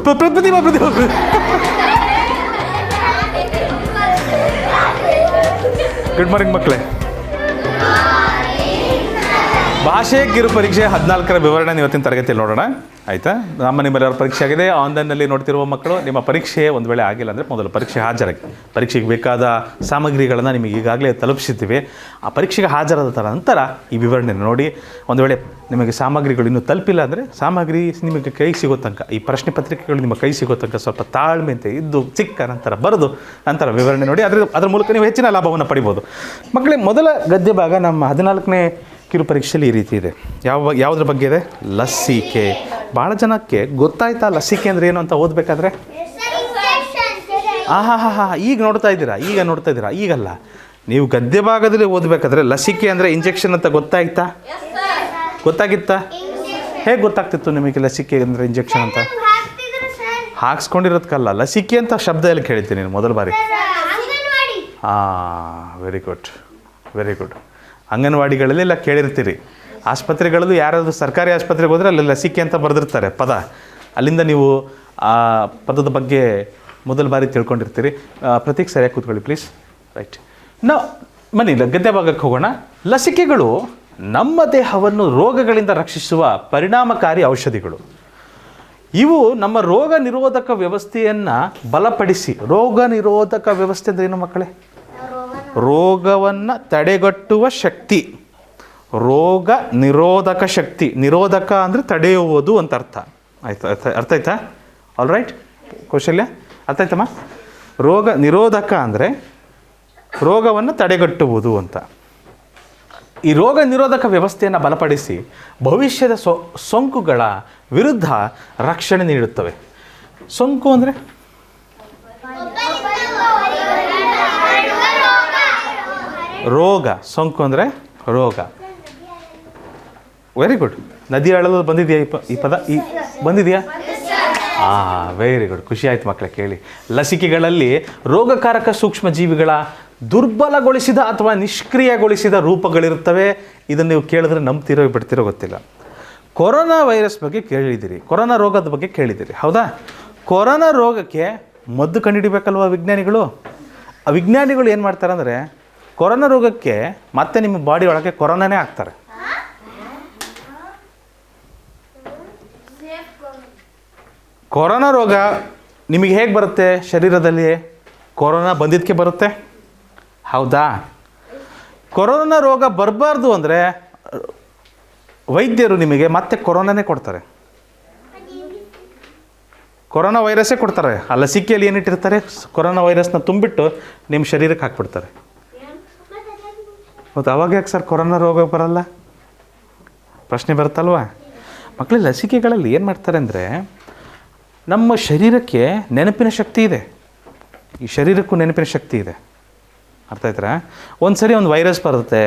ಪ್ರತಿಭಾ good morning ಮಕ್ಕಳೇ. ಭಾಷೆ ಕಿರು ಪರೀಕ್ಷೆ 14ರ ವಿವರಣೆ ಇವತ್ತಿನ ತರಗತಿಯಲ್ಲಿ ನೋಡೋಣ. ಆಯಿತಾ? ನಿಮ್ಮೆಲ್ಲರ ಪರೀಕ್ಷೆ ಆಗಿದೆ. ಆನ್ಲೈನಲ್ಲಿ ನೋಡ್ತಿರುವ ಮಕ್ಕಳು, ನಿಮ್ಮ ಪರೀಕ್ಷೆ ಒಂದು ವೇಳೆ ಆಗಿಲ್ಲ ಅಂದರೆ ಮೊದಲು ಪರೀಕ್ಷೆ ಹಾಜರಾಗಿ, ಪರೀಕ್ಷೆಗೆ ಬೇಕಾದ ಸಾಮಗ್ರಿಗಳನ್ನು ನಿಮಗೆ ಈಗಾಗಲೇ ತಲುಪಿಸಿದ್ದೀವಿ. ಆ ಪರೀಕ್ಷೆಗೆ ಹಾಜರಾದ ನಂತರ ಈ ವಿವರಣೆ ನೋಡಿ. ಒಂದು ವೇಳೆ ನಿಮಗೆ ಸಾಮಗ್ರಿಗಳು ಇನ್ನೂ ತಲುಪಿಲ್ಲ ಅಂದರೆ ಸಾಮಗ್ರಿ ನಿಮಗೆ ಕೈ ಸಿಗೋ ತನಕ, ಈ ಪ್ರಶ್ನೆ ಪತ್ರಿಕೆಗಳು ನಿಮ್ಮ ಕೈ ಸಿಗೋ ತನಕ ಸ್ವಲ್ಪ ತಾಳ್ಮೆಂತೆ ಇದ್ದು ಸಿಕ್ಕ ನಂತರ ಬರೆದು ನಂತರ ವಿವರಣೆ ನೋಡಿ. ಅದರ ಮೂಲಕ ನೀವು ಹೆಚ್ಚಿನ ಲಾಭವನ್ನು ಪಡಿಬೋದು. ಮಕ್ಕಳೇ, ಮೊದಲ ಗದ್ಯ ಭಾಗ ನಮ್ಮ 14ನೇ ಕಿರು ಪರೀಕ್ಷೆಯಲ್ಲಿ ಈ ರೀತಿ ಇದೆ. ಯಾವುದ್ರ ಬಗ್ಗೆ ಇದೆ? ಲಸಿಕೆ. ಭಾಳ ಜನಕ್ಕೆ ಗೊತ್ತಾಯ್ತಾ ಲಸಿಕೆ ಅಂದರೆ ಏನು ಅಂತ ಓದಬೇಕಾದ್ರೆ? ಈಗ ನೋಡ್ತಾ ಇದ್ದೀರಾ ಈಗಲ್ಲ. ನೀವು ಗದ್ಯ ಭಾಗದಲ್ಲಿ ಓದಬೇಕಾದ್ರೆ ಲಸಿಕೆ ಅಂದರೆ ಇಂಜೆಕ್ಷನ್ ಅಂತ ಗೊತ್ತಾಯ್ತಾ? ಗೊತ್ತಾಗಿತ್ತಾ? ಹೇಗೆ ಗೊತ್ತಾಗ್ತಿತ್ತು ನಿಮಗೆ ಲಸಿಕೆ ಅಂದರೆ ಇಂಜೆಕ್ಷನ್ ಅಂತ? ಹಾಕ್ಸ್ಕೊಂಡಿರೋದಕ್ಕಲ್ಲ, ಲಸಿಕೆ ಅಂತ ಶಬ್ದ ಎಲ್ಲಿ ಕೇಳ್ತೀನಿ ನೀನು ಮೊದಲ ಬಾರಿ? Very good. ಅಂಗನವಾಡಿಗಳಲ್ಲಿ ಎಲ್ಲ ಕೇಳಿರ್ತೀರಿ. ಆಸ್ಪತ್ರೆಗಳಲ್ಲೂ ಯಾರಾದರೂ ಸರ್ಕಾರಿ ಆಸ್ಪತ್ರೆಗೆ ಹೋದರೆ ಅಲ್ಲಿ ಲಸಿಕೆ ಅಂತ ಬರೆದಿರ್ತಾರೆ ಪದ. ಅಲ್ಲಿಂದ ನೀವು ಆ ಪದದ ಬಗ್ಗೆ ಮೊದಲ ಬಾರಿ ತಿಳ್ಕೊಂಡಿರ್ತೀರಿ. ಪ್ರತೀಕ್ ಸರಿಯಾಗಿ ಕೂತ್ಕೊಳ್ಳಿ ಪ್ಲೀಸ್. ರೈಟ್. ಬನ್ನಿ ಗದ್ಯ ಭಾಗಕ್ಕೆ ಹೋಗೋಣ. ಲಸಿಕೆಗಳು ನಮ್ಮ ದೇಹವನ್ನು ರೋಗಗಳಿಂದ ರಕ್ಷಿಸುವ ಪರಿಣಾಮಕಾರಿ ಔಷಧಿಗಳು. ಇವು ನಮ್ಮ ರೋಗ ನಿರೋಧಕ ವ್ಯವಸ್ಥೆಯನ್ನು ಬಲಪಡಿಸಿ, ರೋಗ ನಿರೋಧಕ ವ್ಯವಸ್ಥೆ ಅಂದರೆ ಏನು ಮಕ್ಕಳೇ? ರೋಗವನ್ನು ತಡೆಗಟ್ಟುವ ಶಕ್ತಿ, ರೋಗ ನಿರೋಧಕ ಶಕ್ತಿ. ನಿರೋಧಕ ಅಂದರೆ ತಡೆಯುವುದು ಅಂತ ಅರ್ಥ. ಅರ್ಥ ಆಯ್ತಾ? ಆಲ್ ರೈಟ್ ಕೌಶಲ್ಯ, ಅರ್ಥ ಆಯ್ತಮ್ಮ? ರೋಗ ನಿರೋಧಕ ಅಂದರೆ ರೋಗವನ್ನು ತಡೆಗಟ್ಟುವುದು ಅಂತ. ಈ ರೋಗ ನಿರೋಧಕ ವ್ಯವಸ್ಥೆಯನ್ನು ಬಲಪಡಿಸಿ ಭವಿಷ್ಯದ ಸೋಂಕುಗಳ ವಿರುದ್ಧ ರಕ್ಷಣೆ ನೀಡುತ್ತವೆ. ಸೋಂಕು ಅಂದರೆ ರೋಗ, ಸೋಂಕು ಅಂದರೆ ರೋಗ. Very good. ನದಿ ಆಳಲು ಬಂದಿದೆಯಾ ಈ ಪದ? ಬಂದಿದೆಯಾ? Very good. ಖುಷಿ ಆಯ್ತು ಮಕ್ಕಳೇ ಕೇಳಿ. ಲಸಿಕೆಗಳಲ್ಲಿ ರೋಗಕಾರಕ ಸೂಕ್ಷ್ಮ ಜೀವಿಗಳ ದುರ್ಬಲಗೊಳಿಸಿದ ಅಥವಾ ನಿಷ್ಕ್ರಿಯಗೊಳಿಸಿದ ರೂಪಗಳಿರುತ್ತವೆ. ಇದನ್ನು ನೀವು ಕೇಳಿದ್ರೆ ನಂಬ್ತಿರೋ ಬಿಡ್ತಿರೋ ಗೊತ್ತಿಲ್ಲ. ಕೊರೋನಾ ವೈರಸ್ ಬಗ್ಗೆ ಕೇಳಿದ್ದೀರಿ, ಕೊರೋನಾ ರೋಗದ ಬಗ್ಗೆ ಕೇಳಿದ್ದೀರಿ, ಹೌದಾ? ಕೊರೋನಾ ರೋಗಕ್ಕೆ ಮದ್ದು ಕಂಡುಹಿಡಿಬೇಕಲ್ವ ವಿಜ್ಞಾನಿಗಳು. ಆ ವಿಜ್ಞಾನಿಗಳು ಏನು ಮಾಡ್ತಾರೆ ಅಂದರೆ, ಕೊರೋನಾ ರೋಗಕ್ಕೆ ಮತ್ತೆ ನಿಮ್ಮ ಬಾಡಿ ಒಳಗೆ ಕೊರೋನಾನೇ ಹಾಕ್ತಾರೆ. ಕೊರೋನಾ ರೋಗ ನಿಮಗೆ ಹೇಗೆ ಬರುತ್ತೆ? ಶರೀರದಲ್ಲಿ ಕೊರೋನಾ ಬಂದಿದ್ದಕ್ಕೆ ಬರುತ್ತೆ, ಹೌದಾ? ಕೊರೋನಾ ರೋಗ ಬರಬಾರ್ದು ಅಂದರೆ ವೈದ್ಯರು ನಿಮಗೆ ಮತ್ತೆ ಕೊರೋನಾನೇ ಕೊಡ್ತಾರೆ, ಕೊರೋನಾ ವೈರಸ್ಸೇ ಕೊಡ್ತಾರೆ. ಆ ಲಸಿಕೆಯಲ್ಲಿ ಏನಿಟ್ಟಿರ್ತಾರೆ? ಕೊರೋನಾ ವೈರಸ್ನ ತುಂಬಿಟ್ಟು ನಿಮ್ಮ ಶರೀರಕ್ಕೆ ಹಾಕ್ಬಿಡ್ತಾರೆ. ಮತ್ತು ಅವಾಗ ಯಾಕೆ ಸರ್ ಕೊರೋನಾ ರೋಗ ಬರಲ್ಲ? ಪ್ರಶ್ನೆ ಬರುತ್ತಲ್ವ ಮಕ್ಕಳು. ಲಸಿಕೆಗಳಲ್ಲಿ ಏನು ಮಾಡ್ತಾರೆ ಅಂದರೆ, ನಮ್ಮ ಶರೀರಕ್ಕೆ ನೆನಪಿನ ಶಕ್ತಿ ಇದೆ, ಈ ಶರೀರಕ್ಕೂ ನೆನಪಿನ ಶಕ್ತಿ ಇದೆ. ಅರ್ಥ ಆಯ್ತಾ? ಒಂದು ಸರಿ ಒಂದು ವೈರಸ್ ಬರುತ್ತೆ,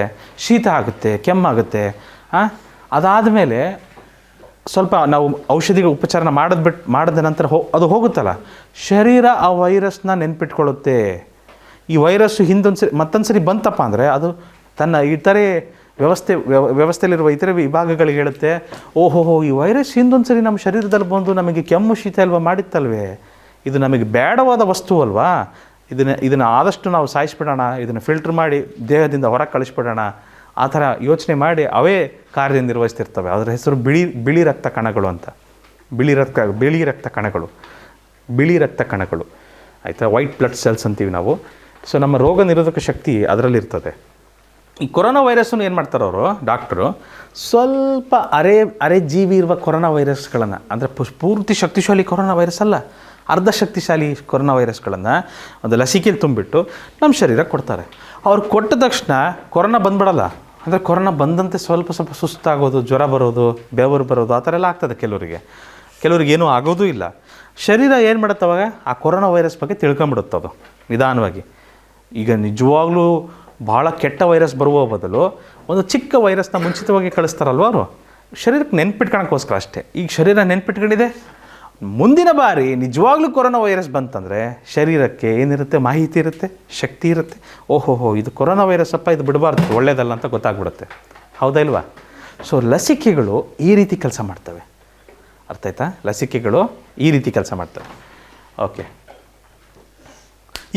ಶೀತ ಆಗುತ್ತೆ, ಕೆಮ್ಮಾಗುತ್ತೆ. ಅದಾದ ಮೇಲೆ ಸ್ವಲ್ಪ ನಾವು ಔಷಧಿಗಳ ಉಪಚಾರನ ಮಾಡಿದ ನಂತರ ಅದು ಹೋಗುತ್ತಲ್ಲ, ಶರೀರ ಆ ವೈರಸ್ನ ನೆನ್ಪಿಟ್ಕೊಳ್ಳುತ್ತೆ. ಈ ವೈರಸ್ಸು ಮತ್ತೊಂದು ಸರಿ ಬಂತಪ್ಪ ಅಂದರೆ ಅದು ತನ್ನ ಇತರೆ ವ್ಯವಸ್ಥೆಯಲ್ಲಿರುವ ಇತರೆ ವಿಭಾಗಗಳಿಗೆ ಹೇಳುತ್ತೆ, ಓಹೋಹೋ, ಈ ವೈರಸ್ ಹಿಂದೊಂದು ಸರಿ ನಮ್ಮ ಶರೀರದಲ್ಲಿ ಬಂದು ನಮಗೆ ಕೆಮ್ಮು ಶೀತ ಅಲ್ವಾ ಮಾಡಿತ್ತಲ್ವೇ, ಇದು ನಮಗೆ ಬೇಡವಾದ ವಸ್ತು ಅಲ್ವಾ, ಇದನ್ನು ಆದಷ್ಟು ನಾವು ಸಾಯಿಸ್ಬಿಡೋಣ, ಇದನ್ನು ಫಿಲ್ಟ್ರ್ ಮಾಡಿ ದೇಹದಿಂದ ಹೊರಗೆ ಕಳಿಸ್ಬಿಡೋಣ, ಆ ಥರ ಯೋಚನೆ ಮಾಡಿ ಅವೇ ಕಾರ್ಯನಿರ್ವಹಿಸ್ತಿರ್ತವೆ. ಅದರ ಹೆಸರು ಬಿಳಿ ರಕ್ತ ಕಣಗಳು ಅಂತ. ಬಿಳಿ ರಕ್ತ ಕಣಗಳು ಆಯಿತಾ? ವೈಟ್ ಬ್ಲಡ್ ಸೆಲ್ಸ್ ಅಂತೀವಿ ನಾವು. ಸೊ ನಮ್ಮ ರೋಗ ನಿರೋಧಕ ಶಕ್ತಿ ಅದರಲ್ಲಿರ್ತದೆ. ಈ ಕೊರೋನಾ ವೈರಸ್ಸನ್ನು ಏನು ಮಾಡ್ತಾರೆ ಅವರು ಡಾಕ್ಟ್ರು, ಸ್ವಲ್ಪ ಅರೆ ಜೀವಿ ಇರುವ ಕೊರೋನಾ ವೈರಸ್ಗಳನ್ನು, ಅಂದರೆ ಪೂರ್ತಿ ಶಕ್ತಿಶಾಲಿ ಕೊರೋನಾ ವೈರಸ್ ಅಲ್ಲ, ಅರ್ಧ ಶಕ್ತಿಶಾಲಿ ಕೊರೋನಾ ವೈರಸ್ಗಳನ್ನು ಒಂದು ಲಸಿಕೆಯಲ್ಲಿ ತುಂಬಿಟ್ಟು ನಮ್ಮ ಶರೀರಕ್ಕೆ ಕೊಡ್ತಾರೆ. ಅವ್ರು ಕೊಟ್ಟ ತಕ್ಷಣ ಕೊರೋನಾ ಬಂದ್ಬಿಡಲ್ಲ. ಅಂದರೆ ಕೊರೋನಾ ಬಂದಂತೆ ಸ್ವಲ್ಪ ಸುಸ್ತಾಗೋದು, ಜ್ವರ ಬರೋದು, ಬೆವರು ಬರೋದು, ಆ ಥರ ಎಲ್ಲ ಆಗ್ತದೆ ಕೆಲವರಿಗೆ ಏನೂ ಆಗೋದೂ ಇಲ್ಲ. ಶರೀರ ಏನು ಮಾಡುತ್ತೆ ಅವಾಗ? ಆ ಕೊರೋನಾ ವೈರಸ್ ಬಗ್ಗೆ ತಿಳ್ಕೊಂಬಿಡುತ್ತೆ ಅದು ನಿಧಾನವಾಗಿ. ಈಗ ನಿಜವಾಗ್ಲೂ ಭಾಳ ಕೆಟ್ಟ ವೈರಸ್ ಬರುವ ಬದಲು ಒಂದು ಚಿಕ್ಕ ವೈರಸ್ನ ಮುಂಚಿತವಾಗಿ ಕಳಿಸ್ತಾರಲ್ವ ಅವರು, ಶರೀರಕ್ಕೆ ನೆನ್ಪಿಟ್ಕೊಳಕ್ಕೋಸ್ಕರ ಅಷ್ಟೇ. ಈಗ ಶರೀರ ನೆನ್ಪಿಟ್ಕೊಂಡಿದೆ, ಮುಂದಿನ ಬಾರಿ ನಿಜವಾಗ್ಲೂ ಕೊರೋನಾ ವೈರಸ್ ಬಂತಂದರೆ ಶರೀರಕ್ಕೆ ಏನಿರುತ್ತೆ? ಮಾಹಿತಿ ಇರುತ್ತೆ, ಶಕ್ತಿ ಇರುತ್ತೆ. ಓಹೋಹೋ, ಇದು ಕೊರೋನಾ ವೈರಸ್ ಅಪ್ಪ, ಇದು ಬಿಡಬಾರ್ದು, ಒಳ್ಳೇದಲ್ಲ ಅಂತ ಗೊತ್ತಾಗ್ಬಿಡುತ್ತೆ, ಹೌದಾ ಇಲ್ವಾ? ಸೊ ಲಸಿಕೆಗಳು ಈ ರೀತಿ ಕೆಲಸ ಮಾಡ್ತವೆ. ಅರ್ಥ ಆಯ್ತಾ? ಲಸಿಕೆಗಳು ಈ ರೀತಿ ಕೆಲಸ ಮಾಡ್ತವೆ. ಓಕೆ,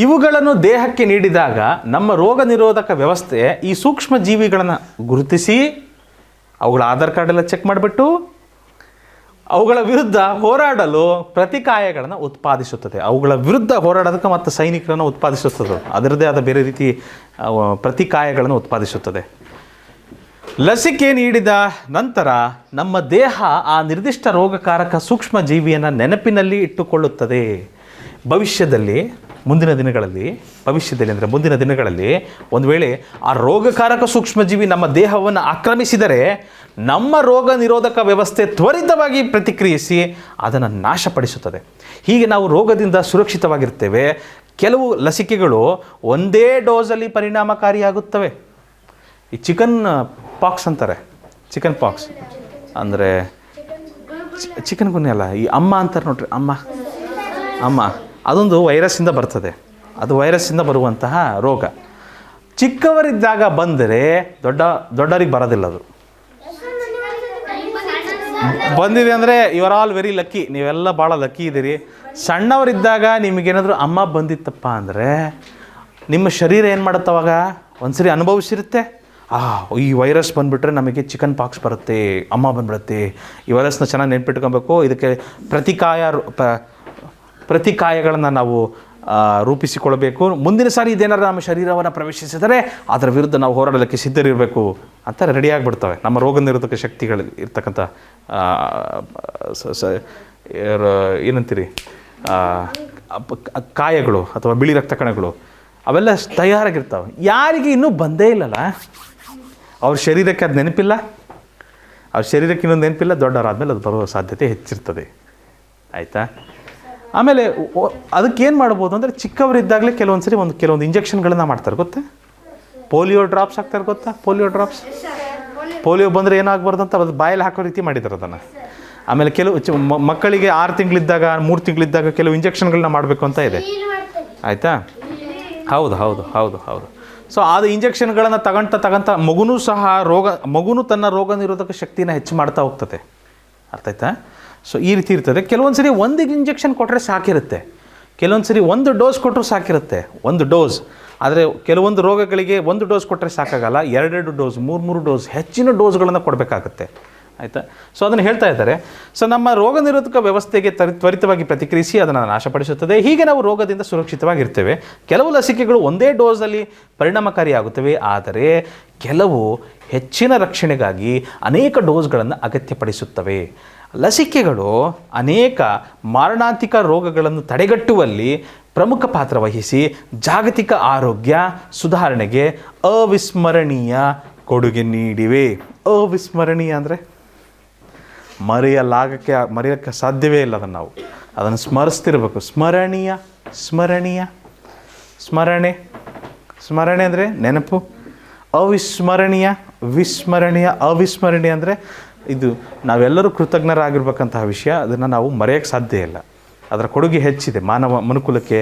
ಇವುಗಳನ್ನು ದೇಹಕ್ಕೆ ನೀಡಿದಾಗ ನಮ್ಮ ರೋಗ ನಿರೋಧಕ ವ್ಯವಸ್ಥೆ ಈ ಸೂಕ್ಷ್ಮ ಜೀವಿಗಳನ್ನು ಗುರುತಿಸಿ ಅವುಗಳ ಆಧಾರ್ ಕಾರ್ಡ್ ಎಲ್ಲ ಚೆಕ್ ಮಾಡಿಬಿಟ್ಟು ಅವುಗಳ ವಿರುದ್ಧ ಹೋರಾಡಲು ಪ್ರತಿಕಾಯಗಳನ್ನು ಉತ್ಪಾದಿಸುತ್ತದೆ. ಅವುಗಳ ವಿರುದ್ಧ ಹೋರಾಡೋದಕ್ಕೆ ಮತ್ತು ಸೈನಿಕರನ್ನು ಉತ್ಪಾದಿಸುತ್ತದೆ. ಅದರದ್ದೇ ಆದ ಬೇರೆ ರೀತಿ ಪ್ರತಿಕಾಯಗಳನ್ನು ಉತ್ಪಾದಿಸುತ್ತದೆ. ಲಸಿಕೆ ನೀಡಿದ ನಂತರ ನಮ್ಮ ದೇಹ ಆ ನಿರ್ದಿಷ್ಟ ರೋಗಕಾರಕ ಸೂಕ್ಷ್ಮ ಜೀವಿಯನ್ನು ನೆನಪಿನಲ್ಲಿ ಇಟ್ಟುಕೊಳ್ಳುತ್ತದೆ. ಭವಿಷ್ಯದಲ್ಲಿ ಮುಂದಿನ ದಿನಗಳಲ್ಲಿ ಒಂದು ವೇಳೆ ಆ ರೋಗಕಾರಕ ಸೂಕ್ಷ್ಮಜೀವಿ ನಮ್ಮ ದೇಹವನ್ನು ಆಕ್ರಮಿಸಿದರೆ ನಮ್ಮ ರೋಗ ನಿರೋಧಕ ವ್ಯವಸ್ಥೆ ತ್ವರಿತವಾಗಿ ಪ್ರತಿಕ್ರಿಯಿಸಿ ಅದನ್ನು ನಾಶಪಡಿಸುತ್ತದೆ. ಹೀಗೆ ನಾವು ರೋಗದಿಂದ ಸುರಕ್ಷಿತವಾಗಿರ್ತೇವೆ. ಕೆಲವು ಲಸಿಕೆಗಳು ಒಂದೇ ಡೋಸಲ್ಲಿ ಪರಿಣಾಮಕಾರಿಯಾಗುತ್ತವೆ. ಈ ಚಿಕನ್ ಪಾಕ್ಸ್ ಅಂತಾರೆ, ಚಿಕನ್ ಪಾಕ್ಸ್ ಅಂದರೆ ಚಿಕನ್ ಗುನ್ಯ ಅಲ್ಲ, ಈ ಅಮ್ಮ ಅಂತಾರೆ ನೋಡ್ರಿ, ಅಮ್ಮ ಅದೊಂದು ವೈರಸ್ಸಿಂದ ಬರ್ತದೆ. ಅದು ವೈರಸ್ಸಿಂದ ಬರುವಂತಹ ರೋಗ. ಚಿಕ್ಕವರಿದ್ದಾಗ ಬಂದರೆ ದೊಡ್ಡವರಿಗೆ ಬರೋದಿಲ್ಲ. ಅದು ಬಂದಿದೆ ಅಂದರೆ you are all very lucky, ನೀವೆಲ್ಲ ಭಾಳ ಲಕ್ಕಿ ಇದ್ದೀರಿ. ಸಣ್ಣವರಿದ್ದಾಗ ನಿಮಗೇನಾದರೂ ಅಮ್ಮ ಬಂದಿತ್ತಪ್ಪ ಅಂದರೆ ನಿಮ್ಮ ಶರೀರ ಏನು ಮಾಡುತ್ತವಾಗ ಒಂದ್ಸರಿ ಅನುಭವಿಸಿರುತ್ತೆ. ಈ ವೈರಸ್ ಬಂದುಬಿಟ್ರೆ ನಮಗೆ ಚಿಕನ್ ಪಾಕ್ಸ್ ಬರುತ್ತೆ, ಅಮ್ಮ ಬಂದುಬಿಡುತ್ತೆ. ಈ ವೈರಸ್ನ ಚೆನ್ನಾಗಿ ನೆನ್ಪಿಟ್ಕೊಬೇಕು. ಇದಕ್ಕೆ ಪ್ರತಿಕಾಯಗಳನ್ನು ನಾವು ರೂಪಿಸಿಕೊಳ್ಬೇಕು. ಮುಂದಿನ ಸಾರಿ ಇದೇನಾದ್ರು ನಮ್ಮ ಶರೀರವನ್ನು ಪ್ರವೇಶಿಸಿದರೆ ಅದರ ವಿರುದ್ಧ ನಾವು ಹೋರಾಡಲಿಕ್ಕೆ ಸಿದ್ಧರಿರಬೇಕು ಅಂತ ರೆಡಿಯಾಗಿಬಿಡ್ತವೆ. ನಮ್ಮ ರೋಗ ನಿರೋಧಕ ಶಕ್ತಿಗಳು ಇರ್ತಕ್ಕಂಥ ಏನಂತೀರಿ ಕಾಯಗಳು ಅಥವಾ ಬಿಳಿ ರಕ್ತ ಕಣಗಳು ಅವೆಲ್ಲ ತಯಾರಾಗಿರ್ತವೆ. ಯಾರಿಗೆ ಇನ್ನೂ ಬಂದೇ ಇಲ್ಲಲ್ಲ, ಅವ್ರ ಶರೀರಕ್ಕೆ ಅದು ನೆನಪಿಲ್ಲ. ಅವ್ರ ಶರೀರಕ್ಕೆ ಇನ್ನೊಂದು ನೆನಪಿಲ್ಲ. ದೊಡ್ಡವರಾದ್ಮೇಲೆ ಅದು ಬರುವ ಸಾಧ್ಯತೆ ಹೆಚ್ಚಿರ್ತದೆ. ಆಯಿತಾ? ಆಮೇಲೆ ಅದಕ್ಕೇನು ಮಾಡ್ಬೋದು ಅಂದರೆ ಚಿಕ್ಕವರಿದ್ದಾಗಲೇ ಕೆಲವೊಂದು ಇಂಜೆಕ್ಷನ್ಗಳನ್ನು ಮಾಡ್ತಾರೆ. ಗೊತ್ತಾ? ಪೋಲಿಯೋ ಡ್ರಾಪ್ಸ್ ಹಾಕ್ತಾರೆ. ಗೊತ್ತಾ? ಪೋಲಿಯೋ ಬಂದರೆ ಏನಾಗಬಾರ್ದು ಅಂತ ಅದು ಬಾಯಲ್ಲಿ ಹಾಕೋ ರೀತಿ ಮಾಡಿದ್ದಾರೆ ಅದನ್ನು. ಆಮೇಲೆ ಕೆಲವು ಮಕ್ಕಳಿಗೆ 6 ತಿಂಗಳಿದ್ದಾಗ 3 ತಿಂಗಳಿದ್ದಾಗ ಕೆಲವು ಇಂಜೆಕ್ಷನ್ಗಳನ್ನ ಮಾಡಬೇಕು ಅಂತ ಇದೆ. ಆಯಿತಾ? ಹೌದು. ಸೊ ಅದು ಇಂಜೆಕ್ಷನ್ಗಳನ್ನು ತಗೊಂತ ಮಗುನೂ ತನ್ನ ರೋಗ ನಿರೋಧಕ ಶಕ್ತಿನ ಹೆಚ್ಚು ಮಾಡ್ತಾ ಹೋಗ್ತದೆ. ಅರ್ಥ ಆಯ್ತಾ? ಸೊ ಈ ರೀತಿ ಇರ್ತದೆ. ಕೆಲವೊಂದು ಸರಿ ಒಂದು ಇಂಜೆಕ್ಷನ್ ಕೊಟ್ಟರೆ ಸಾಕಿರುತ್ತೆ, ಕೆಲವೊಂದು ಸರಿ 1 ಡೋಸ್ ಕೊಟ್ಟರು ಸಾಕಿರುತ್ತೆ. 1 ಡೋಸ್. ಆದರೆ ಕೆಲವೊಂದು ರೋಗಗಳಿಗೆ 1 ಡೋಸ್ ಕೊಟ್ಟರೆ ಸಾಕಾಗಲ್ಲ, 2 ಡೋಸ್ 3 ಡೋಸ್ ಹೆಚ್ಚಿನ ಡೋಸ್ಗಳನ್ನು ಕೊಡಬೇಕಾಗುತ್ತೆ. ಆಯಿತಾ? ಸೊ ಅದನ್ನು ಹೇಳ್ತಾ ಇದ್ದಾರೆ. ಸೊ ನಮ್ಮ ರೋಗ ನಿರೋಧಕ ವ್ಯವಸ್ಥೆಗೆ ತ್ವರಿತವಾಗಿ ಪ್ರತಿಕ್ರಿಯಿಸಿ ಅದನ್ನು ನಾಶಪಡಿಸುತ್ತದೆ. ಹೀಗೆ ನಾವು ರೋಗದಿಂದ ಸುರಕ್ಷಿತವಾಗಿರ್ತೇವೆ. ಕೆಲವು ಲಸಿಕೆಗಳು ಒಂದೇ ಡೋಸಲ್ಲಿ ಪರಿಣಾಮಕಾರಿಯಾಗುತ್ತವೆ, ಆದರೆ ಕೆಲವು ಹೆಚ್ಚಿನ ರಕ್ಷಣೆಗಾಗಿ ಅನೇಕ ಡೋಸ್ಗಳನ್ನು ಅಗತ್ಯಪಡಿಸುತ್ತವೆ. ಲಸಿಕೆಗಳು ಅನೇಕ ಮಾರಣಾಂತಿಕ ರೋಗಗಳನ್ನು ತಡೆಗಟ್ಟುವಲ್ಲಿ ಪ್ರಮುಖ ಪಾತ್ರ ವಹಿಸಿ ಜಾಗತಿಕ ಆರೋಗ್ಯ ಸುಧಾರಣೆಗೆ ಅವಿಸ್ಮರಣೀಯ ನೀಡಿವೆ. ಅವಿಸ್ಮರಣೀಯ ಅಂದರೆ ಮರೆಯೋಕ್ಕೆ ಸಾಧ್ಯವೇ ಇಲ್ಲ. ಅದನ್ನು ಸ್ಮರಿಸ್ತಿರ್ಬೇಕು. ಸ್ಮರಣೆ ಅಂದರೆ ನೆನಪು. ಅವಿಸ್ಮರಣೀಯ ಅಂದರೆ ಇದು ನಾವೆಲ್ಲರೂ ಕೃತಜ್ಞರಾಗಿರ್ಬೇಕಂತಹ ವಿಷಯ. ಅದನ್ನು ನಾವು ಮರೆಯೋಕ್ಕೆ ಸಾಧ್ಯ ಇಲ್ಲ. ಅದರ ಕೊಡುಗೆ ಹೆಚ್ಚಿದೆ. ಮನುಕುಲಕ್ಕೆ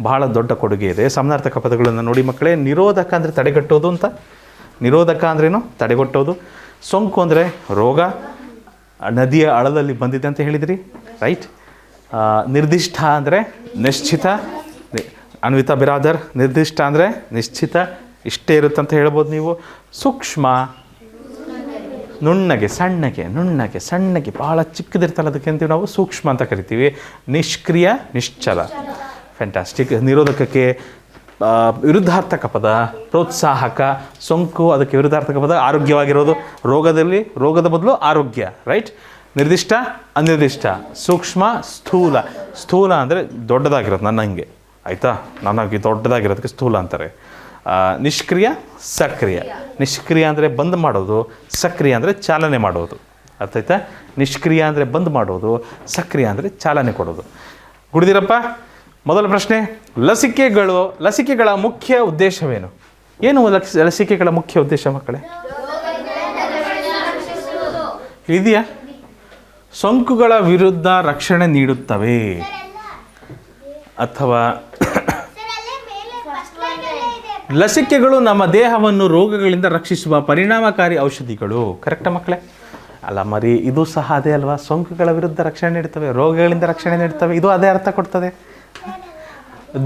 ಬಹಳ ದೊಡ್ಡ ಕೊಡುಗೆ ಇದೆ. ಸಮಾನಾರ್ಥಕ ಪದಗಳನ್ನು ನೋಡಿ ಮಕ್ಕಳೇ. ನಿರೋಧಕ ಅಂದರೆ ತಡೆಗಟ್ಟೋದು ಅಂತ. ನಿರೋಧಕ ಅಂದ್ರೇನು? ತಡೆಗಟ್ಟೋದು. ಸೋಂಕು ಅಂದರೆ ರೋಗ, ನದಿಯ ಆಳದಲ್ಲಿ ಬಂದಿದೆ ಅಂತ ಹೇಳಿದಿರಿ, ರೈಟ್? ನಿರ್ದಿಷ್ಟ ಅಂದರೆ ನಿಶ್ಚಿತ. ಅನ್ವಿತಾ ಬಿರಾದರ್, ನಿರ್ದಿಷ್ಟ ಅಂದರೆ ನಿಶ್ಚಿತ, ಇಷ್ಟೇ ಇರುತ್ತೆ ಅಂತ ಹೇಳ್ಬೋದು ನೀವು. ಸೂಕ್ಷ್ಮ, ನುಣ್ಣಗೆ, ಸಣ್ಣಗೆ ಭಾಳ ಚಿಕ್ಕದಿರ್ತಲ್ಲ, ಅದಕ್ಕೆ ಅಂತೀವಿ ನಾವು ಸೂಕ್ಷ್ಮ ಅಂತ ಕರಿತೀವಿ. ನಿಷ್ಕ್ರಿಯ, ನಿಶ್ಚಲ. ಫ್ಯಾಂಟಾಸ್ಟಿಕ್. ನಿರೋಧಕಕ್ಕೆ ವಿರುದ್ಧಾರ್ಥಕ ಪದ ಪ್ರೋತ್ಸಾಹಕ. ಸೋಂಕು ಅದಕ್ಕೆ ವಿರುದ್ಧಾರ್ಥಕ ಪದ ಆರೋಗ್ಯವಾಗಿರೋದು. ರೋಗದ ಬದಲು ಆರೋಗ್ಯ, ರೈಟ್? ನಿರ್ದಿಷ್ಟ, ಅನಿರ್ದಿಷ್ಟ. ಸೂಕ್ಷ್ಮ, ಸ್ಥೂಲ ಅಂದರೆ ದೊಡ್ಡದಾಗಿರೋದು, ನನ್ನಂಗೆ, ಆಯಿತಾ? ನನಗೆ ದೊಡ್ಡದಾಗಿರೋದಕ್ಕೆ ಸ್ಥೂಲ ಅಂತಾರೆ. ನಿಷ್ಕ್ರಿಯ, ಸಕ್ರಿಯ. ನಿಷ್ಕ್ರಿಯ ಅಂದರೆ ಬಂದ್ ಮಾಡೋದು, ಸಕ್ರಿಯ ಅಂದರೆ ಚಾಲನೆ ಮಾಡೋದು. ಅರ್ಥ ಆಯ್ತಾ? ನಿಷ್ಕ್ರಿಯ ಅಂದರೆ ಬಂದ್ ಮಾಡೋದು, ಸಕ್ರಿಯ ಅಂದರೆ ಚಾಲನೆ ಕೊಡೋದು. ಗುಡಿದಿರಪ್ಪ, ಮೊದಲ ಪ್ರಶ್ನೆ, ಲಸಿಕೆಗಳ ಮುಖ್ಯ ಉದ್ದೇಶವೇನು? ಏನು ಲಸಿಕೆಗಳ ಮುಖ್ಯ ಉದ್ದೇಶ ಮಕ್ಕಳೇ? ಇದೆಯಾ? ಸೋಂಕುಗಳ ವಿರುದ್ಧ ರಕ್ಷಣೆ ನೀಡುತ್ತವೆ ಅಥವಾ ಲಸಿಕೆಗಳು ನಮ್ಮ ದೇಹವನ್ನು ರೋಗಗಳಿಂದ ರಕ್ಷಿಸುವ ಪರಿಣಾಮಕಾರಿ ಔಷಧಿಗಳು. ಕರೆಕ್ಟಾ ಮಕ್ಕಳೇ? ಅಲ್ಲ ಮರಿ, ಇದು ಸಹ ಅದೇ ಅಲ್ವಾ? ಸೋಂಕುಗಳ ವಿರುದ್ಧ ರಕ್ಷಣೆ ನೀಡ್ತವೆ, ರೋಗಗಳಿಂದ ರಕ್ಷಣೆ ನೀಡ್ತವೆ, ಇದು ಅದೇ ಅರ್ಥ ಕೊಡ್ತದೆ.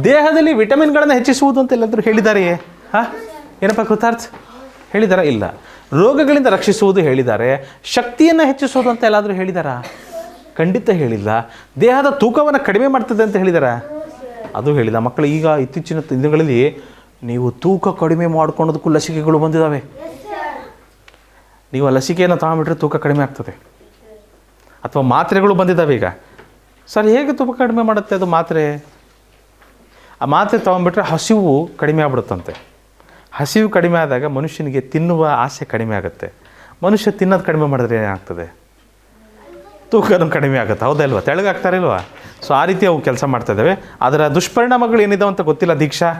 ದೇಹದಲ್ಲಿ ವಿಟಮಿನ್ಗಳನ್ನು ಹೆಚ್ಚಿಸುವುದು ಅಂತ ಎಲ್ಲಾದರೂ ಹೇಳಿದಾರೆಯೇ? ಹಾಂ, ಏನಪ್ಪ ಕೃತಾರ್ಥ ಹೇಳಿದಾರಾ? ಇಲ್ಲ. ರೋಗಗಳಿಂದ ರಕ್ಷಿಸುವುದು ಹೇಳಿದ್ದಾರೆ. ಶಕ್ತಿಯನ್ನು ಹೆಚ್ಚಿಸೋದು ಅಂತ ಎಲ್ಲಾದರೂ ಹೇಳಿದಾರಾ? ಖಂಡಿತ ಹೇಳಿಲ್ಲ. ದೇಹದ ತೂಕವನ್ನು ಕಡಿಮೆ ಮಾಡ್ತದೆ ಅಂತ ಹೇಳಿದಾರಾ? ಅದು ಹೇಳಿಲ್ಲ. ಮಕ್ಕಳು, ಈಗ ಇತ್ತೀಚಿನ ದಿನಗಳಲ್ಲಿ ನೀವು ತೂಕ ಕಡಿಮೆ ಮಾಡ್ಕೊಳೋದಕ್ಕೂ ಲಸಿಕೆಗಳು ಬಂದಿದ್ದಾವೆ. ನೀವು ಆ ಲಸಿಕೆಯನ್ನು ತಗೊಂಬಿಟ್ರೆ ತೂಕ ಕಡಿಮೆ ಆಗ್ತದೆ. ಅಥವಾ ಮಾತ್ರೆಗಳು ಬಂದಿದ್ದಾವೆ ಈಗ. ಸರ್, ಹೇಗೆ ತೂಕ ಕಡಿಮೆ ಮಾಡುತ್ತೆ ಅದು ಮಾತ್ರೆ? ಆ ಮಾತ್ರೆ ತೊಗೊಂಡ್ಬಿಟ್ರೆ ಹಸಿವು ಕಡಿಮೆ ಆಗ್ಬಿಡುತ್ತಂತೆ. ಹಸಿವು ಕಡಿಮೆ ಆದಾಗ ಮನುಷ್ಯನಿಗೆ ತಿನ್ನುವ ಆಸೆ ಕಡಿಮೆ ಆಗುತ್ತೆ. ಮನುಷ್ಯ ತಿನ್ನೋದು ಕಡಿಮೆ ಮಾಡಿದ್ರೆ ಏನಾಗ್ತದೆ? ತೂಕನೂ ಕಡಿಮೆ ಆಗುತ್ತೆ. ಹೌದಲ್ವ? ತೆಳಗಾಗ್ತಾರಿಲ್ವ? ಸೊ ಆ ರೀತಿ ಅವು ಕೆಲಸ ಮಾಡ್ತಾಯಿದ್ದಾವೆ. ಅದರ ದುಷ್ಪರಿಣಾಮಗಳು ಏನಿದಾವೆ ಅಂತ ಗೊತ್ತಿಲ್ಲ ದೀಕ್ಷಾ.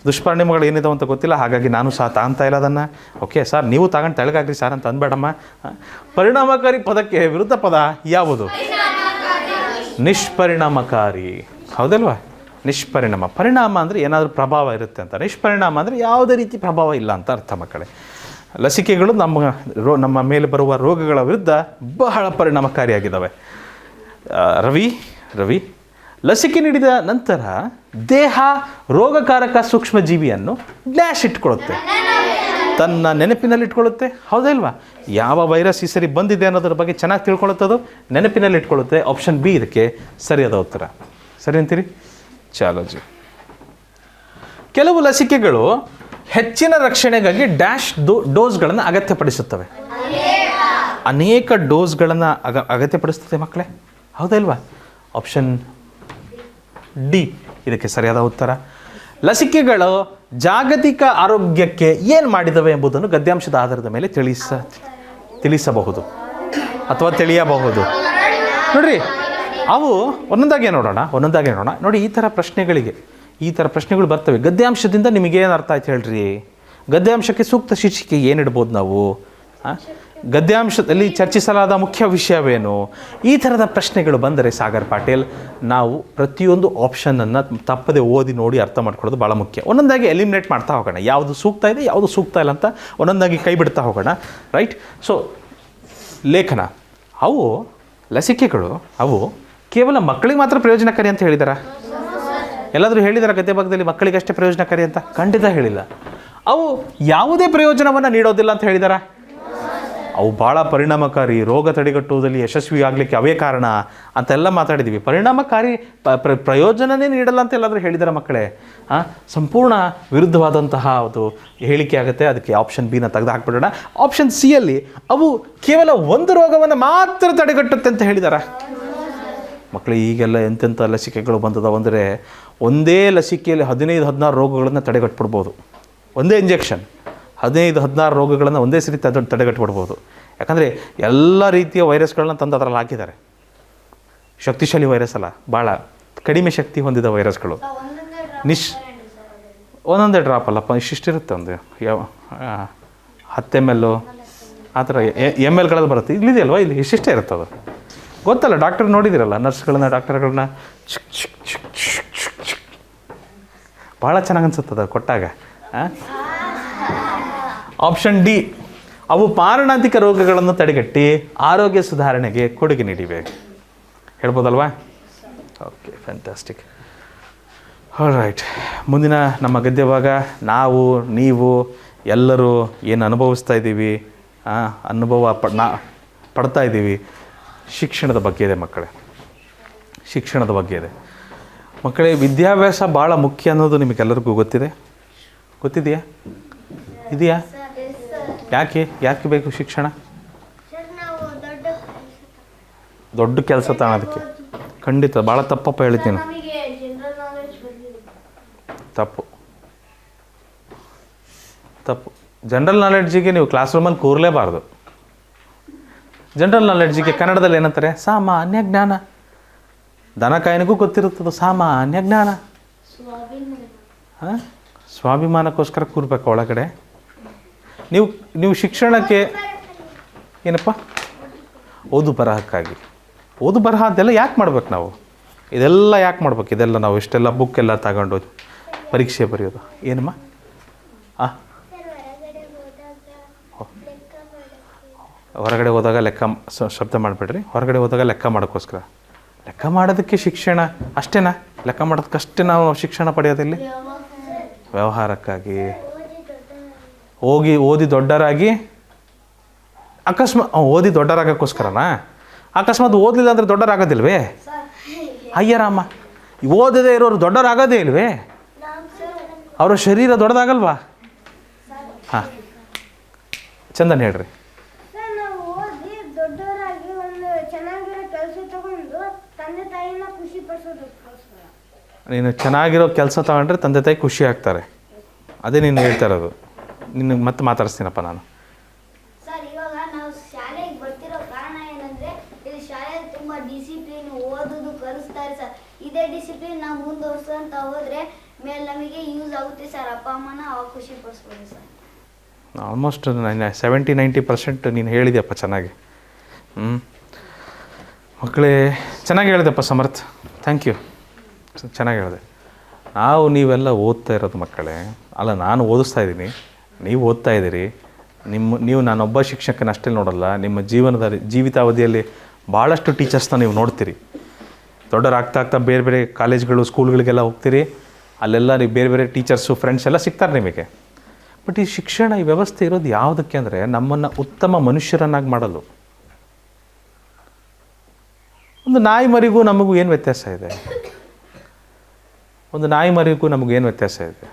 ದುಷ್ಪರಿಣಾಮಗಳು ಏನಿದಾವೆ ಅಂತ ಗೊತ್ತಿಲ್ಲ. ಹಾಗಾಗಿ ನಾನು ಸಹ ತಗೊತಾ ಇಲ್ಲ ಅದನ್ನು. ಓಕೆ ಸರ್, ನೀವು ತಗೊಂಡು ತೆಳಗಾಗ್ರಿ ಸರ್ ಅಂತ ಅಂದ್ಬೇಡಮ್ಮ. ಪರಿಣಾಮಕಾರಿ ಪದಕ್ಕೆ ವಿರುದ್ಧ ಪದ ಯಾವುದು? ನಿಷ್ಪರಿಣಾಮಕಾರಿ. ಹೌದಲ್ವಾ? ನಿಷ್ಪರಿಣಾಮ. ಪರಿಣಾಮ ಅಂದರೆ ಏನಾದರೂ ಪ್ರಭಾವ ಇರುತ್ತೆ ಅಂತ. ನಿಷ್ಪರಿಣಾಮ ಅಂದರೆ ಯಾವುದೇ ರೀತಿ ಪ್ರಭಾವ ಇಲ್ಲ ಅಂತ ಅರ್ಥ ಮಕ್ಕಳೇ. ಲಸಿಕೆಗಳು ನಮ್ಮ ಮೇಲೆ ಬರುವ ರೋಗಗಳ ವಿರುದ್ಧ ಬಹಳ ಪರಿಣಾಮಕಾರಿಯಾಗಿದ್ದಾವೆ. ರವಿ, ಲಸಿಕೆ ನೀಡಿದ ನಂತರ ದೇಹ ರೋಗಕಾರಕ ಸೂಕ್ಷ್ಮಜೀವಿಯನ್ನು ಡ್ಯಾಶ್ ಇಟ್ಕೊಳ್ಳುತ್ತೆ, ತನ್ನ ನೆನಪಿನಲ್ಲಿ ಇಟ್ಕೊಳ್ಳುತ್ತೆ. ಹೌದಲ್ವಾ? ಯಾವ ವೈರಸ್ ಈ ಸರಿ ಬಂದಿದೆ ಅನ್ನೋದ್ರ ಬಗ್ಗೆ ಚೆನ್ನಾಗಿ ತಿಳ್ಕೊಳ್ಳುತ್ತದು, ನೆನಪಿನಲ್ಲಿ ಇಟ್ಕೊಳ್ಳುತ್ತೆ. ಆಪ್ಷನ್ ಬಿ ಇದಕ್ಕೆ ಸರಿಯಾದ ಉತ್ತರ. ಸರಿ ಅಂತೀರಿ? ಚಾಲೋಜಿ. ಕೆಲವು ಲಸಿಕೆಗಳು ಹೆಚ್ಚಿನ ರಕ್ಷಣೆಗಾಗಿ ಡ್ಯಾಶ್ ಡೋಸ್ಗಳನ್ನು ಅಗತ್ಯಪಡಿಸುತ್ತವೆ. ಅನೇಕ ಡೋಸ್ಗಳನ್ನು ಅಗತ್ಯಪಡಿಸುತ್ತದೆ ಮಕ್ಕಳೇ. ಹೌದಲ್ವಾ? ಆಪ್ಷನ್ ಡಿ ಇದಕ್ಕೆ ಸರಿಯಾದ ಉತ್ತರ. ಲಸಿಕೆಗಳು ಜಾಗತಿಕ ಆರೋಗ್ಯಕ್ಕೆ ಏನು ಮಾಡಿದವೆ ಎಂಬುದನ್ನು ಗದ್ಯಾಂಶದ ಆಧಾರದ ಮೇಲೆ ತಿಳಿಸಬಹುದು ಅಥವಾ ತಿಳಿಯಬಹುದು. ನೋಡ್ರಿ, ಅವು ಒಂದೊಂದಾಗೆ ನೋಡೋಣ. ನೋಡಿ, ಈ ಥರ ಪ್ರಶ್ನೆಗಳು ಬರ್ತವೆ. ಗದ್ಯಾಂಶದಿಂದ ನಿಮಗೇನು ಅರ್ಥ ಆಯ್ತು ಹೇಳ್ರಿ? ಗದ್ಯಾಂಶಕ್ಕೆ ಸೂಕ್ತ ಶೀರ್ಷಿಕೆ ಏನಿಡ್ಬೋದು ನಾವು? ಗದ್ಯಾಂಶದಲ್ಲಿ ಚರ್ಚಿಸಲಾದ ಮುಖ್ಯ ವಿಷಯವೇನು? ಈ ಥರದ ಪ್ರಶ್ನೆಗಳು ಬಂದರೆ ಸಾಗರ್ ಪಾಟೀಲ್, ನಾವು ಪ್ರತಿಯೊಂದು ಆಪ್ಷನನ್ನು ತಪ್ಪದೆ ಓದಿ ನೋಡಿ ಅರ್ಥ ಮಾಡ್ಕೊಳ್ಳೋದು ಭಾಳ ಮುಖ್ಯ. ಒಂದೊಂದಾಗಿ ಎಲಿಮಿನೇಟ್ ಮಾಡ್ತಾ ಹೋಗೋಣ. ಯಾವುದು ಸೂಕ್ತ ಇದೆ, ಯಾವುದು ಸೂಕ್ತ ಇಲ್ಲ ಅಂತ ಒಂದೊಂದಾಗಿ ಕೈ ಬಿಡ್ತಾ ಹೋಗೋಣ. ರೈಟ್? ಸೊ ಲೇಖನ, ಲಸಿಕೆಗಳು ಕೇವಲ ಮಕ್ಕಳಿಗೆ ಮಾತ್ರ ಪ್ರಯೋಜನಕಾರಿ ಅಂತ ಹೇಳಿದಾರಾ? ಎಲ್ಲಾದರೂ ಹೇಳಿದಾರ ಗದ್ಯ ಭಾಗದಲ್ಲಿ ಮಕ್ಕಳಿಗಷ್ಟೇ ಪ್ರಯೋಜನಕಾರಿ ಅಂತ? ಖಂಡಿತ ಹೇಳಿಲ್ಲ. ಅವು ಯಾವುದೇ ಪ್ರಯೋಜನವನ್ನು ನೀಡೋದಿಲ್ಲ ಅಂತ ಹೇಳಿದಾರಾ? ಅವು ಭಾಳ ಪರಿಣಾಮಕಾರಿ, ರೋಗ ತಡೆಗಟ್ಟುವುದರಲ್ಲಿ ಯಶಸ್ವಿ ಆಗಲಿಕ್ಕೆ ಅವೇ ಕಾರಣ ಅಂತೆಲ್ಲ ಮಾತಾಡಿದ್ದೀವಿ. ಪರಿಣಾಮಕಾರಿ ಪ್ರಯೋಜನನೇ ನೀಡಲ್ಲ ಅಂತ ಎಲ್ಲಾದರೂ ಹೇಳಿದಾರ ಮಕ್ಕಳೇ? ಸಂಪೂರ್ಣ ವಿರುದ್ಧವಾದಂತಹ ಅದು ಹೇಳಿಕೆ ಆಗುತ್ತೆ. ಅದಕ್ಕೆ ಆಪ್ಷನ್ ಬಿನ ತೆಗೆದು ಹಾಕ್ಬಿಡೋಣ. ಆಪ್ಷನ್ ಸಿಯಲ್ಲಿ ಅವು ಕೇವಲ ಒಂದು ರೋಗವನ್ನು ಮಾತ್ರ ತಡೆಗಟ್ಟುತ್ತೆ ಅಂತ ಹೇಳಿದಾರ ಮಕ್ಕಳು. ಈಗೆಲ್ಲ ಎಂತೆಂಥ ಲಸಿಕೆಗಳು ಬಂದದಾವೆ ಅಂದರೆ, ಒಂದೇ ಲಸಿಕೆಯಲ್ಲಿ 15-16 ರೋಗಗಳನ್ನು ತಡೆಗಟ್ಬಿಡ್ಬೋದು. ಒಂದೇ ಇಂಜೆಕ್ಷನ್ 15-16 ರೋಗಗಳನ್ನು ಒಂದೇ ಸರಿ ತಡೆಗಟ್ಬಿಡ್ಬೋದು. ಯಾಕಂದರೆ ಎಲ್ಲ ರೀತಿಯ ವೈರಸ್ಗಳನ್ನ ತಂದು ಅದರಲ್ಲಿ ಹಾಕಿದ್ದಾರೆ. ಶಕ್ತಿಶಾಲಿ ವೈರಸ್ ಅಲ್ಲ, ಭಾಳ ಕಡಿಮೆ ಶಕ್ತಿ ಹೊಂದಿದ ವೈರಸ್ಗಳು. ಒಂದೊಂದೇ ಡ್ರಾಪ್ ಅಲ್ಲಪ್ಪ, ಇಷ್ಟಿರುತ್ತೆ. ಒಂದು 10 ml ಆ ಥರ mlಗಳಲ್ಲಿ ಬರುತ್ತೆ. ಇಲ್ಲಿದೆಯಲ್ವ, ಇಲ್ಲಿ ಇಷ್ಟಿಷ್ಟೇ ಇರುತ್ತೆ. ಅದು ಗೊತ್ತಲ್ಲ, ಡಾಕ್ಟರ್ ನೋಡಿದಿರಲ್ಲ, ಡಾಕ್ಟರ್ಗಳನ್ನ ಭಾಳ ಚೆನ್ನಾಗಿ ಅನ್ಸುತ್ತದೆ ಕೊಟ್ಟಾಗ. ಆಪ್ಷನ್ ಡಿ, ಅವು ಮಾರಣಾಂತಿಕ ರೋಗಗಳನ್ನು ತಡೆಗಟ್ಟಿ ಆರೋಗ್ಯ ಸುಧಾರಣೆಗೆ ಕೊಡುಗೆ ನೀಡಿವೆ. ಹೇಳ್ಬೋದಲ್ವಾ? Okay, fantastic. ಆಲ್ರೈಟ್, ಮುಂದಿನ ನಮ್ಮ ಗದ್ಯ ಭಾಗ ನಾವು ನೀವು ಎಲ್ಲರೂ ಏನು ಅನುಭವಿಸ್ತಾ ಇದ್ದೀವಿ, ಪಡ್ತಾ ಇದ್ದೀವಿ, ಶಿಕ್ಷಣದ ಬಗ್ಗೆ ಇದೆ ಮಕ್ಕಳೇ. ಶಿಕ್ಷಣದ ಬಗ್ಗೆ ಇದೆ ಮಕ್ಕಳೇ. ವಿದ್ಯಾಭ್ಯಾಸ ಭಾಳ ಮುಖ್ಯ ಅನ್ನೋದು ನಿಮಗೆಲ್ಲರಿಗೂ ಗೊತ್ತಿದೆಯಾ? ಇದೆಯಾ? ಯಾಕೆ ಬೇಕು ಶಿಕ್ಷಣ? ದೊಡ್ಡ ಕೆಲಸ ತಾಣೋದಕ್ಕೆ. ಖಂಡಿತ ಭಾಳ ತಪ್ಪಪ್ಪ ಹೇಳ್ತೀನಿ. ತಪ್ಪು. ಜನರಲ್ ನಾಲೆಡ್ಜಿಗೆ ನೀವು ಕ್ಲಾಸ್ ರೂಮಲ್ಲಿ ಕೂರಲೇಬಾರ್ದು. ಜನರಲ್ ನಾಲೆಡ್ಜಿಗೆ ಕನ್ನಡದಲ್ಲಿ ಏನಂತಾರೆ? ಸಾಮಾನ್ಯ ಜ್ಞಾನ. ದನಕಾಯನಿಗೂ ಗೊತ್ತಿರುತ್ತದು ಸಾಮಾನ್ಯ ಜ್ಞಾನ. ಸ್ವಾಭಿಮಾನಕ್ಕೋಸ್ಕರ ಕೂರ್ಬೇಕು ಒಳಗಡೆ. ನೀವು ಶಿಕ್ಷಣಕ್ಕೆ ಏನಪ್ಪ? ಓದು ಬರಹಕ್ಕಾಗಿ. ಓದು ಬರಹ ಅದೆಲ್ಲ ಯಾಕೆ ಮಾಡ್ಬೇಕು ನಾವು? ಇದೆಲ್ಲ ಯಾಕೆ ಮಾಡ್ಬೇಕು? ಇದೆಲ್ಲ ನಾವು ಇಷ್ಟೆಲ್ಲ ಬುಕ್ ಎಲ್ಲ ತಗೊಂಡು ಪರೀಕ್ಷೆ ಬರೆಯೋದು ಏನಮ್ಮ? ಹೊರಗಡೆ ಹೋದಾಗ ಶಬ್ದ ಮಾಡಿಬಿಡ್ರಿ. ಹೊರಗಡೆ ಹೋದಾಗ ಲೆಕ್ಕ ಮಾಡೋಕ್ಕೋಸ್ಕರ. ಲೆಕ್ಕ ಮಾಡೋದಕ್ಕೆ ಶಿಕ್ಷಣ ಅಷ್ಟೇನಾ? ಲೆಕ್ಕ ಮಾಡೋದಕ್ಕಷ್ಟೇ ನಾವು ಶಿಕ್ಷಣ ಪಡೆಯೋದಿಲ್ಲಿ? ವ್ಯವಹಾರಕ್ಕಾಗಿ ಓದಿ ದೊಡ್ಡರಾಗಿ ಓದಿ ದೊಡ್ಡರಾಗೋಕ್ಕೋಸ್ಕರನಾ? ಅಕಸ್ಮಾತ್ ಓದಲಿಲ್ಲ ಅಂದರೆ ದೊಡ್ಡರಾಗೋದಿಲ್ವೇ? ಅಯ್ಯರಾಮ, ಓದದೇ ಇರೋರು ದೊಡ್ಡರಾಗೋದೇ ಇಲ್ವೇ? ಅವರ ಶರೀರ ದೊಡ್ಡದಾಗಲ್ವಾ? ಹಾಂ, ಚಂದನ್ ಹೇಳ್ರಿ. ನೀನು ಚೆನ್ನಾಗಿರೋ ಕೆಲಸ ತಗೊಂಡ್ರೆ ತಂದೆ ತಾಯಿ ಖುಷಿ ಆಗ್ತಾರೆ. ಅದೇ ನೀನು ಹೇಳ್ತಾ ಇರೋದು. ನಿನಗೆ ಮತ್ತೆ ಮಾತಾಡಿಸ್ತೀನಪ್ಪ ನಾನು. ಸರ್, ಇವಾಗ ನಾವು ಶಾಲೆಗೆ ಬರ್ತಿರೋ ಕಾರಣ ಏನಂದ್ರೆ ಇಲ್ಲಿ ಶಾಲೆಯಲ್ಲಿ ತುಂಬಾ ಡಿಸಿಪ್ಲಿನ್, ಓದೋದು ಕಲಿಸ್ತಾರೆ ಸರ್. ಇದೇ ಡಿಸಿಪ್ಲಿನ್ ನಾವು ಮುಂದುವರ್ಸಂತ ಹೋದ್ರೆ ಮೇಲೆ ನಮಗೆ ಯೂಸ್ ಆಗುತ್ತೆ ಸರ್. ಅಪ್ಪ ಅಮ್ಮನ ಅವಾಗ ಖುಷಿ ಪಡಿಸ್ಬೋದು ಸರ್. ಆಲ್ಮೋಸ್ಟ್ 70-90% ನೀನು ಹೇಳಿದೆಯಪ್ಪ ಚೆನ್ನಾಗಿ. ಮಕ್ಕಳೇ, ಚೆನ್ನಾಗಿ ಹೇಳಿದೆಪ್ಪ ಸಮರ್ಥ್, ಥ್ಯಾಂಕ್ ಯು. ಚೆನ್ನಾಗಿ ಹೇಳಿದೆ. ನೀವೆಲ್ಲ ಓದ್ತಾ ಇರೋದು ಮಕ್ಕಳೇ. ಅಲ್ಲ, ನಾನು ಓದಿಸ್ತಾ ಇದ್ದೀನಿ, ನೀವು ಓದ್ತಾ ಇದ್ದೀರಿ. ನೀವು ನಾನೊಬ್ಬ ಶಿಕ್ಷಕನ ಅಷ್ಟೇ ನೋಡಲ್ಲ, ನಿಮ್ಮ ಜೀವಿತಾವಧಿಯಲ್ಲಿ ಭಾಳಷ್ಟು ಟೀಚರ್ಸ್ನ ನೀವು ನೋಡ್ತೀರಿ. ದೊಡ್ಡರಾಗ್ತಾ ಬೇರೆ ಬೇರೆ ಕಾಲೇಜ್ಗಳು, ಸ್ಕೂಲ್ಗಳಿಗೆಲ್ಲ ಹೋಗ್ತೀರಿ. ಅಲ್ಲೆಲ್ಲ ನೀವು ಬೇರೆ ಬೇರೆ ಟೀಚರ್ಸು, ಫ್ರೆಂಡ್ಸ್ ಎಲ್ಲ ಸಿಗ್ತಾರೆ ನಿಮಗೆ. ಬಟ್ ಈ ಶಿಕ್ಷಣ, ಈ ವ್ಯವಸ್ಥೆ ಇರೋದು ಯಾವುದಕ್ಕೆ ಅಂದರೆ ನಮ್ಮನ್ನು ಉತ್ತಮ ಮನುಷ್ಯರನ್ನಾಗಿ ಮಾಡಲು. ಒಂದು ನಾಯಿ ಮರಿಗೂ ನಮಗೂ ಏನು ವ್ಯತ್ಯಾಸ ಇದೆ? ಒಂದು ನಾಯಿ ಮರಿಗೂ ನಮಗೇನು ವ್ಯತ್ಯಾಸ ಇದೆ?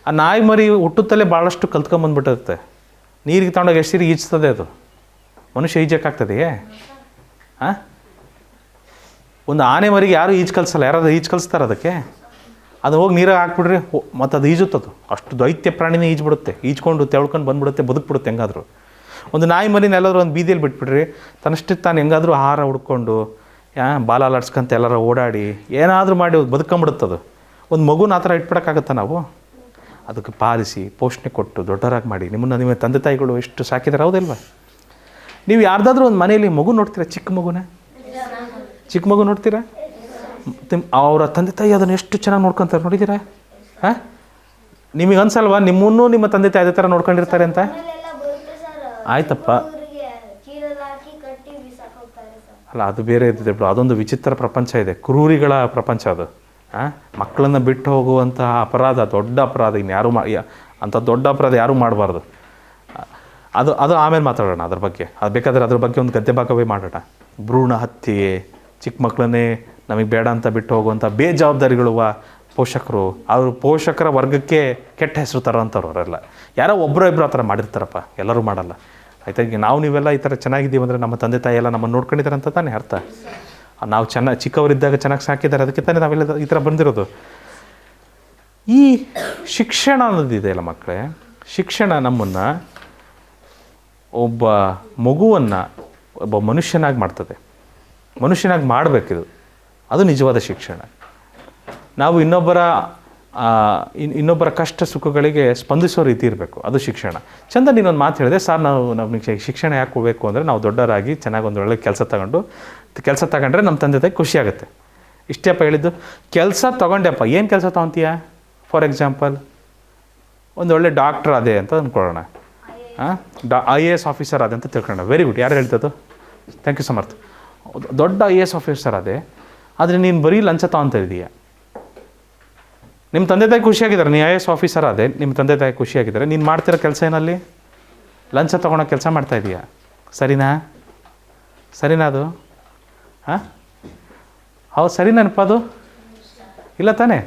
ಆ ನಾಯಿ ಮರಿ ಹುಟ್ಟುತ್ತಲೇ ಭಾಳಷ್ಟು ಕಲ್ತ್ಕೊಂಬಂದ್ಬಿಟ್ಟಿರುತ್ತೆ. ನೀರಿಗೆ ತಗೊಂಡೋಗಿ ಎಷ್ಟು ಸೀರೆ ಈಜ್ತದೆ ಅದು. ಮನುಷ್ಯ ಈಜಕ್ಕಾಗ್ತದೆಯೇ? ಹಾಂ, ಒಂದು ಆನೆ ಮರಿಗೆ ಯಾರೂ ಈಜು ಕಲಿಸಲ್ಲ. ಯಾರಾದ್ರೂ ಈಜು ಕಲಿಸ್ತಾರೆ ಅದಕ್ಕೆ? ಅದು ಹೋಗಿ ನೀರಾಗ ಹಾಕ್ಬಿಡ್ರಿ, ಮತ್ತು ಅದು ಈಜುತ್ತದು. ಅಷ್ಟು ದೈತ್ಯ ಪ್ರಾಣಿನೇ ಈಜ್ಬಿಡುತ್ತೆ. ಈಜ್ಕೊಂಡು ತೆಳ್ಕೊಂಡು ಬಂದುಬಿಡುತ್ತೆ, ಬದುಕ್ಬಿಡುತ್ತೆ ಹೆಂಗಾದರೂ. ಒಂದು ನಾಯಿ ಮರಿನ ಎಲ್ಲಾದರೂ ಒಂದು ಬೀದಿಯಲ್ಲಿ ಬಿಟ್ಬಿಡ್ರಿ, ತನ್ನಷ್ಟಕ್ಕೆ ತಾನು ಹೆಂಗಾದರೂ ಆಹಾರ ಹುಡ್ಕೊಂಡು ಬಾಲ ಅಲಾಡ್ಸ್ಕೊಂತ ಎಲ್ಲರೂ ಓಡಾಡಿ ಏನಾದರೂ ಮಾಡಿ ಬದುಕೊಂಬಿಡುತ್ತದು. ಒಂದು ಮಗುನ ಆ ಥರ ಇಟ್ಬಿಡೋಕ್ಕಾಗತ್ತಾ ನಾವು? ಅದಕ್ಕೆ ಪಾಲಿಸಿ, ಪೋಷಣೆ ಕೊಟ್ಟು ದೊಡ್ಡರಾಗಿ ಮಾಡಿ ನಿಮ್ಮ ತಂದೆ ತಾಯಿಗಳು ಎಷ್ಟು ಸಾಕಿದಾರೆ, ಹೌದಲ್ವಾ? ನೀವು ಯಾರ್ದಾದ್ರೂ ಒಂದು ಮನೆಯಲ್ಲಿ ಮಗು ನೋಡ್ತೀರಾ? ಚಿಕ್ಕ ಮಗು ನೋಡ್ತೀರಾ? ಅವರ ತಂದೆ ತಾಯಿ ಅದನ್ನು ಎಷ್ಟು ಚೆನ್ನಾಗಿ ನೋಡ್ಕೊತಾರೆ, ನೋಡಿದ್ದೀರಾ? ಹಾಂ, ನಿಮಗೆ ಅನ್ಸಲ್ವಾ ನಿಮ್ಮನ್ನೂ ನಿಮ್ಮ ತಂದೆ ತಾಯಿ ಅದೇ ಥರ ನೋಡ್ಕೊಂಡಿರ್ತಾರೆ ಅಂತ? ಆಯ್ತಪ್ಪ, ಅಲ್ಲ, ಅದು ಬೇರೆ ಇದ್ದಿದೆ ಬಿಡು. ಅದೊಂದು ವಿಚಿತ್ರ ಪ್ರಪಂಚ ಇದೆ, ಕ್ರೂರಿಗಳ ಪ್ರಪಂಚ ಅದು. ಮಕ್ಕಳನ್ನು ಬಿಟ್ಟು ಹೋಗುವಂಥ ಅಪರಾಧ, ದೊಡ್ಡ ಅಪರಾಧ. ಇನ್ಯಾರು ಅಂಥ ದೊಡ್ಡ ಅಪರಾಧ ಯಾರೂ ಮಾಡಬಾರ್ದು. ಅದು ಆಮೇಲೆ ಮಾತಾಡೋಣ ಅದ್ರ ಬಗ್ಗೆ. ಅದು ಬೇಕಾದರೆ ಅದ್ರ ಬಗ್ಗೆ ಒಂದು ಗದ್ದೆ ಭಾಗವೇ ಮಾಡೋಣ. ಭ್ರೂಣ ಹತ್ಯೆ, ಚಿಕ್ಕ ಮಕ್ಕಳನ್ನೇ ನಮಗೆ ಬೇಡ ಅಂತ ಬಿಟ್ಟು ಹೋಗುವಂಥ ಬೇಜವಾಬ್ದಾರಿಗಳು ಪೋಷಕರು, ಅವರು ಪೋಷಕರ ವರ್ಗಕ್ಕೆ ಕೆಟ್ಟ ಹೆಸರು ತರೋವಂಥವ್ರು ಅವರೆಲ್ಲ. ಯಾರೋ ಒಬ್ಬರು ಆ ಥರ ಮಾಡಿರ್ತಾರಪ್ಪ, ಎಲ್ಲರೂ ಮಾಡಲ್ಲ. ಆಯ್ತಾ? ಈಗ ನೀವೆಲ್ಲ ಈ ಥರ ಚೆನ್ನಾಗಿದ್ದೀವಿ ಅಂದರೆ ನಮ್ಮ ತಂದೆ ತಾಯಿ ಎಲ್ಲ ನಮ್ಮನ್ನು ನೋಡ್ಕೊಂಡಿದ್ದಾರೆ ಅಂತ ತಾನೇ ಅರ್ಥ. ನಾವು ಚಿಕ್ಕವರಿದ್ದಾಗ ಚೆನ್ನಾಗಿ ಸಾಕಿದ್ದಾರೆ, ಅದಕ್ಕೆ ತಾನೇ ನಾವೆಲ್ಲ ಈ ಥರ ಬಂದಿರೋದು. ಈ ಶಿಕ್ಷಣ ಅನ್ನೋದಿದೆ ಅಲ್ಲ ಮಕ್ಕಳೇ, ಶಿಕ್ಷಣ ನಮ್ಮನ್ನು, ಒಬ್ಬ ಮಗುವನ್ನು ಒಬ್ಬ ಮನುಷ್ಯನಾಗಿ ಮಾಡ್ತದೆ. ಮನುಷ್ಯನಾಗಿ ಮಾಡಬೇಕಿದು, ಅದು ನಿಜವಾದ ಶಿಕ್ಷಣ. ನಾವು ಇನ್ನೊಬ್ಬರ ಕಷ್ಟ ಸುಖಗಳಿಗೆ ಸ್ಪಂದಿಸೋ ರೀತಿ ಇರಬೇಕು, ಅದು ಶಿಕ್ಷಣ. ಚಂದ, ನೀನೊಂದು ಮಾತು ಹೇಳಿದೆ, ಸರ್ ನಮಗೆ ಶಿಕ್ಷಣ ಯಾಕೆ ಕೊಡಬೇಕು ಅಂದರೆ ನಾವು ದೊಡ್ಡರಾಗಿ ಚೆನ್ನಾಗಿ ಒಂದು ಒಳ್ಳೆ ಕೆಲಸ ತಗೊಂಡ್ರೆ ನಮ್ಮ ತಂದೆ ತಾಯಿ ಖುಷಿಯಾಗುತ್ತೆ. ಇಷ್ಟೇಪ್ಪ ಹೇಳಿದ್ದು. ಕೆಲಸ ತೊಗೊಂಡೆಪ್ಪ, ಏನು ಕೆಲಸ ತೊಗೊತೀಯ? ಫಾರ್ ಎಕ್ಸಾಂಪಲ್, ಒಂದು ಒಳ್ಳೆ ಡಾಕ್ಟ್ರ್ ಅದೇ ಅಂತ ಅಂದ್ಕೊಳ್ಳೋಣ. IAS ಆಫೀಸರ್ ಅದೇ ಅಂತ ತಿಳ್ಕೊಳ್ಳೋಣ. Very good. ಯಾರು ಹೇಳ್ತದ್ದು? ಥ್ಯಾಂಕ್ ಯು ಸಮರ್ಥ. ದೊಡ್ಡ IAS ಆಫೀಸರ್ ಅದೇ, ಆದರೆ ನೀನು ಬರೀ ಲಂಚ ತೊಗೊತಾ ಇದೀಯ. ನಿಮ್ಮ ತಂದೆ ತಾಯಿ ಖುಷಿಯಾಗಿದ್ದಾರೆ, ನೀ IAS ಆಫೀಸರ್ ಅದೇ, ನಿಮ್ಮ ತಂದೆ ತಾಯಿ ಖುಷಿಯಾಗಿದ್ದಾರೆ. ನೀನು ಮಾಡ್ತಿರೋ ಕೆಲಸ ಏನಲ್ಲಿ? ಲಂಚ ತೊಗೊಳೋ ಕೆಲಸ ಮಾಡ್ತಾಯಿದೀಯ. ಸರಿನಾ ಅದು? ಹಾಂ, ಹೌದು, ಸರಿನಪ್ಪ ಅದು? ಇಲ್ಲ ತಾನೇ?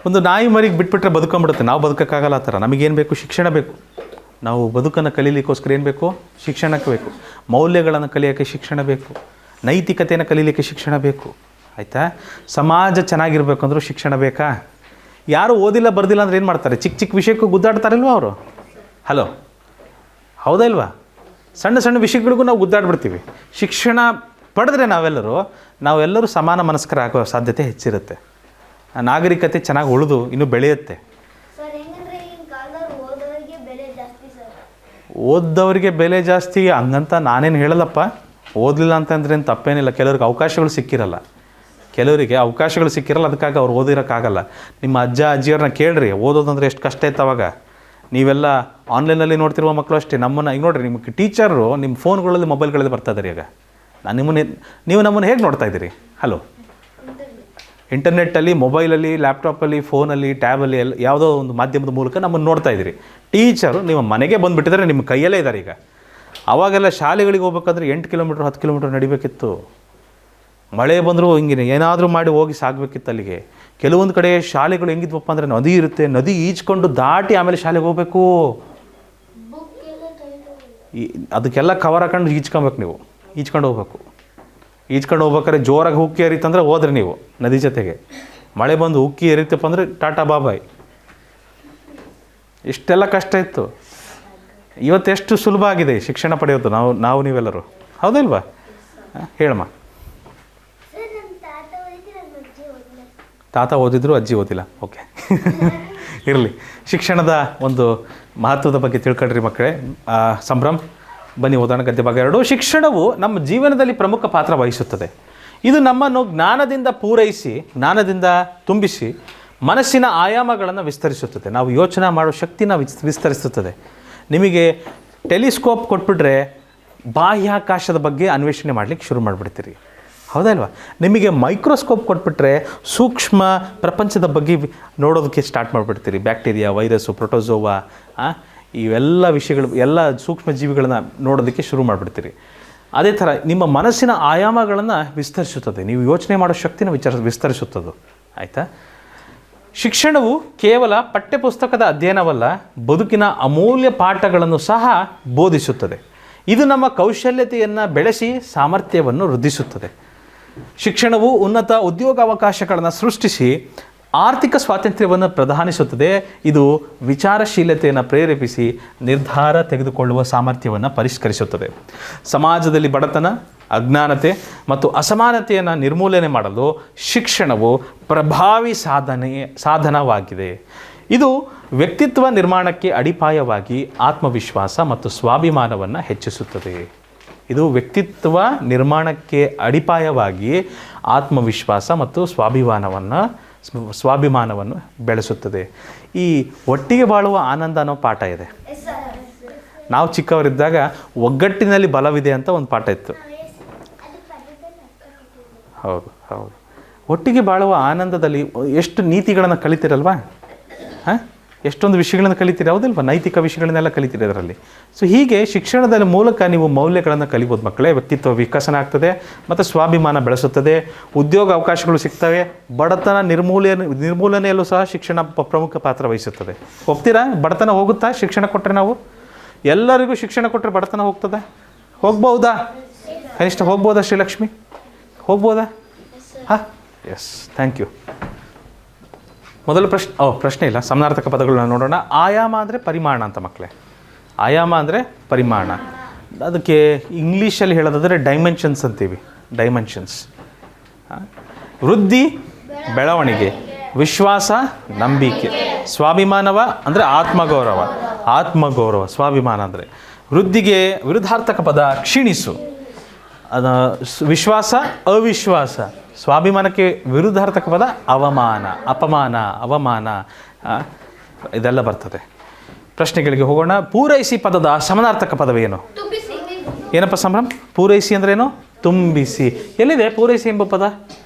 ಒಂದು ನಾಯಿ ಮರಿಗೆ ಬಿಟ್ಬಿಟ್ರೆ ಬದುಕೊಂಬಿಡುತ್ತೆ. ನಾವು ಬದುಕೋಕ್ಕಾಗಲ್ಲ ಆ ಥರ. ನಮಗೇನು ಬೇಕು? ಶಿಕ್ಷಣ ಬೇಕು. ನಾವು ಬದುಕನ್ನು ಕಲೀಲಿಕ್ಕೋಸ್ಕರ ಏನು ಬೇಕು? ಶಿಕ್ಷಣಕ್ಕೆ ಬೇಕು. ಮೌಲ್ಯಗಳನ್ನು ಕಲಿಯೋಕ್ಕೆ ಶಿಕ್ಷಣ ಬೇಕು. ನೈತಿಕತೆಯನ್ನು ಕಲೀಲಿಕ್ಕೆ ಶಿಕ್ಷಣ ಬೇಕು. ಆಯಿತಾ? ಸಮಾಜ ಚೆನ್ನಾಗಿರ್ಬೇಕು ಅಂದರೂ ಶಿಕ್ಷಣ ಬೇಕಾ? ಯಾರು ಓದಿಲ್ಲ ಬರ್ದಿಲ್ಲ ಅಂದ್ರೆ ಏನು ಮಾಡ್ತಾರೆ? ಚಿಕ್ಕ ಚಿಕ್ಕ ವಿಷಯಕ್ಕೂ ಗುದ್ದಾಡ್ತಾರಲ್ವ ಅವರು? ಹಲೋ, ಹೌದಾ ಇಲ್ವಾ? ಸಣ್ಣ ಸಣ್ಣ ವಿಷಯಗಳಿಗೂ ನಾವು ಗುದ್ದಾಡ್ಬಿಡ್ತೀವಿ. ಶಿಕ್ಷಣ ಪಡೆದ್ರೆ ನಾವೆಲ್ಲರೂ ಸಮಾನ ಮನಸ್ಕರ ಆಗೋ ಸಾಧ್ಯತೆ ಹೆಚ್ಚಿರುತ್ತೆ. ನಾಗರಿಕತೆ ಚೆನ್ನಾಗಿ ಉಳಿದು ಇನ್ನೂ ಬೆಳೆಯುತ್ತೆ. ಓದ್ದವರಿಗೆ ಬೆಲೆ ಜಾಸ್ತಿ ಹಂಗಂತ ನಾನೇನು ಹೇಳಲ್ಲಪ್ಪ. ಓದಲಿಲ್ಲ ಅಂತಂದ್ರೆ ಏನು ತಪ್ಪೇನಿಲ್ಲ. ಕೆಲವ್ರಿಗೆ ಅವಕಾಶಗಳು ಸಿಕ್ಕಿರಲ್ಲ, ಅದಕ್ಕಾಗಿ ಅವ್ರು ಓದಿರೋಕ್ಕಾಗಲ್ಲ. ನಿಮ್ಮ ಅಜ್ಜ ಅಜ್ಜಿಯವ್ರನ್ನ ಕೇಳ್ರಿ, ಓದೋದಂದ್ರೆ ಎಷ್ಟು ಕಷ್ಟ ಇತ್ತು ಅವಾಗ. ನೀವೆಲ್ಲ ಆನ್ಲೈನಲ್ಲಿ ನೋಡ್ತಿರುವ ಮಕ್ಕಳು ಅಷ್ಟೇ. ನಮ್ಮನ್ನು ಈಗ ನೋಡಿರಿ, ನಿಮಗೆ ಟೀಚರು ನಿಮ್ಮ ಫೋನ್ಗಳಲ್ಲಿ ಮೊಬೈಲ್ಗಳಲ್ಲಿ ಬರ್ತಾ ಇದ್ದಾರೆ ಈಗ. ನೀವು ನಮ್ಮನ್ನು ಹೇಗೆ ನೋಡ್ತಾ ಇದ್ದೀರಿ? ಹಲೋ, ಇಂಟರ್ನೆಟ್ಟಲ್ಲಿ, ಮೊಬೈಲಲ್ಲಿ, ಲ್ಯಾಪ್ಟಾಪಲ್ಲಿ, ಫೋನಲ್ಲಿ, ಟ್ಯಾಬಲ್ಲಿ ಎಲ್ಲ ಯಾವುದೋ ಒಂದು ಮಾಧ್ಯಮದ ಮೂಲಕ ನಮ್ಮನ್ನು ನೋಡ್ತಾ ಇದ್ದೀರಿ. ಟೀಚರು ನಿಮ್ಮ ಮನೆಗೆ ಬಂದುಬಿಟ್ಟಿದ್ದಾರೆ, ನಿಮ್ಮ ಕೈಯಲ್ಲೇ ಇದ್ದಾರೆ ಈಗ. ಆವಾಗೆಲ್ಲ ಶಾಲೆಗಳಿಗೆ ಹೋಗ್ಬೇಕಾದ್ರೆ 8 ಕಿಲೋಮೀಟ್ರ್ 10 ಕಿಲೋಮೀಟ್ರ್ ನಡಿಬೇಕಿತ್ತು. ಮಳೆ ಬಂದರೂ ಹಿಂಗೆ ಏನಾದರೂ ಮಾಡಿ ಹೋಗಿ ಸಾಗಬೇಕಿತ್ತು ಅಲ್ಲಿಗೆ. ಕೆಲವೊಂದು ಕಡೆ ಶಾಲೆಗಳು ಹೆಂಗಿದ್ವಪ್ಪ ಅಂದರೆ ನದಿ ಇರುತ್ತೆ, ನದಿ ಈಜ್ಕೊಂಡು ದಾಟಿ ಆಮೇಲೆ ಶಾಲೆಗೆ ಹೋಗಬೇಕು. ಅದಕ್ಕೆಲ್ಲ ಕವರ್ ಹಾಕೊಂಡು ಈಜ್ಕೊಬೇಕು, ನೀವು ಈಜ್ಕೊಂಡು ಹೋಗ್ಬೇಕು. ಈಜ್ಕೊಂಡು ಹೋಗ್ಬೇಕಾದ್ರೆ ಜೋರಾಗಿ ಉಕ್ಕಿ ಹರಿತಂದ್ರೆ ಹೋದ್ರಿ ನೀವು ನದಿ ಜೊತೆಗೆ. ಮಳೆ ಬಂದು ಉಕ್ಕಿ ಹರಿತಪ್ಪ ಅಂದರೆ ಟಾಟಾ ಬಾಬಾಯ್. ಇಷ್ಟೆಲ್ಲ ಕಷ್ಟ ಇತ್ತು. ಇವತ್ತೆಷ್ಟು ಸುಲಭ ಆಗಿದೆ ಶಿಕ್ಷಣ ಪಡೆಯೋದು, ನಾವು ನೀವೆಲ್ಲರೂ, ಹೌದಲ್ವಾ? ಹೇಳಮ್ಮ. ತಾತ ಓದಿದ್ರು, ಅಜ್ಜಿ ಓದಿಲ್ಲ. ಓಕೆ, ಇರಲಿ. ಶಿಕ್ಷಣದ ಒಂದು ಮಹತ್ವದ ಬಗ್ಗೆ ತಿಳ್ಕೊಳ್ರಿ ಮಕ್ಕಳೇ. ಸಂಭ್ರಮ್, ಬನ್ನಿ ಓದೋಣ ಗದ್ಯ ಭಾಗ 2. ಶಿಕ್ಷಣವು ನಮ್ಮ ಜೀವನದಲ್ಲಿ ಪ್ರಮುಖ ಪಾತ್ರ ವಹಿಸುತ್ತದೆ. ಇದು ನಮ್ಮನ್ನು ಜ್ಞಾನದಿಂದ ಪೂರೈಸಿ, ಜ್ಞಾನದಿಂದ ತುಂಬಿಸಿ, ಮನಸ್ಸಿನ ಆಯಾಮಗಳನ್ನು ವಿಸ್ತರಿಸುತ್ತದೆ. ನಾವು ಯೋಚನೆ ಮಾಡೋ ಶಕ್ತಿನ ವಿಸ್ತರಿಸುತ್ತದೆ. ನಿಮಗೆ ಟೆಲಿಸ್ಕೋಪ್ ಕೊಟ್ಬಿಟ್ರೆ ಬಾಹ್ಯಾಕಾಶದ ಬಗ್ಗೆ ಅನ್ವೇಷಣೆ ಮಾಡಲಿಕ್ಕೆ ಶುರು ಮಾಡಿಬಿಡ್ತೀರಿ, ಹೌದಲ್ವಾ? ನಿಮಗೆ ಮೈಕ್ರೋಸ್ಕೋಪ್ ಕೊಟ್ಬಿಟ್ರೆ ಸೂಕ್ಷ್ಮ ಪ್ರಪಂಚದ ಬಗ್ಗೆ ನೋಡೋದಕ್ಕೆ ಸ್ಟಾರ್ಟ್ ಮಾಡಿಬಿಡ್ತೀರಿ. ಬ್ಯಾಕ್ಟೀರಿಯಾ, ವೈರಸ್ಸು, ಪ್ರೋಟೋಸೋವಾ, ಇವೆಲ್ಲ ವಿಷಯಗಳು, ಎಲ್ಲ ಸೂಕ್ಷ್ಮ ಜೀವಿಗಳನ್ನು ನೋಡೋದಕ್ಕೆ ಶುರು ಮಾಡಿಬಿಡ್ತೀರಿ. ಅದೇ ಥರ ನಿಮ್ಮ ಮನಸ್ಸಿನ ಆಯಾಮಗಳನ್ನು ವಿಸ್ತರಿಸುತ್ತದೆ. ನೀವು ಯೋಚನೆ ಮಾಡೋ ಶಕ್ತಿನ ವಿಸ್ತರಿಸುತ್ತದೆ, ಆಯಿತಾ? ಶಿಕ್ಷಣವು ಕೇವಲ ಪಠ್ಯಪುಸ್ತಕದ ಅಧ್ಯಯನವಲ್ಲ, ಬದುಕಿನ ಅಮೂಲ್ಯ ಪಾಠಗಳನ್ನು ಸಹ ಬೋಧಿಸುತ್ತದೆ. ಇದು ನಮ್ಮ ಕೌಶಲ್ಯತೆಯನ್ನು ಬೆಳೆಸಿ ಸಾಮರ್ಥ್ಯವನ್ನು ವೃದ್ಧಿಸುತ್ತದೆ. ಶಿಕ್ಷಣವು ಉನ್ನತ ಉದ್ಯೋಗಾವಕಾಶಗಳನ್ನು ಸೃಷ್ಟಿಸಿ ಆರ್ಥಿಕ ಸ್ವಾತಂತ್ರ್ಯವನ್ನು ಪ್ರದಾನಿಸುತ್ತದೆ. ಇದು ವಿಚಾರಶೀಲತೆಯನ್ನು ಪ್ರೇರೇಪಿಸಿ ನಿರ್ಧಾರ ತೆಗೆದುಕೊಳ್ಳುವ ಸಾಮರ್ಥ್ಯವನ್ನು ಪರಿಷ್ಕರಿಸುತ್ತದೆ. ಸಮಾಜದಲ್ಲಿ ಬಡತನ, ಅಜ್ಞಾನತೆ ಮತ್ತು ಅಸಮಾನತೆಯನ್ನು ನಿರ್ಮೂಲನೆ ಮಾಡಲು ಶಿಕ್ಷಣವು ಪ್ರಭಾವಿ ಸಾಧನವಾಗಿದೆ. ಇದು ವ್ಯಕ್ತಿತ್ವ ನಿರ್ಮಾಣಕ್ಕೆ ಅಡಿಪಾಯವಾಗಿ ಆತ್ಮವಿಶ್ವಾಸ ಮತ್ತು ಸ್ವಾಭಿಮಾನವನ್ನು ಹೆಚ್ಚಿಸುತ್ತದೆ. ಇದು ವ್ಯಕ್ತಿತ್ವ ನಿರ್ಮಾಣಕ್ಕೆ ಅಡಿಪಾಯವಾಗಿ ಆತ್ಮವಿಶ್ವಾಸ ಮತ್ತು ಸ್ವಾಭಿಮಾನವನ್ನು ಬೆಳೆಸುತ್ತದೆ. ಈ ಒಟ್ಟಿಗೆ ಬಾಳುವ ಆನಂದ ಅನ್ನೋ ಪಾಠ ಇದೆ. ನಾವು ಚಿಕ್ಕವರಿದ್ದಾಗ ಒಗ್ಗಟ್ಟಿನಲ್ಲಿ ಬಲವಿದೆ ಅಂತ ಒಂದು ಪಾಠ ಇತ್ತು. ಹೌದು ಹೌದು, ಒಟ್ಟಿಗೆ ಬಾಳುವ ಆನಂದದಲ್ಲಿ ಎಷ್ಟು ನೀತಿಗಳನ್ನು ಕಲಿತೀರಲ್ವಾ? ಎಷ್ಟೊಂದು ವಿಷಯಗಳನ್ನು ಕಲಿತೀರಿ, ಹೌದಲ್ವಾ? ನೈತಿಕ ವಿಷಯಗಳನ್ನೆಲ್ಲ ಕಲಿತೀರಿ ಅದರಲ್ಲಿ. ಸೊ ಹೀಗೆ ಶಿಕ್ಷಣದ ಮೂಲಕ ನೀವು ಮೌಲ್ಯಗಳನ್ನು ಕಲಿಬೋದು ಮಕ್ಕಳೇ. ವ್ಯಕ್ತಿತ್ವ ವಿಕಸನ ಆಗ್ತದೆ ಮತ್ತು ಸ್ವಾಭಿಮಾನ ಬೆಳೆಸುತ್ತದೆ. ಉದ್ಯೋಗ ಅವಕಾಶಗಳು ಸಿಗ್ತವೆ. ಬಡತನ ನಿರ್ಮೂಲನೆಯಲ್ಲೂ ಸಹ ಶಿಕ್ಷಣ ಪ್ರಮುಖ ಪಾತ್ರ ವಹಿಸುತ್ತದೆ. ಒಪ್ತೀರಾ? ಬಡತನ ಹೋಗುತ್ತಾ ಶಿಕ್ಷಣ ಕೊಟ್ಟರೆ? ನಾವು ಎಲ್ಲರಿಗೂ ಶಿಕ್ಷಣ ಕೊಟ್ಟರೆ ಬಡತನ ಹೋಗ್ತದೆ? ಹೋಗ್ಬೋದಾ? ಕನಿಷ್ಠ ಹೋಗ್ಬೋದಾ ಶ್ರೀಲಕ್ಷ್ಮಿ? ಹೋಗ್ಬೋದಾ? ಹಾಂ, ಎಸ್, ಥ್ಯಾಂಕ್ ಯು. ಮೊದಲ ಪ್ರಶ್ನೆ ಇಲ್ಲ, ಸಮಾನಾರ್ಥಕ ಪದಗಳನ್ನ ನೋಡೋಣ. ಆಯಾಮ ಅಂದರೆ ಪರಿಮಾಣ ಅಂತ ಮಕ್ಕಳೇ. ಆಯಾಮ ಅಂದರೆ ಪರಿಮಾಣ. ಅದಕ್ಕೆ ಇಂಗ್ಲೀಷಲ್ಲಿ ಹೇಳೋದಾದರೆ ಡೈಮೆನ್ಷನ್ಸ್ ಅಂತೀವಿ. ಡೈಮೆನ್ಷನ್ಸ್. ವೃದ್ಧಿ, ಬೆಳವಣಿಗೆ. ವಿಶ್ವಾಸ, ನಂಬಿಕೆ. ಸ್ವಾಭಿಮಾನವ ಅಂದರೆ ಆತ್ಮಗೌರವ. ಸ್ವಾಭಿಮಾನ ಅಂದರೆ ವೃದ್ಧಿಗೆ ವಿರುದ್ಧಾರ್ಥಕ ಪದ ಕ್ಷೀಣಿಸು. ವಿಶ್ವಾಸ, ಅವಿಶ್ವಾಸ. ಸ್ವಾಭಿಮಾನಕ್ಕೆ ವಿರುದ್ಧಾರ್ಥಕ ಪದ ಅವಮಾನ. ಇದೆಲ್ಲ ಬರ್ತದೆ. ಪ್ರಶ್ನೆಗಳಿಗೆ ಹೋಗೋಣ. ಪೂರೈಸಿ ಪದದ ಸಮಾನಾರ್ಥಕ ಪದವೇನು? ಏನಪ್ಪ ಸಂಭ್ರಮ್? ಪೂರೈಸಿ ಅಂದ್ರೇನು? ತುಂಬಿಸಿ. ಎಲ್ಲಿದೆ ಪೂರೈಸಿ ಎಂಬ ಪದ?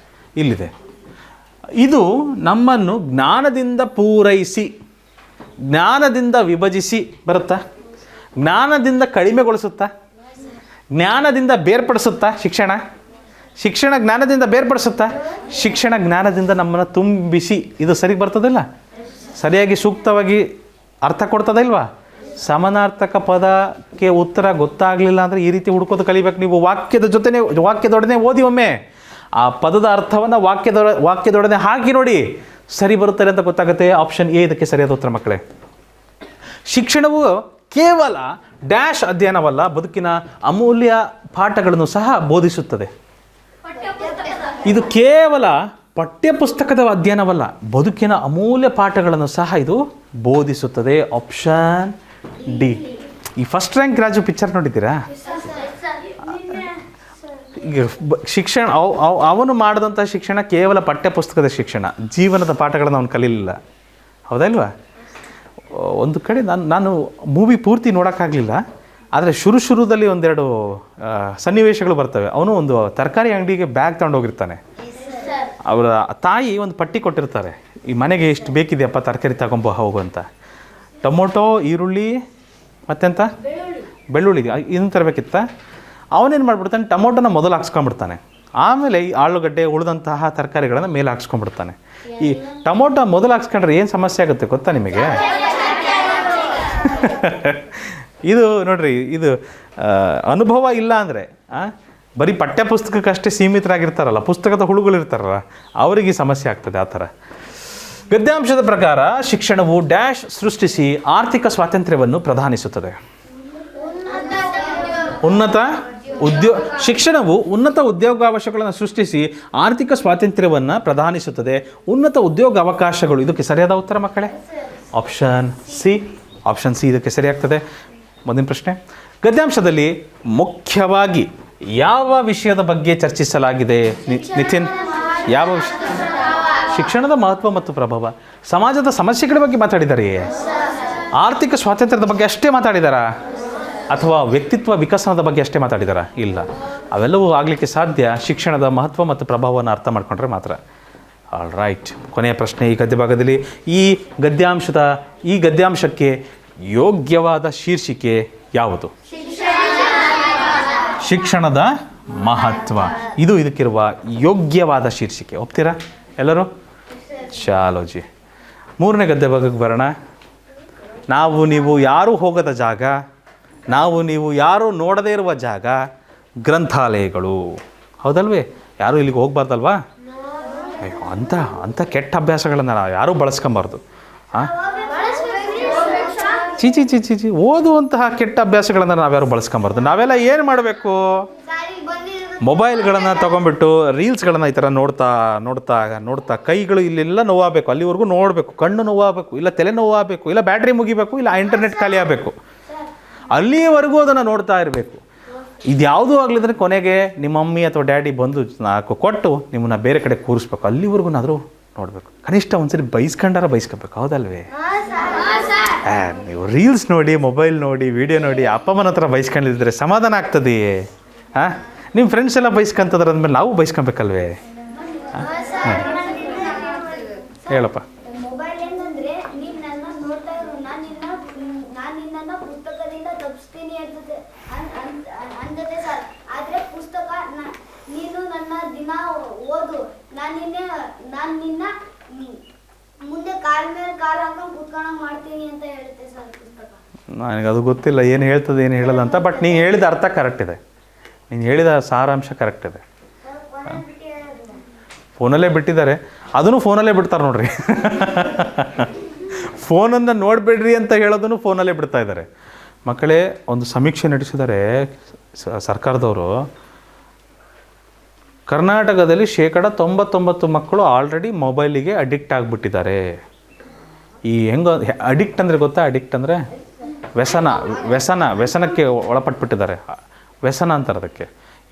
ಇಲ್ಲಿದೆ. ಇದು ನಮ್ಮನ್ನು ಜ್ಞಾನದಿಂದ ಪೂರೈಸಿ, ಜ್ಞಾನದಿಂದ ವಿಭಜಿಸಿ ಬರುತ್ತಾ? ಜ್ಞಾನದಿಂದ ಕಡಿಮೆಗೊಳಿಸುತ್ತಾ? ಜ್ಞಾನದಿಂದ ಬೇರ್ಪಡಿಸುತ್ತಾ? ಶಿಕ್ಷಣ ಜ್ಞಾನದಿಂದ ಬೇರ್ಪಡಿಸುತ್ತಾ? ಶಿಕ್ಷಣ ಜ್ಞಾನದಿಂದ ನಮ್ಮನ್ನು ತುಂಬಿಸಿ. ಇದು ಸರಿಗೆ ಬರ್ತದಿಲ್ಲ? ಸರಿಯಾಗಿ ಸೂಕ್ತವಾಗಿ ಅರ್ಥ ಕೊಡ್ತದ ಇಲ್ವಾ? ಸಮಾನಾರ್ಥಕ ಪದಕ್ಕೆ ಉತ್ತರ ಗೊತ್ತಾಗಲಿಲ್ಲ ಅಂದರೆ ಈ ರೀತಿ ಹುಡ್ಕೋದು ಕಲಿಬೇಕು ನೀವು. ವಾಕ್ಯದೊಡನೆ ಓದಿ ಒಮ್ಮೆ ಆ ಪದದ ಅರ್ಥವನ್ನು ವಾಕ್ಯದೊಡನೆ ಹಾಕಿ ನೋಡಿ, ಸರಿ ಬರುತ್ತಾರೆ ಅಂತ ಗೊತ್ತಾಗುತ್ತೆ. ಆಪ್ಷನ್ ಎ ಇದಕ್ಕೆ ಸರಿಯಾದ ಉತ್ತರ ಮಕ್ಕಳೇ. ಶಿಕ್ಷಣವು ಕೇವಲ ಡ್ಯಾಶ್ ಅಧ್ಯಯನವಲ್ಲ, ಬದುಕಿನ ಅಮೂಲ್ಯ ಪಾಠಗಳನ್ನು ಸಹ ಬೋಧಿಸುತ್ತದೆ. ಇದು ಕೇವಲ ಪಠ್ಯಪುಸ್ತಕದ ಅಧ್ಯಯನವಲ್ಲ, ಬದುಕಿನ ಅಮೂಲ್ಯ ಪಾಠಗಳನ್ನು ಸಹ ಇದು ಬೋಧಿಸುತ್ತದೆ. Option D. ಈ ಫಸ್ಟ್ ರ್ಯಾಂಕ್ ರಾಜು ಪಿಕ್ಚರ್ ನೋಡಿದ್ದೀರಾ? ಈಗ ಶಿಕ್ಷಣ ಅವನು ಮಾಡಿದಂಥ ಶಿಕ್ಷಣ ಕೇವಲ ಪಠ್ಯಪುಸ್ತಕದ ಶಿಕ್ಷಣ, ಜೀವನದ ಪಾಠಗಳನ್ನು ಅವನು ಕಲೀಲಿಲ್ಲ, ಹೌದಲ್ವಾ? ಒಂದು ಕಡೆ ನಾನು ಮೂವಿ ಪೂರ್ತಿ ನೋಡೋಕ್ಕಾಗಲಿಲ್ಲ, ಆದರೆ ಶುರುದಲ್ಲಿ ಒಂದೆರಡು ಸನ್ನಿವೇಶಗಳು ಬರ್ತವೆ. ಅವನು ಒಂದು ತರಕಾರಿ ಅಂಗಡಿಗೆ ಬ್ಯಾಗ್ ತಗೊಂಡೋಗಿರ್ತಾನೆ. ಅವರ ತಾಯಿ ಒಂದು ಪಟ್ಟಿ ಕೊಟ್ಟಿರ್ತಾರೆ, ಈ ಮನೆಗೆ ಎಷ್ಟು ಬೇಕಿದೆಯಪ್ಪ ತರಕಾರಿ ತಗೊಂಬ ಹೋಗು ಅಂತ. ಟೊಮೊಟೊ, ಈರುಳ್ಳಿ ಮತ್ತೆಂತ ಬೆಳ್ಳುಳ್ಳಿ ಇದನ್ನು ತರಬೇಕಿತ್ತ. ಅವನೇನು ಮಾಡ್ಬಿಡ್ತಾನೆ, ಟೊಮೊಟೊನ ಮೊದಲು ಹಾಕ್ಸ್ಕೊಂಡ್ಬಿಡ್ತಾನೆ, ಆಮೇಲೆ ಈ ಆಲೂಗಡ್ಡೆ ಉಳಿದಂತಹ ತರಕಾರಿಗಳನ್ನು ಮೇಲೆ ಹಾಕ್ಸ್ಕೊಂಡ್ಬಿಡ್ತಾನೆ. ಈ ಟೊಮೊಟೊ ಮೊದಲು ಹಾಕ್ಸ್ಕೊಂಡ್ರೆ ಏನು ಸಮಸ್ಯೆ ಆಗುತ್ತೆ ಗೊತ್ತಾ ನಿಮಗೆ? ಇದು ನೋಡ್ರಿ, ಇದು ಅನುಭವ ಇಲ್ಲ ಅಂದರೆ ಬರೀ ಪಠ್ಯ ಪುಸ್ತಕಕ್ಕಷ್ಟೇ ಸೀಮಿತರಾಗಿರ್ತಾರಲ್ಲ, ಪುಸ್ತಕದ ಹುಳುಗಳಿರ್ತಾರಲ್ಲ, ಅವರಿಗೆ ಸಮಸ್ಯೆ ಆಗ್ತದೆ ಆ ಥರ. ಗದ್ಯಾಂಶದ ಪ್ರಕಾರ ಶಿಕ್ಷಣವು ಡ್ಯಾಶ್ ಸೃಷ್ಟಿಸಿ ಆರ್ಥಿಕ ಸ್ವಾತಂತ್ರ್ಯವನ್ನು ಪ್ರದಾನಿಸುತ್ತದೆ. ಶಿಕ್ಷಣವು ಉನ್ನತ ಉದ್ಯೋಗಾವಕಾಶಗಳನ್ನು ಸೃಷ್ಟಿಸಿ ಆರ್ಥಿಕ ಸ್ವಾತಂತ್ರ್ಯವನ್ನು ಪ್ರದಾನಿಸುತ್ತದೆ. ಉನ್ನತ ಉದ್ಯೋಗ ಅವಕಾಶಗಳು, ಇದಕ್ಕೆ ಸರಿಯಾದ ಉತ್ತರ ಮಕ್ಕಳೇ ಆಪ್ಷನ್ ಸಿ ಇದಕ್ಕೆ ಸರಿಯಾಗ್ತದೆ. ಮುಂದಿನ ಪ್ರಶ್ನೆ, ಗದ್ಯಾಂಶದಲ್ಲಿ ಮುಖ್ಯವಾಗಿ ಯಾವ ವಿಷಯದ ಬಗ್ಗೆ ಚರ್ಚಿಸಲಾಗಿದೆ? ನಿತಿನ್, ಯಾವ ವಿಷಯ? ಶಿಕ್ಷಣದ ಮಹತ್ವ ಮತ್ತು ಪ್ರಭಾವ. ಸಮಾಜದ ಸಮಸ್ಯೆಗಳ ಬಗ್ಗೆ ಮಾತಾಡಿದ್ದಾರೆ? ಆರ್ಥಿಕ ಸ್ವಾತಂತ್ರ್ಯದ ಬಗ್ಗೆ ಅಷ್ಟೇ ಮಾತಾಡಿದಾರಾ, ಅಥವಾ ವ್ಯಕ್ತಿತ್ವ ವಿಕಸನದ ಬಗ್ಗೆ ಅಷ್ಟೇ ಮಾತಾಡಿದಾರಾ? ಇಲ್ಲ, ಅವೆಲ್ಲವೂ ಆಗಲಿಕ್ಕೆ ಸಾಧ್ಯ ಶಿಕ್ಷಣದ ಮಹತ್ವ ಮತ್ತು ಪ್ರಭಾವವನ್ನು ಅರ್ಥ ಮಾಡ್ಕೊಂಡ್ರೆ ಮಾತ್ರ. ಆಲ್ ರೈಟ್, ಕೊನೆಯ ಪ್ರಶ್ನೆ ಈ ಗದ್ಯ ಭಾಗದಲ್ಲಿ. ಈ ಗದ್ಯಾಂಶಕ್ಕೆ ಯೋಗ್ಯವಾದ ಶೀರ್ಷಿಕೆ ಯಾವುದು? ಶಿಕ್ಷಣದ ಮಹತ್ವ. ಇದು ಇದಕ್ಕಿರುವ ಯೋಗ್ಯವಾದ ಶೀರ್ಷಿಕೆ. ಒಪ್ತೀರಾ ಎಲ್ಲರೂ? ಚಾಲೋಜಿ. ಮೂರನೇ ಗದ್ಯ ಭಾಗಕ್ಕೆ ಬರೋಣ. ನಾವು ನೀವು ಯಾರೂ ಹೋಗದ ಜಾಗ, ನಾವು ನೀವು ಯಾರೂ ನೋಡದೇ ಇರುವ ಜಾಗ ಗ್ರಂಥಾಲಯಗಳು. ಹೌದಲ್ವೇ? ಯಾರೂ ಇಲ್ಲಿಗೆ ಹೋಗ್ಬಾರ್ದಲ್ವಾ? ಅಂಥ ಕೆಟ್ಟ ಅಭ್ಯಾಸಗಳನ್ನು ನಾವು ಯಾರೂ ಬಳಸ್ಕೊಂಬಾರ್ದು. ಚೀಚಿ ಓದುವಂತಹ ಕೆಟ್ಟ ಅಭ್ಯಾಸಗಳನ್ನು ನಾವ್ಯಾರು ಬಳಸ್ಕೊಂಬಾರ್ದು. ನಾವೆಲ್ಲ ಏನು ಮಾಡಬೇಕು? ಮೊಬೈಲ್ಗಳನ್ನು ತೊಗೊಂಡ್ಬಿಟ್ಟು ರೀಲ್ಸ್ಗಳನ್ನು ಈ ಥರ ನೋಡ್ತಾ ಕೈಗಳು ಇಲ್ಲೆಲ್ಲ ನೋವಾಗಬೇಕು, ಅಲ್ಲಿವರೆಗೂ ನೋಡಬೇಕು, ಕಣ್ಣು ನೋವಾಗಬೇಕು, ಇಲ್ಲ ತಲೆ ನೋವಾಗಬೇಕು, ಇಲ್ಲ ಬ್ಯಾಟ್ರಿ ಮುಗಿಬೇಕು, ಇಲ್ಲ ಇಂಟರ್ನೆಟ್ ಖಾಲಿ ಆಗಬೇಕು, ಅಲ್ಲಿಯವರೆಗೂ ಅದನ್ನು ನೋಡ್ತಾ ಇರಬೇಕು. ಇದ್ಯಾವುದೂ ಆಗಲಿದ್ರೆ ಕೊನೆಗೆ ನಿಮ್ಮ ಮಮ್ಮಿ ಅಥವಾ ಡ್ಯಾಡಿ ಬಂದು ನಾಲ್ಕು ಕೊಟ್ಟು ನಿಮ್ಮನ್ನ ಬೇರೆ ಕಡೆ ಕೂರಿಸ್ಬೇಕು. ಅಲ್ಲಿವರೆಗೂನಾದರೂ ನೋಡಬೇಕು. ಕನಿಷ್ಠ ಒಂದ್ಸರಿ ಬೈಸ್ಕೋಬೇಕು. ಹೌದಲ್ವೇ? ನೀವು ರೀಲ್ಸ್ ನೋಡಿ, ಮೊಬೈಲ್ ನೋಡಿ, ವಿಡಿಯೋ ನೋಡಿ ಅಪ್ಪ ಅಮ್ಮನ ಹತ್ರ ಬೈಸ್ಕೊಂಡಿದ್ರೆ ಸಮಾಧಾನ ಆಗ್ತದೆಯೇ? ನಿಮ್ಮ ಫ್ರೆಂಡ್ಸ್ ಎಲ್ಲ ಬೈಸ್ಕೊಂತದ್ರ ಅಂದಮೇಲೆ ನಾವು ಬೈಸ್ಕೊಬೇಕಲ್ವೇ? ಹೇಳಪ್ಪ. ಮೊಬೈಲ್ ಏನಂದ್ರೆ ನೀನು ನನ್ನ ನೋಡ್ತಾ ಇರು, ನಾನು ನಿನ್ನನ್ನು ಪುಸ್ತಕದಿಂದ ತಪ್ಪಿಸ್ತೀನಿ ಅಂದತೆ ಸರ್. ಆದರೆ ಪುಸ್ತಕ ನೀನು ನನ್ನ ದಿನ ಓದು, ನಾನು ನಿನ್ನ ಮುಂದೆ ಕಾಲ ಮೇಲೆ ಕಾಲು ಹಾಕೊಂಡು ಕುತ್ಕೊಂಡು ಮಾಡ್ತೀನಿ ಅಂತ ಹೇಳುತ್ತೆ ಸರ್ ಪುಸ್ತಕ. ನನಗೆ ಅದು ಗೊತ್ತಿಲ್ಲ ಏನು ಹೇಳ್ತದೆ ಏನು ಹೇಳಲ್ಲ ಅಂತ. ಬಟ್ ನೀನು ಹೇಳಿದ ಅರ್ಥ ಕರೆಕ್ಟ್ ಇದೆ, ನೀನು ಹೇಳಿದ ಸಾರಾಂಶ ಕರೆಕ್ಟ್ ಇದೆ. ಫೋನಲ್ಲೇ ಬಿಟ್ಟಿದ್ದಾರೆ, ಅದನ್ನು ಫೋನಲ್ಲೇ ಬಿಡ್ತಾರೆ ನೋಡ್ರಿ. ಫೋನನ್ನು ನೋಡಬೇಡ್ರಿ ಅಂತ ಹೇಳೋದನ್ನು ಫೋನಲ್ಲೇ ಬಿಡ್ತಾ ಇದ್ದಾರೆ. ಮಕ್ಕಳೇ, ಒಂದು ಸಮೀಕ್ಷೆ ನಡೆಸಿದ್ದಾರೆ ಸರ್ಕಾರದವರು. ಕರ್ನಾಟಕದಲ್ಲಿ 99% ಮಕ್ಕಳು ಆಲ್ರೆಡಿ ಮೊಬೈಲಿಗೆ ಅಡಿಕ್ಟ್ ಆಗಿಬಿಟ್ಟಿದ್ದಾರೆ. ಈ ಅಡಿಕ್ಟ್ ಅಂದರೆ ಗೊತ್ತಾ? ಅಡಿಕ್ಟ್ ಅಂದರೆ ವ್ಯಸನಕ್ಕೆ ಒಳಪಟ್ಬಿಟ್ಟಿದ್ದಾರೆ. ವ್ಯಸನ ಅಂತಾರೆ ಅದಕ್ಕೆ.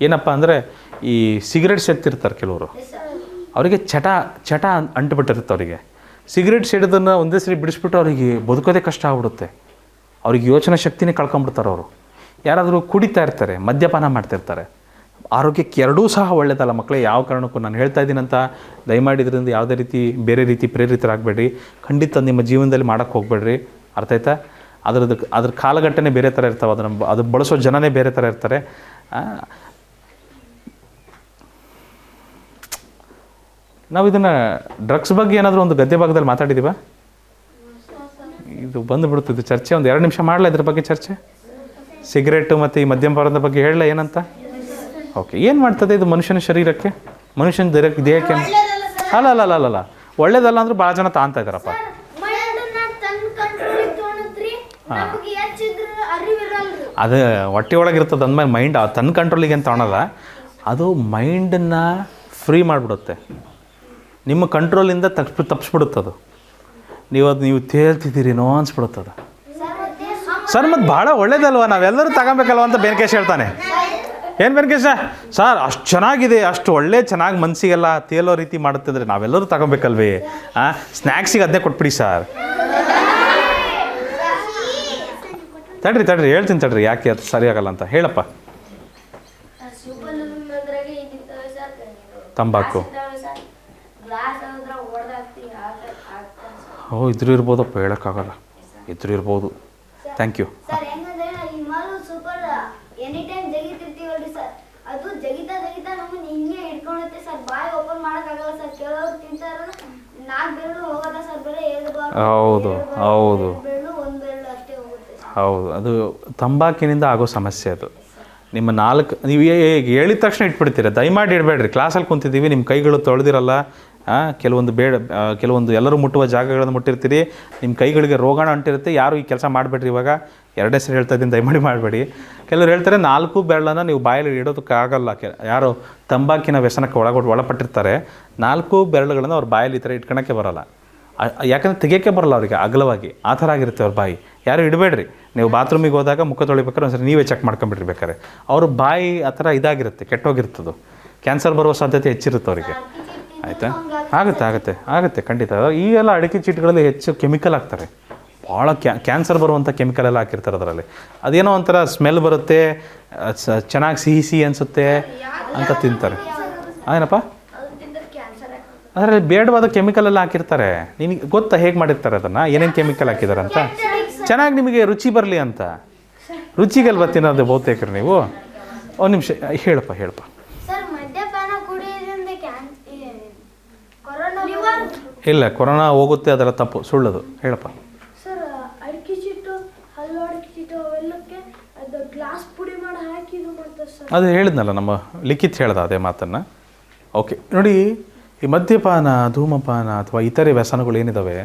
ಏನಪ್ಪ ಅಂದರೆ, ಈ ಸಿಗರೇಟ್ ಸೇರ್ತಿರ್ತಾರೆ ಕೆಲವರು, ಅವರಿಗೆ ಚಟ ಅಂಟುಬಿಟ್ಟಿರುತ್ತೆ ಅವರಿಗೆ. ಸಿಗರೇಟ್ ಸೇಡೋದನ್ನು ಒಂದೇ ಸರಿ ಬಿಡಿಸ್ಬಿಟ್ಟು ಅವರಿಗೆ ಬದುಕೋದೇ ಕಷ್ಟ ಆಗ್ಬಿಡುತ್ತೆ. ಅವ್ರಿಗೆ ಯೋಚನಾ ಶಕ್ತಿನೇ ಕಳ್ಕೊಂಬಿಡ್ತಾರೆ ಅವರು. ಯಾರಾದರೂ ಕುಡಿತಾ ಇರ್ತಾರೆ, ಮದ್ಯಪಾನ ಮಾಡ್ತಿರ್ತಾರೆ. ಆರೋಗ್ಯಕ್ಕೆ ಎರಡೂ ಸಹ ಒಳ್ಳೆಯದಲ್ಲ ಮಕ್ಕಳೇ. ಯಾವ ಕಾರಣಕ್ಕೂ ನಾನು ಹೇಳ್ತಾ ಇದ್ದೀನಂತ ದಯಮಾಡಿ ಇದರಿಂದ ಯಾವುದೇ ರೀತಿ ಬೇರೆ ರೀತಿ ಪ್ರೇರಿತರಾಗಬೇಡ್ರಿ. ಖಂಡಿತ ನಿಮ್ಮ ಜೀವನದಲ್ಲಿ ಮಾಡೋಕ್ಕೆ ಹೋಗಬೇಡ್ರಿ. ಅರ್ಥ ಆಯ್ತಾ? ಅದ್ರ ಕಾಲಘಟ್ಟನೇ ಬೇರೆ ಥರ ಇರ್ತಾವೆ, ಅದು ಬಳಸೋ ಜನನೇ ಬೇರೆ ಥರ ಇರ್ತಾರೆ. ನಾವು ಇದನ್ನು ಡ್ರಗ್ಸ್ ಬಗ್ಗೆ ಏನಾದರೂ ಒಂದು ಗದ್ಯ ಭಾಗದಲ್ಲಿ ಮಾತಾಡಿದ್ದೀವ? ಇದು ಬಂದುಬಿಡ್ತಿದ್ದು ಚರ್ಚೆ. ಒಂದು 2 ನಿಮಿಷ ಮಾಡಲ ಇದ್ರ ಬಗ್ಗೆ ಚರ್ಚೆ? ಸಿಗರೇಟು ಮತ್ತು ಈ ಮದ್ಯಪಾನದ ಬಗ್ಗೆ ಹೇಳಲ್ಲ ಏನಂತ? ಓಕೆ. ಏನು ಮಾಡ್ತದೆ ಇದು ಮನುಷ್ಯನ ಶರೀರಕ್ಕೆ, ಮನುಷ್ಯನ ದೇಹಕ್ಕೆ? ಅಲ್ಲ ಒಳ್ಳೇದಲ್ಲ ಅಂದರೂ ಭಾಳ ಜನ ತಾಂತ ಇದ್ದಾರಪ್ಪ. ಅದು ಹೊಟ್ಟೆ ಒಳಗಿರ್ತದೆ ಅಂದಮೇಲೆ ಮೈಂಡ್ ತನ್ನ ಕಂಟ್ರೋಲಿಗೆ ಅಂತ ತೊಗೊಳಲ್ಲ. ಅದು ಮೈಂಡನ್ನು ಫ್ರೀ ಮಾಡಿಬಿಡುತ್ತೆ, ನಿಮ್ಮ ಕಂಟ್ರೋಲಿಂದ ತಪ್ಪಿಸ್ಬಿಡುತ್ತದು. ನೀವು ತೇಲ್ತಿದ್ದೀರಿನೋ ಅನ್ಸ್ಬಿಡುತ್ತದು. ಸರ್ ಮತ್ತು ಭಾಳ ಒಳ್ಳೇದಲ್ವ, ನಾವೆಲ್ಲರೂ ತಗೊಬೇಕಲ್ವ ಅಂತ ಬೆನ್ಕೇಶ್ ಹೇಳ್ತಾನೆ. ಏನು ಬೆನ್ಕೇಶ ಸರ್, ಅಷ್ಟು ಚೆನ್ನಾಗಿದೆ, ಅಷ್ಟು ಚೆನ್ನಾಗಿ ಮನಸ್ಸಿಗೆಲ್ಲ ತೇಲೋ ರೀತಿ ಮಾಡುತ್ತಿದ್ರೆ ನಾವೆಲ್ಲರೂ ತಗೊಬೇಕಲ್ವೇ? ಸ್ನ್ಯಾಕ್ಸಿಗೆ ಅದನ್ನೇ ಕೊಟ್ಬಿಡಿ ಸರ್. ತಡ್ರಿ ಹೇಳ್ತೀನಿ ತಡ್ರಿ ಯಾಕೆ ಅದು ಸರಿಯಾಗಲ್ಲ ಅಂತ ಹೇಳಪ್ಪ. ತಂಬಾಕು ಓ ಇದ್ರೂ ಇರ್ಬೋದಪ್ಪ, ಹೇಳೋಕ್ಕಾಗಲ್ಲ, ಇದ್ರೂ ಇರ್ಬೋದು. Thank you. ಸರ್ ಹೆಂಗಂದ್ರೆ ಹಿಮಾಲು ಸೂಪರ್ ಎನಿ ಟೈಮ್ ಜಗಿತಿರ್ತೀವಲ್ರಿ ಸರ್, ಅದು ಜಗಿತಾ ನಮ್ಮನ್ನ ಹಿಂಗೆ ಹಿಡ್ಕೊಳುತ್ತೆ ಸರ್, ಬಾಯಿ ಓಪನ್ ಮಾಡೋಕ್ಕಾಗಲ್ಲ ಸರ್. ಕೆಲವರು ತಿಂತಾರ 4 ಬೆರಳು ಹೋಗಲ್ಲ ಸರ್, ಬರೀ 2 ಬೆರಳು 1 ಬೆರಳು ಅಷ್ಟೇ ಹೋಗುತ್ತೆ. ಹೌದು, ಅದು ತಂಬಾಕಿನಿಂದ ಆಗೋ ಸಮಸ್ಯೆ ಅದು. ನಿಮ್ಮ 4 ನೀವು ಹೇಳಿದ ತಕ್ಷಣ ಇಟ್ಬಿಡ್ತೀರ, ದಯಮಾಡಿ ಇಡಬೇಡ್ರಿ. ಕ್ಲಾಸಲ್ಲಿ ಕುಂತಿದ್ದೀವಿ, ನಿಮ್ಮ ಕೈಗಳು ತೊಳೆದಿರಲ್ಲ, ಕೆಲವೊಂದು ಎಲ್ಲರೂ ಮುಟ್ಟುವ ಜಾಗಗಳನ್ನು ಮುಟ್ಟಿರ್ತೀರಿ, ನಿಮ್ಮ ಕೈಗಳಿಗೆ ರೋಗಾಣ ಅಂಟಿರುತ್ತೆ. ಯಾರು ಈ ಕೆಲಸ ಮಾಡಬೇಡ್ರಿ. ಇವಾಗ 2 ಹೆಸರು ಹೇಳ್ತಾ ಇದ್ದೀನಿ, ದಯಮಾಡಿ ಮಾಡಬೇಡಿ. ಕೆಲವರು ಹೇಳ್ತಾರೆ 4 ಬೆರಳನ್ನು ನೀವು ಬಾಯಲ್ಲಿ ಇಡೋದಕ್ಕಾಗಲ್ಲ. ಯಾರು ತಂಬಾಕಿನ ವ್ಯಸನಕ್ಕೆ ಒಳಪಟ್ಟಿರ್ತಾರೆ 4 ಬೆರಳುಗಳನ್ನು ಅವ್ರ ಬಾಯಲ್ಲಿ ಈ ಥರ ಇಟ್ಕೊಳಕ್ಕೆ ಬರೋಲ್ಲ. ಯಾಕಂದರೆ ತೆಗಿಯೋಕ್ಕೆ ಬರೋಲ್ಲ ಅವರಿಗೆ, ಅಗಲವಾಗಿ ಆ ಥರ ಆಗಿರುತ್ತೆ ಅವ್ರ ಬಾಯಿ. ಯಾರು ಇಡಬೇಡ್ರಿ. ನೀವು ಬಾತ್ರೂಮಿಗೆ ಹೋದಾಗ ಮುಖ ತೊಳಿಬೇಕಾದ್ರೆ ಒಂದ್ಸರಿ ನೀವೇ ಚೆಕ್ ಮಾಡ್ಕೊಂಬಿಟ್ರಿ ಬೇಕಾದ್ರೆ. ಅವ್ರ ಬಾಯಿ ಆ ಥರ ಇದಾಗಿರುತ್ತೆ, ಕೆಟ್ಟೋಗಿರ್ತದು. ಕ್ಯಾನ್ಸರ್ ಬರುವ ಸಾಧ್ಯತೆ ಹೆಚ್ಚಿರುತ್ತೆ ಅವರಿಗೆ. ಆಯಿತಾ? ಆಗುತ್ತೆ ಖಂಡಿತ. ಈಗೆಲ್ಲ ಅಡಿಕೆ ಚೀಟ್ಗಳಲ್ಲಿ ಹೆಚ್ಚು ಕೆಮಿಕಲ್ ಹಾಕ್ತಾರೆ, ಭಾಳ ಕ್ಯಾನ್ಸರ್ ಬರುವಂಥ ಕೆಮಿಕಲ್ ಎಲ್ಲ ಹಾಕಿರ್ತಾರೆ ಅದರಲ್ಲಿ. ಅದೇನೋ ಒಂಥರ ಸ್ಮೆಲ್ ಬರುತ್ತೆ, ಚೆನ್ನಾಗಿ ಸಿಹಿ ಅನಿಸುತ್ತೆ ಅಂತ ತಿಂತಾರೆ. ಏನಪ್ಪ ಅದರಲ್ಲಿ ಬೇಡವಾದ ಕೆಮಿಕಲ್ ಎಲ್ಲ ಹಾಕಿರ್ತಾರೆ. ನಿನಗೆ ಗೊತ್ತಾ ಹೇಗೆ ಮಾಡಿರ್ತಾರೆ ಅದನ್ನು, ಏನೇನು ಕೆಮಿಕಲ್ ಹಾಕಿದ್ದಾರೆ ಅಂತ? ಚೆನ್ನಾಗಿ ನಿಮಗೆ ರುಚಿ ಬರಲಿ ಅಂತ. ರುಚಿಗಲ್ವ ತಿನ್ನೋದು ಬಹುತೇಕರು ನೀವು. ಒಂದು ನಿಮಿಷ ಹೇಳಪ್ಪ. ಸರ್ ಮದ್ಯಪಾನ ಕುಡಿಯೋದ್ರಿಂದ ಇಲ್ಲ, ಕೊರೋನಾ ಹೋಗುತ್ತೆ, ಅದರ ತಪ್ಪು, ಸುಳ್ಳದು. ಹೇಳಪ್ಪ. ಸರ್ ಅಡಿಕೆ ಚೀಟು, ಹಲ್ಲು ಅಡಿಕೆ ಚೀಟು ಅವೆಲ್ಲಕ್ಕೆ ಅದು ಗ್ಲಾಸ್ ಪುಡಿ ಮಾಡಿ ಹಾಕಿ ಇದು ಮಾಡ್ತಾರೆ ಸರ್. ಅದು ಹೇಳಿದ್ನಲ್ಲ, ನಮ್ಮ ಲಿಖಿತ್ ಹೇಳ್ದ ಅದೇ ಮಾತನ್ನು. ಓಕೆ ನೋಡಿ, ಈ ಮದ್ಯಪಾನ, ಧೂಮಪಾನ ಅಥವಾ ಇತರೆ ವ್ಯಸನಗಳು ಏನಿದ್ದಾವೆ,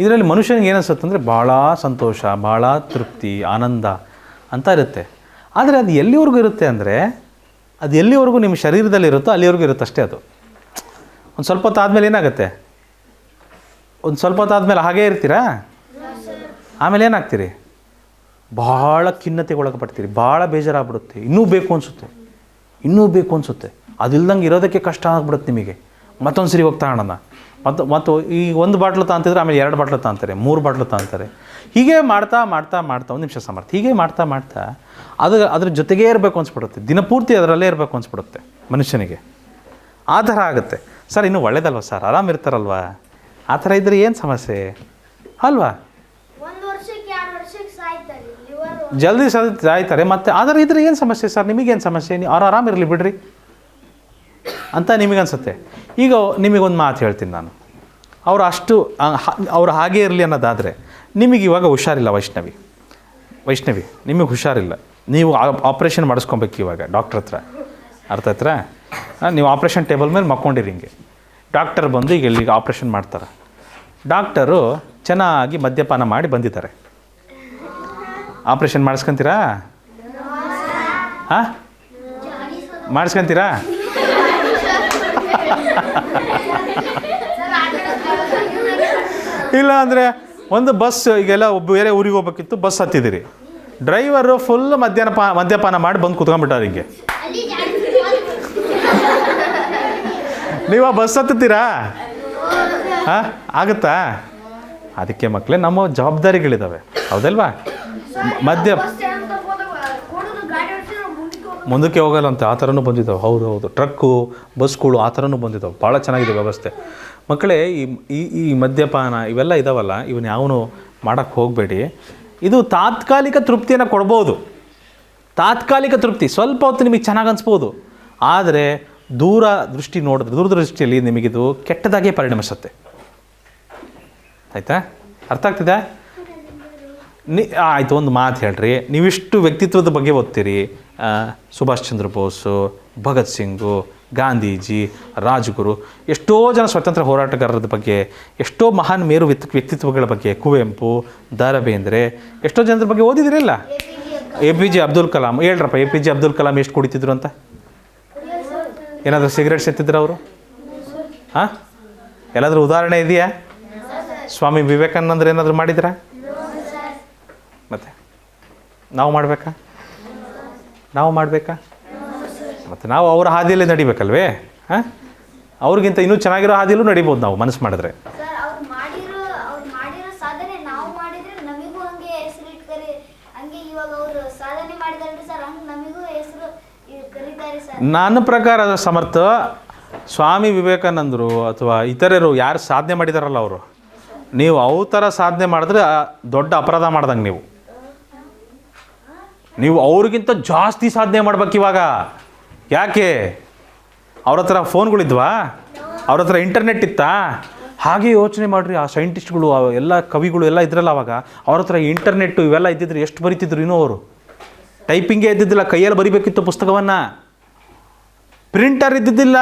ಇದರಲ್ಲಿ ಮನುಷ್ಯನಿಗೆ ಏನಿಸುತ್ತೆ ಅಂದರೆ ಭಾಳ ಸಂತೋಷ, ಭಾಳ ತೃಪ್ತಿ, ಆನಂದ ಅಂತ ಇರುತ್ತೆ. ಆದರೆ ಅದು ಎಲ್ಲಿವರೆಗೂ ಇರುತ್ತೆ ಅಂದರೆ, ಅದು ಎಲ್ಲಿವರೆಗೂ ನಿಮ್ಮ ಶರೀರದಲ್ಲಿ ಇರುತ್ತೋ ಅಲ್ಲಿವರೆಗೂ ಇರುತ್ತೆ ಅಷ್ಟೇ. ಅದು ಒಂದು ಸ್ವಲ್ಪ ಹೊತ್ತು ಆದಮೇಲೆ ಏನಾಗುತ್ತೆ, ಒಂದು ಸ್ವಲ್ಪ ಹೊತ್ತು ಆದಮೇಲೆ ಹಾಗೇ ಇರ್ತೀರಾ, ಆಮೇಲೆ ಏನಾಗ್ತೀರಿ, ಭಾಳ ಖಿನ್ನತೆಗೆ ಒಳಗಪಡ್ತೀರಿ, ಭಾಳ ಬೇಜಾರಾಗ್ಬಿಡುತ್ತೆ, ಇನ್ನೂ ಬೇಕು ಅನಿಸುತ್ತೆ. ಅದಿಲ್ದಂಗೆ ಇರೋದಕ್ಕೆ ಕಷ್ಟ ಆಗ್ಬಿಡುತ್ತೆ ನಿಮಗೆ. ಮತ್ತೊಂದು ಸರಿ ಹೋಗ್ತಾ ತಗೊಳ್ಳೋಣ, ಮತ್ತು ಈ 1 ಬಾಟ್ಲು ತಾಂತಿದ್ರೆ ಆಮೇಲೆ 2 ಬಾಟ್ಲು ತಾಂತಾರೆ, 3 ಬಾಟ್ಲು ತಾಂತಾರೆ. ಹೀಗೆ ಮಾಡ್ತಾ ಒಂದು ನಿಮಿಷ ಸಮರ್ಥ, ಹೀಗೆ ಮಾಡ್ತಾ ಅದ್ರ ಜೊತೆಗೇ ಇರಬೇಕು ಅನಿಸ್ಬಿಡುತ್ತೆ, ದಿನಪೂರ್ತಿ ಅದರಲ್ಲೇ ಇರಬೇಕು ಅನಿಸ್ಬಿಡುತ್ತೆ ಮನುಷ್ಯನಿಗೆ. ಆ ಥರ ಆಗುತ್ತೆ. ಸರ್ ಇನ್ನೂ ಒಳ್ಳೇದಲ್ವ ಸರ್, ಆರಾಮಿರ್ತಾರಲ್ವ? ಆ ಥರ ಇದ್ದರೆ ಏನು ಸಮಸ್ಯೆ ಅಲ್ವಾ? 1 ವರ್ಷಕ್ಕೆ 2 ವರ್ಷಕ್ಕೆ ಸಾಯ್ತಾರೆ, ಲಿವರ್ ಜಲ್ದಿ ಸಾಯ್ತಾರೆ. ಮತ್ತು ಆದರೆ ಇದ್ರೆ ಏನು ಸಮಸ್ಯೆ ಸರ್, ನಿಮಗೇನು ಸಮಸ್ಯೆ? ಅವ್ರು ಆರಾಮಿರಲಿ ಬಿಡ್ರಿ ಅಂತ ನಿಮಗನ್ಸುತ್ತೆ. ಈಗ ನಿಮಗೊಂದು ಮಾತು ಹೇಳ್ತೀನಿ ನಾನು, ಅವ್ರು ಹಾಗೇ ಇರಲಿ ಅನ್ನೋದಾದರೆ, ನಿಮಗೆ ಇವಾಗ ಹುಷಾರಿಲ್ಲ ವೈಷ್ಣವಿ, ನಿಮಗೆ ಹುಷಾರಿಲ್ಲ, ನೀವು ಆಪ್ರೇಷನ್ ಮಾಡಿಸ್ಕೊಬೇಕು ಇವಾಗ ಡಾಕ್ಟ್ರ್ ಹತ್ರ. ಅರ್ಥ ಆಯ್ತಾ? ನೀವು ಆಪ್ರೇಷನ್ ಟೇಬಲ್ ಮೇಲೆ ಮಕ್ಕೊಂಡಿರಿ ಹಿಂಗೆ. ಡಾಕ್ಟರ್ ಬಂದು ಈಗ ಇಲ್ಲಿಗೆ ಆಪ್ರೇಷನ್ ಮಾಡ್ತಾರೆ. ಡಾಕ್ಟರು ಚೆನ್ನಾಗಿ ಮದ್ಯಪಾನ ಮಾಡಿ ಬಂದಿದ್ದಾರೆ. ಆಪ್ರೇಷನ್ ಮಾಡಿಸ್ಕೊತೀರಾ? ಹಾಂ, ಮಾಡಿಸ್ಕೊತೀರಾ? ಇಲ್ಲ ಅಂದರೆ ಒಂದು ಬಸ್, ಈಗೆಲ್ಲ ಬೇರೆ ಊರಿಗೆ ಹೋಗ್ಬೇಕಿತ್ತು, ಬಸ್ ಹತ್ತಿದ್ದೀರಿ, ಡ್ರೈವರು ಫುಲ್ ಮದ್ಯಪಾನ ಮಾಡಿ ಬಂದು ಕೂತ್ಕೊಂಡ್ಬಿಟ್ಟಾರೆ ಹಿಂಗೆ. ನೀವು ಆ ಬಸ್ ಹತ್ತೀರಾ? ಹಾಂ, ಆಗುತ್ತಾ? ಅದಕ್ಕೆ ಮಕ್ಕಳೇ, ನಮ್ಮ ಜವಾಬ್ದಾರಿಗಳಿದ್ದಾವೆ, ಹೌದಲ್ವಾ? ಮುಂದಕ್ಕೆ ಹೋಗಲ್ಲ ಅಂತ ಆ ಥರನೂ ಬಂದಿದ್ದಾವೆ. ಹೌದು, ಟ್ರಕ್ಕು, ಬಸ್ಗಳು ಆ ಥರನೂ ಬಂದಿದ್ದಾವೆ. ಭಾಳ ಚೆನ್ನಾಗಿದೆ ವ್ಯವಸ್ಥೆ. ಮಕ್ಕಳೇ, ಈ ಮದ್ಯಪಾನ ಇವೆಲ್ಲ ಇದಾವಲ್ಲ, ಇವನ್ನ ಯಾವನು ಮಾಡೋಕ್ಕೆ ಹೋಗಬೇಡಿ. ಇದು ತಾತ್ಕಾಲಿಕ ತೃಪ್ತಿಯನ್ನು ಕೊಡ್ಬೋದು, ತಾತ್ಕಾಲಿಕ ತೃಪ್ತಿ, ಸ್ವಲ್ಪ ಹೊತ್ತು ನಿಮಗೆ ಚೆನ್ನಾಗಿ ಅನಿಸ್ಬೋದು. ಆದರೆ ದೂರದೃಷ್ಟಿಯಲ್ಲಿ ನಿಮಗಿದು ಕೆಟ್ಟದಾಗೇ ಪರಿಣಮಿಸುತ್ತೆ. ಆಯಿತಾ? ಅರ್ಥ ಆಗ್ತಿದೆ? ಆಯಿತು, ಒಂದು ಮಾತು ಹೇಳ್ರಿ. ನೀವಿಷ್ಟು ವ್ಯಕ್ತಿತ್ವದ ಬಗ್ಗೆ ಓದ್ತೀರಿ, ಸುಭಾಷ್ ಚಂದ್ರ ಬೋಸು, ಭಗತ್ ಸಿಂಗು, ಗಾಂಧೀಜಿ, ರಾಜ್ಗುರು, ಎಷ್ಟೋ ಜನ ಸ್ವತಂತ್ರ ಹೋರಾಟಗಾರರ ಬಗ್ಗೆ, ಎಷ್ಟೋ ಮಹಾನ್ ಮೇರು ವ್ಯಕ್ತಿತ್ವಗಳ ಬಗ್ಗೆ, ಕುವೆಂಪು, ದ ರಾ ಬೇಂದ್ರೆ, ಎಷ್ಟೋ ಜನರ ಬಗ್ಗೆ ಓದಿದಿರಲ್ಲ. APJ ಅಬ್ದುಲ್ ಕಲಾಂ. ಹೇಳ್ರಪ್ಪ, APJ ಅಬ್ದುಲ್ ಕಲಾಂ ಎಷ್ಟು ಕುಡಿತಿದ್ರು ಅಂತ? ಏನಾದರೂ ಸಿಗರೇಟ್ ಸೇತಿದ್ರು ಅವರು? ಹಾಂ, ಎಲ್ಲಾದರೂ ಉದಾಹರಣೆ ಇದೆಯಾ? ಸ್ವಾಮಿ ವಿವೇಕಾನಂದರು ಏನಾದರೂ ಮಾಡಿದ್ರಾ? ಮತ್ತೆ ನಾವು ಮಾಡಬೇಕಾ? ಮತ್ತು ನಾವು ಅವರ ಹಾದಿಯಲ್ಲಿ ನಡಿಬೇಕಲ್ವೇ? ಹಾಂ, ಅವ್ರಿಗಿಂತ ಇನ್ನೂ ಚೆನ್ನಾಗಿರೋ ಹಾದಿಯಲ್ಲೂ ನಡಿಬೋದು ನಾವು ಮನಸ್ಸು ಮಾಡಿದ್ರೆ. ಸರ್ ಅವ್ರು ಮಾಡಿರೋ ಸಾಧನೆ ನಾವು ಮಾಡಿದ್ರೆ ನಮಗೂ ಹಂಗೆ ಹೆಸರು ಇಟ್ಕರಿ, ಹಂಗೆ ಇದ್ದಾರೆ ಸರ್. ನನ್ನ ಪ್ರಕಾರ ಸಮರ್ಥ ಸ್ವಾಮಿ ವಿವೇಕಾನಂದರು ಅಥವಾ ಇತರರು ಯಾರು ಸಾಧನೆ ಮಾಡಿದಾರಲ್ಲ ಅವರು, ನೀವು ಅವ್ರ ಥರ ಸಾಧನೆ ಮಾಡಿದ್ರೆ ದೊಡ್ಡ ಅಪರಾಧ ಮಾಡ್ದಂಗೆ ನೀವು ಅವ್ರಿಗಿಂತ ಜಾಸ್ತಿ ಸಾಧನೆ ಮಾಡ್ಬೇಕು ಇವಾಗ. ಯಾಕೆ? ಅವ್ರ ಹತ್ರ ಫೋನ್ಗಳಿದ್ವಾ? ಅವ್ರ ಹತ್ರ ಇಂಟರ್ನೆಟ್ ಇತ್ತಾ? ಹಾಗೆ ಯೋಚನೆ ಮಾಡಿರಿ, ಆ ಸೈಂಟಿಸ್ಟ್ಗಳು ಎಲ್ಲ ಕವಿಗಳು ಎಲ್ಲ ಇದ್ರಲ್ಲ ಅವಾಗ, ಅವ್ರ ಹತ್ರ ಇಂಟರ್ನೆಟ್ಟು ಇವೆಲ್ಲ ಇದ್ದಿದ್ರೆ ಎಷ್ಟು ಬರೀತಿದ್ರು ಇನ್ನೂ ಅವರು. ಟೈಪಿಂಗೇ ಇದ್ದಿದ್ದಿಲ್ಲ, ಕೈಯಲ್ಲಿ ಬರಿಬೇಕಿತ್ತು ಪುಸ್ತಕವನ್ನು, ಪ್ರಿಂಟರ್ ಇದ್ದಿದ್ದಿಲ್ಲ.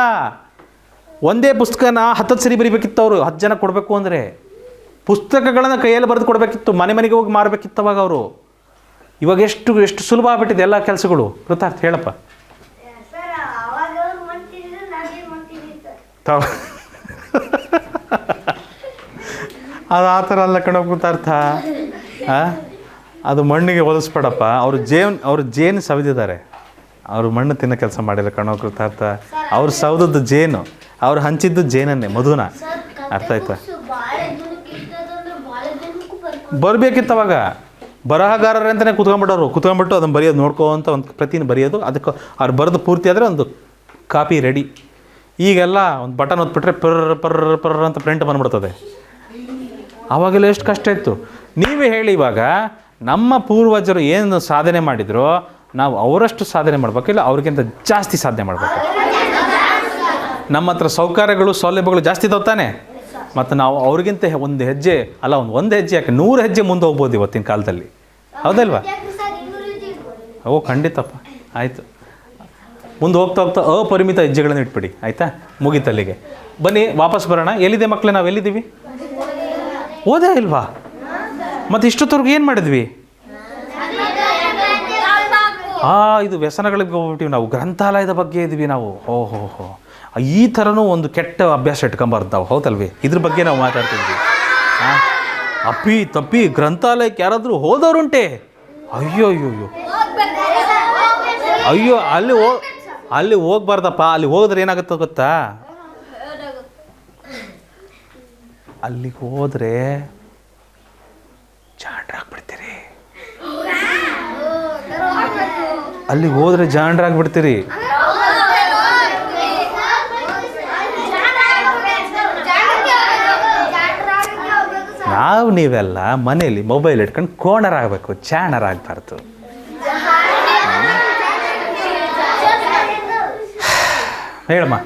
ಒಂದೇ ಪುಸ್ತಕನ 10 ಸರಿ ಬರಿಬೇಕಿತ್ತು ಅವರು, 10 ಜನ ಕೊಡಬೇಕು ಅಂದರೆ. ಪುಸ್ತಕಗಳನ್ನು ಕೈಯಲ್ಲಿ ಬರೆದು ಕೊಡಬೇಕಿತ್ತು, ಮನೆ ಮನೆಗೆ ಹೋಗಿ ಮಾರಬೇಕಿತ್ತು ಅವಾಗ ಅವರು. ಇವಾಗ ಎಷ್ಟು ಎಷ್ಟು ಸುಲಭ ಆಗ್ಬಿಟ್ಟಿದೆ ಎಲ್ಲ ಕೆಲಸಗಳು. ಕೃತಾರ್ಥ ಹೇಳಪ್ಪ. ಸರ್ ಅವಾಗ ಅವ್ರು ಮಾಡ್ತಿದ್ರು, ನಾವೇನು ಮಾಡ್ತಿದ್ವಿ ಸರ್. ತಾವು ಅದು ಆ ಥರ ಅಲ್ಲ ಕಣೋ ಕೃತಾರ್ಥ. ಅದು ಮಣ್ಣಿಗೆ ಹೋಲಿಸ್ಬೇಡಪ್ಪ. ಅವರು ಜೇನು ಸವಿದಿದ್ದಾರೆ, ಅವರು ಮಣ್ಣು ತಿನ್ನೋ ಕೆಲಸ ಮಾಡಿಲ್ಲ ಕಣೋ ಕೃತಾರ್ಥ. ಅವ್ರು ಸೌದದ್ದು ಜೇನು, ಅವ್ರು ಹಂಚಿದ್ದು ಜೇನನ್ನೇ, ಮಧುನ. ಅರ್ಥ ಆಯ್ತಾ? ಬರಬೇಕಿತ್ತು ಅವಾಗ. ಬರಹಗಾರರಂತಲೇ ಕುತ್ಕೊಂಡ್ಬಿಟ್ಟು ಅದನ್ನು ಬರೆಯೋದು, ನೋಡ್ಕೋವಂಥ ಒಂದು ಪ್ರತಿನ ಬರೆಯೋದು. ಅದಕ್ಕೆ ಅವ್ರು ಬರೆದು ಪೂರ್ತಿ ಆದರೆ ಒಂದು ಕಾಪಿ ರೆಡಿ. ಈಗೆಲ್ಲ ಒಂದು ಬಟನ್ ಒತ್ಬಿಟ್ರೆ ಪರ್ರ ಅಂತ ಪ್ರಿಂಟ್ ಬಂದ್ಬಿಡ್ತದೆ. ಆವಾಗೆಲ್ಲ ಎಷ್ಟು ಕಷ್ಟ ಇತ್ತು. ನೀವೇ ಹೇಳಿ, ಇವಾಗ ನಮ್ಮ ಪೂರ್ವಜರು ಏನು ಸಾಧನೆ ಮಾಡಿದ್ರು, ನಾವು ಅವರಷ್ಟು ಸಾಧನೆ ಮಾಡಬೇಕಿಲ್ಲ, ಅವ್ರಿಗಿಂತ ಜಾಸ್ತಿ ಸಾಧನೆ ಮಾಡಬೇಕು. ನಮ್ಮ ಹತ್ರ ಸೌಕರ್ಯಗಳು ಸೌಲಭ್ಯಗಳು ಜಾಸ್ತಿ ಇದಾವೆ ತಾನೆ. ಮತ್ತು ನಾವು ಅವ್ರಿಗಿಂತ ಒಂದು ಹೆಜ್ಜೆ ಅಲ್ಲ, ಒಂದು ಹೆಜ್ಜೆ ಯಾಕೆ 100 ಹೆಜ್ಜೆ ಮುಂದೆ ಹೋಗ್ಬೋದು ಇವತ್ತಿನ ಕಾಲದಲ್ಲಿ. ಹೌದಲ್ವಾ? ಓ ಖಂಡಿತಪ್ಪ. ಆಯಿತು, ಮುಂದೆ ಹೋಗ್ತಾ ಹೋಗ್ತಾ ಅಪರಿಮಿತ ಹೆಜ್ಜೆಗಳನ್ನು ಇಟ್ಬಿಡಿ. ಆಯಿತಾ? ಮುಗೀತಲ್ಲಿಗೆ. ಬನ್ನಿ ವಾಪಸ್ ಬರೋಣ. ಎಲ್ಲಿದೆ ಮಕ್ಕಳೇ? ನಾವು ಎಲ್ಲಿದ್ದೀವಿ? ಓದೇ ಇಲ್ವಾ? ಮತ್ತು ಇಷ್ಟೊತ್ತವ್ರಿಗೆ ಏನು ಮಾಡಿದ್ವಿ? ಇದು ವ್ಯಸನಗಳಿಗೆ ಹೋಗ್ಬಿಟ್ಟಿವಿ ನಾವು. ಗ್ರಂಥಾಲಯದ ಬಗ್ಗೆ ಇದ್ವಿ ನಾವು. ಹೋ ಈ ಥರನೂ ಒಂದು ಕೆಟ್ಟ ಅಭ್ಯಾಸ ಇಟ್ಕೊಂಬಾರ್ದು ನಾವು. ಹೌದಲ್ವಿ? ಇದ್ರ ಬಗ್ಗೆ ನಾವು ಮಾತಾಡ್ತಿದ್ವಿ. ಅಪ್ಪಿ ತಪ್ಪಿ ಗ್ರಂಥಾಲಯಕ್ಕೆ ಯಾರಾದರೂ ಹೋದವರುಂಟೆ? ಅಯ್ಯೋ ಅಲ್ಲಿ ಹೋಗ್ಬಾರ್ದಪ್ಪ. ಅಲ್ಲಿ ಹೋದ್ರೆ ಏನಾಗುತ್ತೆ ಗೊತ್ತಾ? ಅಲ್ಲಿಗೆ ಹೋದರೆ ಜಾಣರಾಗ್ಬಿಡ್ತೀರಿ. ಅಲ್ಲಿಗೆ ಹೋದರೆ ಜಾಣರಾಗ್ಬಿಡ್ತೀರಿ. ನೀವೆಲ್ಲ ಮನೇಲಿ ಮೊಬೈಲ್ ಇಟ್ಕೊಂಡು ಕೋಣರಾಗಬೇಕು, ಜಾಣರಾಗಬಾರ್ದು. ಹೇಳಮ್ಮ.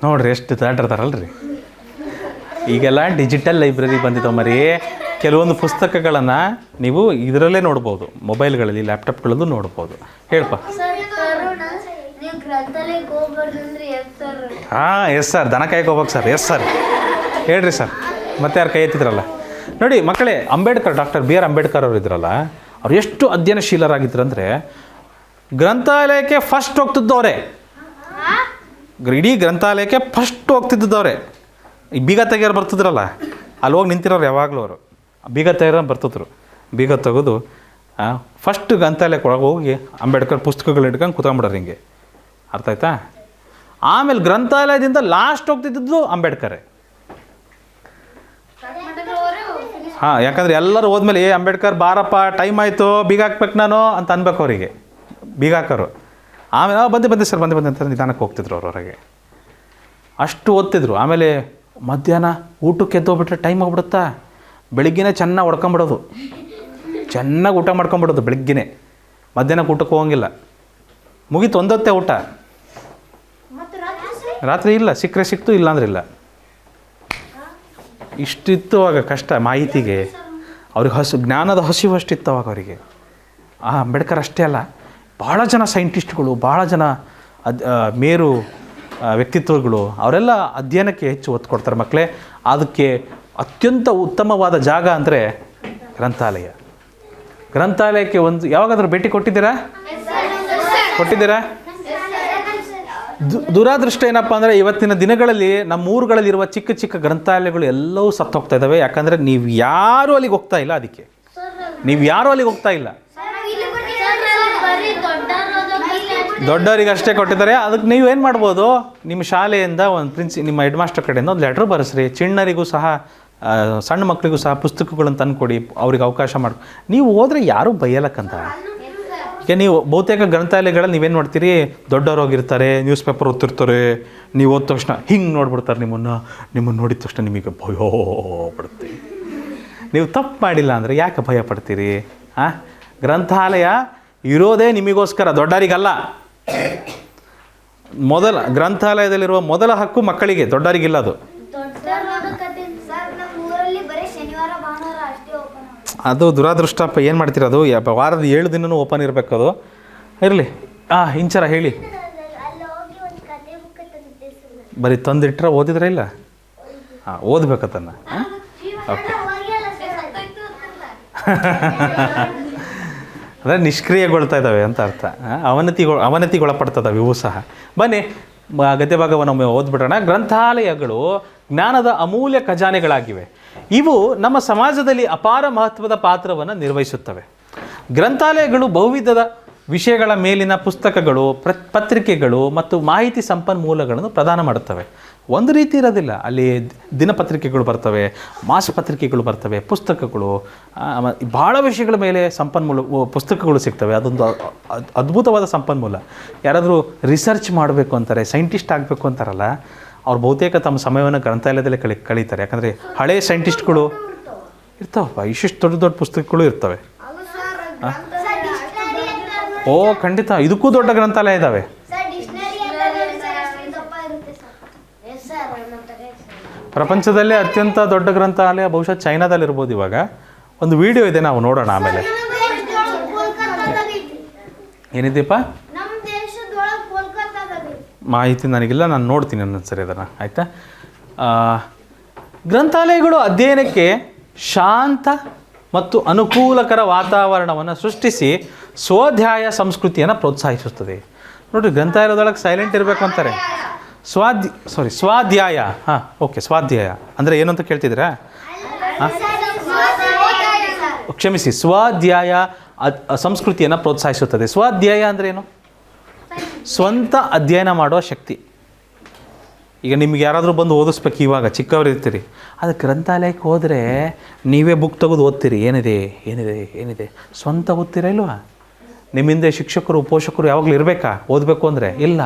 ನೋಡ್ರಿ ಎಷ್ಟು ದಾಟಿರ್ತಾರಲ್ರಿ. ಈಗೆಲ್ಲ ಡಿಜಿಟಲ್ ಲೈಬ್ರರಿ ಬಂದಿದ್ದಾವೆ ಮರಿ. ಕೆಲವೊಂದು ಪುಸ್ತಕಗಳನ್ನು ನೀವು ಇದರಲ್ಲೇ ನೋಡ್ಬೋದು, ಮೊಬೈಲ್ಗಳಲ್ಲಿ ಲ್ಯಾಪ್ಟಾಪ್ಗಳಲ್ಲೂ ನೋಡ್ಬೋದು. ಹೇಳಪ್ಪ. Yes sir. ದನ ಕಾಯ್ಕೆ ಹೋಗ್ಬೇಕು ಸರ್. Yes sir. ಹೇಳ್ರಿ ಸರ್. ಮತ್ತೆ ಯಾರು ಕೈ ಎತ್ತಿದ್ರಲ್ಲ ನೋಡಿ ಮಕ್ಕಳೇ. ಡಾಕ್ಟರ್ ಬಿ ಆರ್ ಅಂಬೇಡ್ಕರ್ ಅವರು ಇದ್ರಲ್ಲ, ಅವ್ರು ಎಷ್ಟು ಅಧ್ಯಯನಶೀಲರಾಗಿದ್ರು ಅಂದರೆ, ಗ್ರಂಥಾಲಯಕ್ಕೆ ಫಸ್ಟ್ ಹೋಗ್ತಿದ್ದವರೇ. ಇಡೀ ಗ್ರಂಥಾಲಯಕ್ಕೆ ಫಸ್ಟ್ ಹೋಗ್ತಿದ್ದವರೇ. ಈ ಬೀಗ ತೆಗಿಯೋರು ಬರ್ತಿದ್ರಲ್ಲ, ಅಲ್ಲಿ ಹೋಗಿ ನಿಂತಿರೋರು ಯಾವಾಗಲೂ ಅವರು. ಬೀಗ ತೆಗಿಯೋರು ಬರ್ತಿದ್ರು. ಬೀಗ ತೆಗೆದು ಫಸ್ಟ್ ಗ್ರಂಥಾಲಯಕ್ಕೆ ಒಳಗೆ ಹೋಗಿ ಅಂಬೇಡ್ಕರ್ ಪುಸ್ತಕಗಳು ಇಟ್ಕೊಂಡು ಕೂತ್ಕೊಂಡ್ಬಿಡೋರು ಹಿಂಗೆ. ಅರ್ಥ ಆಯ್ತಾ? ಆಮೇಲೆ ಗ್ರಂಥಾಲಯದಿಂದ ಲಾಸ್ಟ್ ಹೋಗ್ತಿದ್ದು ಅಂಬೇಡ್ಕರೇ. ಯಾಕಂದರೆ ಎಲ್ಲರೂ ಹೋದ್ಮೇಲೆ ಅಂಬೇಡ್ಕರ್ ಬಾರಪ್ಪ ಟೈಮ್ ಆಯಿತು ಬೀಗ ಹಾಕ್ಬೇಕು ನಾನು ಅಂತ ಅನ್ಬೇಕು ಅವರಿಗೆ, ಬೀಗ ಹಾಕೋರು. ಆಮೇಲೆ ಬಂದೆ ಸರ್ ಬಂದೆ ಅಂತ ನಿಧಾನಕ್ಕೆ ಹೋಗ್ತಿದ್ರು ಅವ್ರ ಹೊರಗೆ. ಅಷ್ಟು ಓದ್ತಿದ್ರು. ಆಮೇಲೆ ಮಧ್ಯಾಹ್ನ ಊಟಕ್ಕೆ ಎದ್ದೋಗ್ಬಿಟ್ರೆ ಟೈಮ್ ಹೋಗ್ಬಿಡುತ್ತಾ. ಬೆಳಿಗ್ಗೆನೇ ಚೆನ್ನಾಗಿ ಹೊಡ್ಕೊಂಬಿಡೋದು, ಚೆನ್ನಾಗಿ ಊಟ ಮಾಡ್ಕೊಂಬಿಡೋದು ಬೆಳಿಗ್ಗೆನೇ. ಮಧ್ಯಾಹ್ನಕ್ಕೆ ಊಟಕ್ಕೆ ಹೋಗಂಗಿಲ್ಲ. ಮುಗೀತು, ಒಂದೊತ್ತೇ ಊಟ. ರಾತ್ರಿ ಇಲ್ಲ, ಸಿಕ್ಕರೆ ಸಿಕ್ತು, ಇಲ್ಲಾಂದ್ರೆ ಇಲ್ಲ. ಇಷ್ಟಿತ್ತು ಆಗ ಕಷ್ಟ ಮಾಹಿತಿಗೆ. ಅವ್ರಿಗೆ ಜ್ಞಾನದ ಹಸಿವು ಅಷ್ಟಿತ್ತು ಅವಾಗ ಅವರಿಗೆ. ಅಂಬೇಡ್ಕರ್ ಅಷ್ಟೇ ಅಲ್ಲ, ಭಾಳ ಜನ ಸೈಂಟಿಸ್ಟ್ಗಳು, ಭಾಳ ಜನ ಮೇರು ವ್ಯಕ್ತಿತ್ವಗಳು, ಅವರೆಲ್ಲ ಅಧ್ಯಯನಕ್ಕೆ ಹೆಚ್ಚು ಒತ್ತು ಕೊಡ್ತಾರೆ ಮಕ್ಕಳೇ. ಅದಕ್ಕೆ ಅತ್ಯಂತ ಉತ್ತಮವಾದ ಜಾಗ ಅಂದರೆ ಗ್ರಂಥಾಲಯ. ಗ್ರಂಥಾಲಯಕ್ಕೆ ಒಂದು ಯಾವಾಗಾದರೂ ಭೇಟಿ ಕೊಟ್ಟಿದ್ದೀರಾ? ದುರಾದೃಷ್ಟ ಏನಪ್ಪ ಅಂದರೆ, ಇವತ್ತಿನ ದಿನಗಳಲ್ಲಿ ನಮ್ಮ ಊರುಗಳಲ್ಲಿರುವ ಚಿಕ್ಕ ಚಿಕ್ಕ ಗ್ರಂಥಾಲಯಗಳು ಎಲ್ಲವೂ ಸತ್ತೋಗ್ತಾ ಇದ್ದಾವೆ. ಯಾಕಂದರೆ ನೀವು ಯಾರೂ ಅಲ್ಲಿಗೆ ಹೋಗ್ತಾ ಇಲ್ಲ. ಅದಕ್ಕೆ ನೀವು ಯಾರೂ ಅಲ್ಲಿಗೆ ಹೋಗ್ತಾ ಇಲ್ಲ. ದೊಡ್ಡವರಿಗೆ ಅಷ್ಟೇ ಕೊಟ್ಟಿದ್ದಾರೆ. ಅದಕ್ಕೆ ನೀವು ಏನು ಮಾಡ್ಬೋದು, ನಿಮ್ಮ ಶಾಲೆಯಿಂದ ಒಂದು ನಿಮ್ಮ ಹೆಡ್ ಮಾಸ್ಟರ್ ಕಡೆಯಿಂದ ಒಂದು ಲೆಟ್ರ್ ಬರೆಸ್ರಿ. ಚಿಣ್ಣರಿಗೂ ಸಹ ಸಣ್ಣ ಮಕ್ಕಳಿಗೂ ಸಹ ಪುಸ್ತಕಗಳನ್ನು ತಂದುಕೊಡಿ, ಅವ್ರಿಗೆ ಅವಕಾಶ ಮಾಡಿ. ನೀವು ಹೋದರೆ ಯಾರೂ ಬೈಯಲಕ್ಕಂತ. ಈಗ ನೀವು ಬಹುತೇಕ ಗ್ರಂಥಾಲಯಗಳಲ್ಲಿ ನೀವೇನು ಮಾಡ್ತೀರಿ, ದೊಡ್ಡವ್ರು ಹೋಗಿರ್ತಾರೆ, ನ್ಯೂಸ್ ಪೇಪರ್ ಓದ್ತಿರ್ತಾರೆ, ನೀವು ಓದಿದ ತಕ್ಷಣ ಹಿಂಗೆ ನೋಡ್ಬಿಡ್ತಾರೆ ನಿಮ್ಮನ್ನು ನೋಡಿದ ತಕ್ಷಣ ನಿಮಗೆ ಭಯ ಪಡುತ್ತೆ. ನೀವು ತಪ್ಪು ಮಾಡಿಲ್ಲ ಅಂದರೆ ಯಾಕೆ ಭಯ ಪಡ್ತೀರಿ? ಗ್ರಂಥಾಲಯ ಇರೋದೇ ನಿಮಗೋಸ್ಕರ, ದೊಡ್ಡವರಿಗಲ್ಲ. ಗ್ರಂಥಾಲಯದಲ್ಲಿರುವ ಮೊದಲ ಹಕ್ಕು ಮಕ್ಕಳಿಗೆ, ದೊಡ್ಡವರಿಗಿಲ್ಲ ಅದು. ಅದು ದುರಾದೃಷ್ಟಪ್ಪ, ಏನು ಮಾಡ್ತೀರದು? ವಾರದ 7 ದಿನವೂ ಓಪನ್ ಇರಬೇಕು ಅದು. ಇರಲಿ, ಇಂಚರ ಹೇಳಿ. ಬರೀ ತಂದಿಟ್ರೆ ಓದಿದ್ರೆ ಇಲ್ಲ? ಓದ್ಬೇಕದನ್ನು. ಓಕೆ. ಅಂದರೆ ನಿಷ್ಕ್ರಿಯಗೊಳ್ತಾ ಇದ್ದಾವೆ ಅಂತ ಅರ್ಥ. ಅವನತಿಗೊಳಪಡ್ತದವೆ ಇವು ಸಹ. ಬನ್ನಿ ಗದ್ಯ ಭಾಗವನ್ನು ಓದ್ಬಿಡೋಣ. ಗ್ರಂಥಾಲಯಗಳು ಜ್ಞಾನದ ಅಮೂಲ್ಯ ಖಜಾನೆಗಳಾಗಿವೆ. ಇವು ನಮ್ಮ ಸಮಾಜದಲ್ಲಿ ಅಪಾರ ಮಹತ್ವದ ಪಾತ್ರವನ್ನು ನಿರ್ವಹಿಸುತ್ತವೆ. ಗ್ರಂಥಾಲಯಗಳು ಬಹುವಿಧದ ವಿಷಯಗಳ ಮೇಲಿನ ಪುಸ್ತಕಗಳು, ಪತ್ರಿಕೆಗಳು ಮತ್ತು ಮಾಹಿತಿ ಸಂಪನ್ಮೂಲಗಳನ್ನು ಪ್ರದಾನ ಮಾಡುತ್ತವೆ. ಒಂದು ರೀತಿ ಇರೋದಿಲ್ಲ, ಅಲ್ಲಿ ದಿನಪತ್ರಿಕೆಗಳು ಬರ್ತವೆ, ಮಾಸಪತ್ರಿಕೆಗಳು ಬರ್ತವೆ, ಪುಸ್ತಕಗಳು, ಭಾಳ ವಿಷಯಗಳ ಮೇಲೆ ಪುಸ್ತಕಗಳು ಸಿಗ್ತವೆ. ಅದೊಂದು ಅದ್ಭುತವಾದ ಸಂಪನ್ಮೂಲ. ಯಾರಾದರೂ ರಿಸರ್ಚ್ ಮಾಡಬೇಕು ಅಂತಾರೆ, ಸೈಂಟಿಸ್ಟ್ ಆಗಬೇಕು ಅಂತಾರಲ್ಲ, ಅವ್ರು ಬಹುತೇಕ ತಮ್ಮ ಸಮಯವನ್ನು ಗ್ರಂಥಾಲಯದಲ್ಲೇ ಕಳೀತಾರೆ. ಯಾಕಂದರೆ ಹಳೆಯ ಸೈಂಟಿಸ್ಟ್ಗಳು ಇರ್ತಾವಪ್ಪ, ಇಷ್ಟಿಷ್ಟು ದೊಡ್ಡ ದೊಡ್ಡ ಪುಸ್ತಕಗಳು ಇರ್ತವೆ. ಓ ಖಂಡಿತ, ಇದಕ್ಕೂ ದೊಡ್ಡ ಗ್ರಂಥಾಲಯ ಇದ್ದಾವೆ. ಪ್ರಪಂಚದಲ್ಲೇ ಅತ್ಯಂತ ದೊಡ್ಡ ಗ್ರಂಥಾಲಯ ಬಹುಶಃ ಚೈನಾದಲ್ಲಿರ್ಬೋದು. ಇವಾಗ ಒಂದು ವಿಡಿಯೋ ಇದೆ, ನಾವು ನೋಡೋಣ ಆಮೇಲೆ. ಏನಿದೆಯಪ್ಪ ಮಾಹಿತಿ ನನಗಿಲ್ಲ, ನಾನು ನೋಡ್ತೀನಿ ಒಂದೊಂದ್ಸರಿ ಅದನ್ನು, ಆಯಿತಾ? ಗ್ರಂಥಾಲಯಗಳು ಅಧ್ಯಯನಕ್ಕೆ ಶಾಂತ ಮತ್ತು ಅನುಕೂಲಕರ ವಾತಾವರಣವನ್ನು ಸೃಷ್ಟಿಸಿ ಸ್ವಾಧ್ಯಾಯ ಸಂಸ್ಕೃತಿಯನ್ನು ಪ್ರೋತ್ಸಾಹಿಸುತ್ತದೆ. ನೋಡಿರಿ, ಗ್ರಂಥಾಲಯದೊಳಗೆ ಸೈಲೆಂಟ್ ಇರಬೇಕು ಅಂತಾರೆ. ಸ್ವಾಧ್ಯಾಯ. ಓಕೆ, ಸ್ವಾಧ್ಯಾಯ ಅಂದರೆ ಏನು ಅಂತ ಕೇಳ್ತಿದ್ದೀರಾ? ಕ್ಷಮಿಸಿ, ಸ್ವಾಧ್ಯಾಯ ಸಂಸ್ಕೃತಿಯನ್ನು ಪ್ರೋತ್ಸಾಹಿಸುತ್ತದೆ. ಸ್ವಾಧ್ಯಾಯ ಅಂದರೆ ಏನು? ಸ್ವಂತ ಅಧ್ಯಯನ ಮಾಡುವ ಶಕ್ತಿ. ಈಗ ನಿಮ್ಗೆ ಯಾರಾದರೂ ಬಂದು ಓದಿಸ್ಬೇಕು, ಇವಾಗ ಚಿಕ್ಕವರು ಇರ್ತೀರಿ, ಅದು ಗ್ರಂಥಾಲಯಕ್ಕೆ ಹೋದರೆ ನೀವೇ ಬುಕ್ ತೆಗೆದು ಓದ್ತೀರಿ. ಏನಿದೆ ಸ್ವಂತ ಓದ್ತೀರಾ ಇಲ್ವಾ? ನಿಮ್ಮಿಂದ ಶಿಕ್ಷಕರು ಪೋಷಕರು ಯಾವಾಗಲೂ ಇರಬೇಕಾ ಓದಬೇಕು ಅಂದರೆ? ಇಲ್ಲ,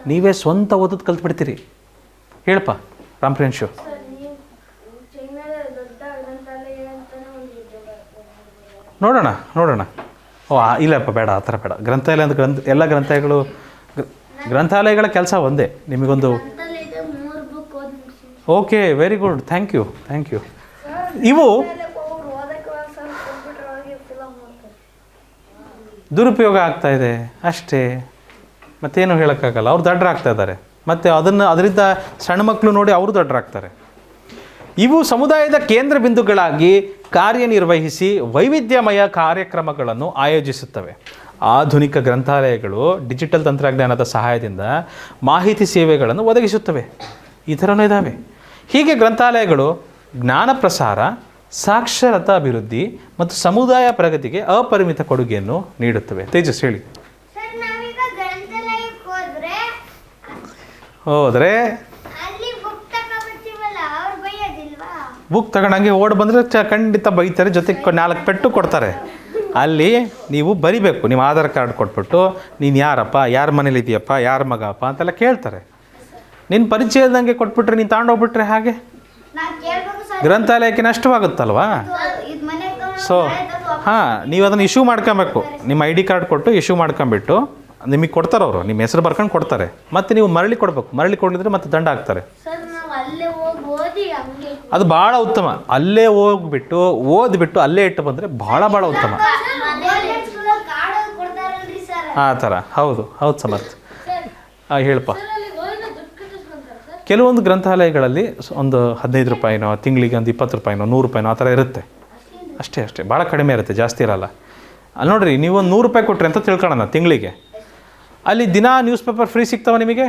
ನೀವೇ ಸ್ವಂತ ಓದೋದು ಕಲ್ತ್ಬಿಡ್ತೀರಿ. ಹೇಳಪ್ಪ ರಾಮಪ್ರೇನ್ಶು. ನೋಡೋಣ. ಇಲ್ಲಪ್ಪ, ಬೇಡ, ಆ ಥರ ಬೇಡ. ಗ್ರಂಥಾಲಯ ಅಂತ ಎಲ್ಲ ಗ್ರಂಥಾಲಯಗಳ ಕೆಲಸ ಒಂದೇ. ನಿಮಗೊಂದು okay, very good, thank you. ಇವು ದುರುಪಯೋಗ ಆಗ್ತಾ ಇದೆ ಅಷ್ಟೇ, ಮತ್ತೇನು ಹೇಳೋಕ್ಕಾಗಲ್ಲ. ಅವ್ರು ದಡ್ಡರಾಗ್ತಾ ಇದ್ದಾರೆ, ಮತ್ತು ಅದರಿಂದ ಸಣ್ಣ ಮಕ್ಕಳು ನೋಡಿ ಅವರು ದಡ್ಡರಾಗ್ತಾರೆ. ಇವು ಸಮುದಾಯದ ಕೇಂದ್ರ ಬಿಂದುಗಳಾಗಿ ಕಾರ್ಯನಿರ್ವಹಿಸಿ ವೈವಿಧ್ಯಮಯ ಕಾರ್ಯಕ್ರಮಗಳನ್ನು ಆಯೋಜಿಸುತ್ತವೆ. ಆಧುನಿಕ ಗ್ರಂಥಾಲಯಗಳು ಡಿಜಿಟಲ್ ತಂತ್ರಜ್ಞಾನದ ಸಹಾಯದಿಂದ ಮಾಹಿತಿ ಸೇವೆಗಳನ್ನು ಒದಗಿಸುತ್ತವೆ. ಈ ಥರನೂ ಇದ್ದಾವೆ. ಹೀಗೆ ಗ್ರಂಥಾಲಯಗಳು ಜ್ಞಾನ ಪ್ರಸಾರ, ಸಾಕ್ಷರತಾ ಅಭಿವೃದ್ಧಿ ಮತ್ತು ಸಮುದಾಯ ಪ್ರಗತಿಗೆ ಅಪರಿಮಿತ ಕೊಡುಗೆಯನ್ನು ನೀಡುತ್ತವೆ. ತೇಜಸ್ ಹೇಳಿ. ಹೋದರೆ ಬುಕ್ ತಗೊಂಡಂಗೆ ಓಡ್ ಬಂದರೆ ಖಂಡಿತ ಬೈತಾರೆ, ಜೊತೆಗೆ 4 ಪೆಟ್ಟು ಕೊಡ್ತಾರೆ. ಅಲ್ಲಿ ನೀವು ಬರಿಬೇಕು, ನಿಮ್ಮ ಆಧಾರ್ ಕಾರ್ಡ್ ಕೊಟ್ಬಿಟ್ಟು ನೀನು ಯಾರಪ್ಪ, ಯಾರ ಮನೇಲಿ ಇದೆಯಪ್ಪ, ಯಾರ ಮಗಪ್ಪ ಅಂತೆಲ್ಲ ಕೇಳ್ತಾರೆ. ನಿನ್ನ ಪರಿಚಯದಂಗೆ ಕೊಟ್ಬಿಟ್ರೆ ನೀನು ತಗೊಂಡೋಗ್ಬಿಟ್ರೆ ಹಾಗೆ ಗ್ರಂಥಾಲಯಕ್ಕೆ ನಷ್ಟವಾಗುತ್ತಲ್ವಾ? ಸೊ ನೀವು ಅದನ್ನು ಇಶ್ಯೂ ಮಾಡ್ಕೊಬೇಕು. ನಿಮ್ಮ ID ಕಾರ್ಡ್ ಕೊಟ್ಟು ಇಶ್ಯೂ ಮಾಡ್ಕೊಂಬಿಟ್ಟು ನಿಮಗೆ ಕೊಡ್ತಾರೆ ಅವರು, ನಿಮ್ಮ ಹೆಸರು ಬರ್ಕೊಂಡು ಕೊಡ್ತಾರೆ. ಮತ್ತು ನೀವು ಮರಳಿ ಕೊಡಬೇಕು. ಮರಳಿ ಕೊಡಲಿದ್ರೆ ಮತ್ತೆ ದಂಡ ಹಾಕ್ತಾರೆ. ಅದು ಭಾಳ ಉತ್ತಮ. ಅಲ್ಲೇ ಹೋಗ್ಬಿಟ್ಟು ಓದ್ಬಿಟ್ಟು ಅಲ್ಲೇ ಇಟ್ಟು ಬಂದರೆ ಭಾಳ ಉತ್ತಮ. ಆ ಥರ ಹೌದು ಸಮರ್ಥ. ಹೇಳಪ್ಪ. ಕೆಲವೊಂದು ಗ್ರಂಥಾಲಯಗಳಲ್ಲಿ ಒಂದು 15 ರೂಪಾಯಿನೋ, ತಿಂಗಳಿಗೆ ಒಂದು 20 ರೂಪಾಯಿನೋ, 100 ರೂಪಾಯಿನೋ ಆ ಥರ ಇರುತ್ತೆ. ಅಷ್ಟೇ, ಭಾಳ ಕಡಿಮೆ ಇರುತ್ತೆ, ಜಾಸ್ತಿ ಇರಲ್ಲ. ಅಲ್ಲಿ ನೋಡಿರಿ, ನೀವು ಒಂದು 100 ರೂಪಾಯಿ ಕೊಟ್ರಿ ಅಂತ ತಿಳ್ಕೊಳ್ಳೋಣ ತಿಂಗಳಿಗೆ. ಅಲ್ಲಿ ದಿನ ನ್ಯೂಸ್ ಪೇಪರ್ ಫ್ರೀ ಸಿಗ್ತಾವ ನಿಮಗೆ.